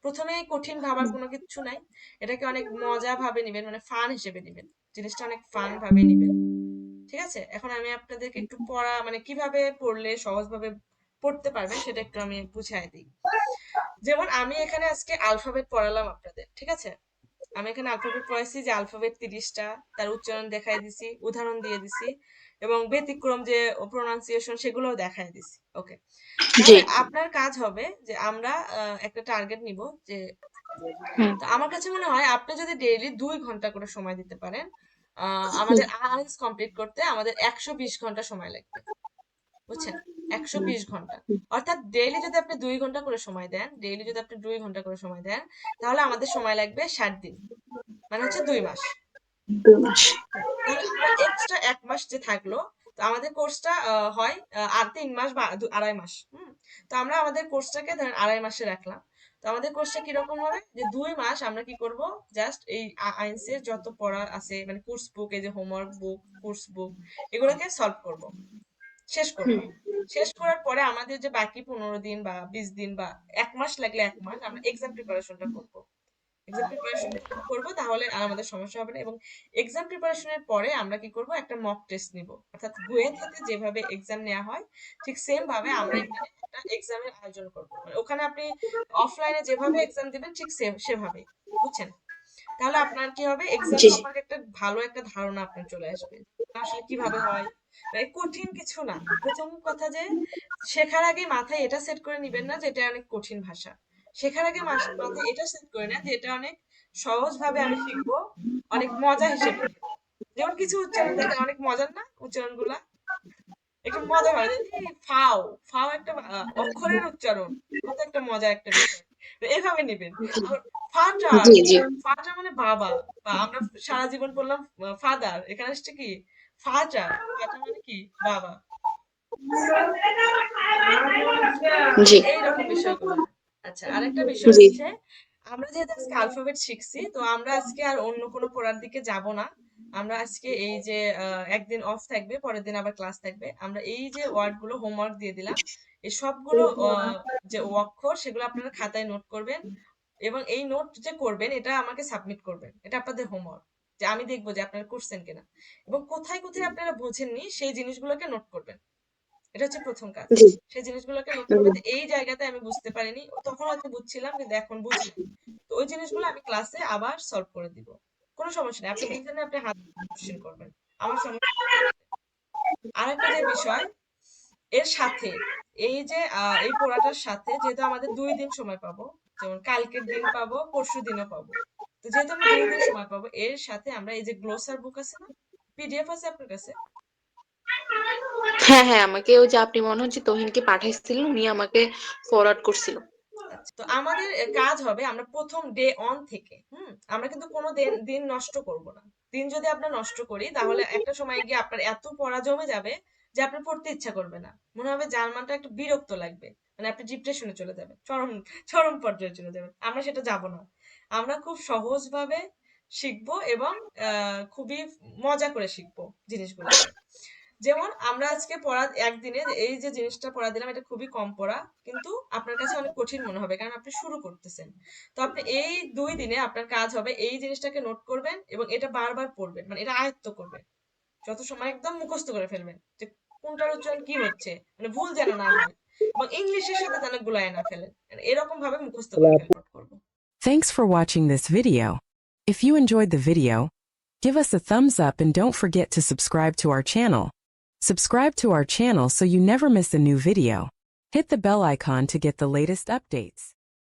Speaker 1: প্রথমে কঠিন ভাবার কোনো কিছু নাই, এটাকে অনেক মজা ভাবে নিবেন, মানে ফান হিসেবে নিবেন, জিনিসটা অনেক ফান ভাবে নিবেন। ঠিক আছে? এখন আমি আপনাদেরকে একটু পড়া, মানে কিভাবে পড়লে সহজভাবে পড়তে পারবেন সেটা একটু আমি বুঝাই দিই। যেমন আমি এখানে আজকে আলফাবেট পড়ালাম আপনাদের, ঠিক আছে? আমি এখানে আলফাবেট পড়াইছি, যে আলফাবেট 30টা, তার উচ্চারণ দেখাই দিছি, উদাহরণ দিয়ে দিছি, এবং ব্যতিক্রম যে প্রোনাউন্সিয়েশন সেগুলোও দেখাই দিছি। ওকে,
Speaker 3: জি
Speaker 1: তাহলে আপনার কাজ হবে যে আমরা একটা টার্গেট নিব, যে
Speaker 3: হুম
Speaker 1: তো আমার কাছে মনে হয় আপনি যদি ডেইলি 2 ঘন্টা করে সময় দিতে পারেন, আমাদের আইএলটিএস কমপ্লিট করতে আমাদের 120 ঘন্টা সময় লাগবে, বুঝছেন? 120 ঘন্টা, অর্থাৎ ডেইলি যদি আপনি 2 ঘন্টা করে সময় দেন, তাহলে আমাদের সময় লাগবে 60 দিন, মানে হচ্ছে 2 মাস।
Speaker 3: 2 মাস।
Speaker 1: তাহলে আমরা এক্সট্রা 1 মাস যে থাকলো, তো আমাদের কোর্সটা হয় আর 3 মাস বা 2.5 মাস। তো আমরা আমাদের কোর্সটাকে ধরেন 2.5 মাসে রাখলাম। তো আমাদের কোর্সটা কিরকম হবে, যে 2 মাস আমরা কি করব, জাস্ট এই আইনসের যত পড়া আছে, মানে কোর্স বুক, এই যে হোমওয়ার্ক বুক, কোর্স বুক, এগুলোকে সলভ করব, শেষ করব। শেষ করার পরে আমাদের যে বাকি 15 দিন বা 20 দিন বা 1 মাস লাগলে 1 মাস আমরা এক্সাম প্রিপারেশনটা করব। এক্সাম প্রিপারেশন করবো, তাহলে আর আমাদের সমস্যা হবে না। এবং এক্সাম প্রিপারেশনের পরে আমরা কি করব, একটা মক টেস্ট নিব, অর্থাৎ গুয়েথাতে যেভাবে এক্সাম নেওয়া হয় ঠিক সেম ভাবে আমরা এখানে একটা এক্সামের আয়োজন করব, মানে ওখানে আপনি অফলাইনে যেভাবে এক্সাম দিবেন ঠিক সেভাবে, বুঝছেন? তাহলে আপনার কি হবে, এক্সাম
Speaker 3: জি।
Speaker 1: সম্পর্কে একটা ভালো একটা ধারণা আপনার চলে আসবে, আসলে কিভাবে হয়। কঠিন কিছু না। প্রথম কথা যে শেখার আগে মাথায় এটা সেট করে নিবেন না যে এটা অনেক কঠিন ভাষা। শেখার আগে মাথায় এটা সেট করে নেন যে এটা অনেক সহজ ভাবে আমি শিখবো, অনেক মজা হিসেবে নিবো। যেমন কিছু উচ্চারণ দেখেন অনেক মজার না উচ্চারণ গুলা, একটু মজা হয়। এই ফাও, ফাও একটা অক্ষরের উচ্চারণ, কত একটা মজা একটা বিষয়। তো এভাবে নিবেন। আবার ফাদার,
Speaker 3: জি, জি।
Speaker 1: ফাদার মানে বাবা, বা আমরা সারা জীবন বললাম ফাদার, এখানে আসছে কি ফাদার, ফাদার মানে কি বাবা।
Speaker 3: জি,
Speaker 1: এইরকম বিষয়গুলো। আচ্ছা, আরেকটা বিষয়
Speaker 3: জি।
Speaker 1: হচ্ছে, আমরা যেহেতু আজকে অ্যালফাবেট শিখছি, তো আমরা আজকে আর অন্য কোনো পড়ার দিকে যাব না। আমরা আজকে এই যে একদিন অফ থাকবে, পরের দিন আবার ক্লাস থাকবে, আমরা এই যে ওয়ার্ড গুলো হোমওয়ার্ক দিয়ে দিলাম, এই সবগুলো যে অক্ষর সেগুলো আপনারা খাতায় নোট করবেন, এবং এই নোট যে করবেন এটা আমাকে সাবমিট করবেন, এটা আপনাদের হোমওয়ার্ক, যে আমি দেখবো যে আপনারা করছেন কিনা, এবং কোথায় কোথায় আপনারা বোঝেননি সেই জিনিসগুলোকে নোট করবেন। এটা হচ্ছে প্রথম কাজ।
Speaker 3: জি।
Speaker 1: সেই জিনিসগুলোকে নোট করবে যে এই জায়গাতে আমি বুঝতে পারিনি, তখন হয়তো বুঝছিলাম কিন্তু এখন বুঝি। তো ওই জিনিসগুলো আমি ক্লাসে আবার সলভ করে দিব, কোনো সমস্যা নেই। আপনি বুঝলেন, আপনি হাত কোশ্চেন করবেন, আমার সমস্যা নেই। আরেকটা যে বিষয়, এর সাথে এই যে এই পড়াটার সাথে যেহেতু আমাদের 2 দিন সময় পাবো, যেমন কালকের দিন পাবো, পরশু দিনও পাবো, তো যেহেতু আমরা 2 দিন সময় পাবো, এর সাথে আমরা এই যে গ্লোসার বুক আছে না, পিডিএফ আছে আপনার কাছে?
Speaker 3: হ্যাঁ, হ্যাঁ, আমাকে ওই যে আপনি মনে হচ্ছে তহিনকে পাঠাইছিলেন, উনি আমাকে ফরওয়ার্ড করছিল।
Speaker 1: আচ্ছা, তো আমাদের কাজ হবে, আমরা প্রথম ডে অন থেকে আমরা কিন্তু কোনো দিন দিন নষ্ট করব না। দিন যদি আমরা নষ্ট করি, তাহলে একটা সময় গিয়ে আপনার এত পড়া জমে যাবে যে আপনার পড়তে ইচ্ছা করবে না, মনে হবে জার্মানটা একটু বিরক্ত লাগবে, মানে আপনি ডিপ্রেশনে চলে যাবেন, চরম চরম পর্যায়ে চলে যাবেন। আমরা সেটা যাব না। আমরা খুব সহজভাবে শিখবো, এবং খুবই মজা করে শিখবো জিনিসগুলোকে। যেমন আমরা আজকে পড়া একদিনে এই যে জিনিসটা পড়া দিলাম, এটা খুবই কম পড়া, কিন্তু আপনার কাছে অনেক কঠিন মনে হবে কারণ আপনি শুরু করতেছেন। তো আপনি এই 2 দিনে আপনার কাজ হবে এই জিনিসটাকে নোট করবেন এবং এটা বারবার পড়বেন, মানে এটা আয়ত্ত করবেন, যত সময় একদম মুখস্থ করে ফেলবেন যে কোনটার উচ্চারণ কি হচ্ছে, মানে ভুল যেন না হয়, এবং ইংলিশের সাথে যেন গুলায় না ফেলেন, মানে এরকম ভাবে মুখস্থ করে ফেলবেন করবো।
Speaker 9: Thanks for watching this video. If you enjoyed the video, give us a thumbs up and don't forget to subscribe to our channel. Subscribe to our channel so you never miss a new video. Hit the bell icon to get the latest updates.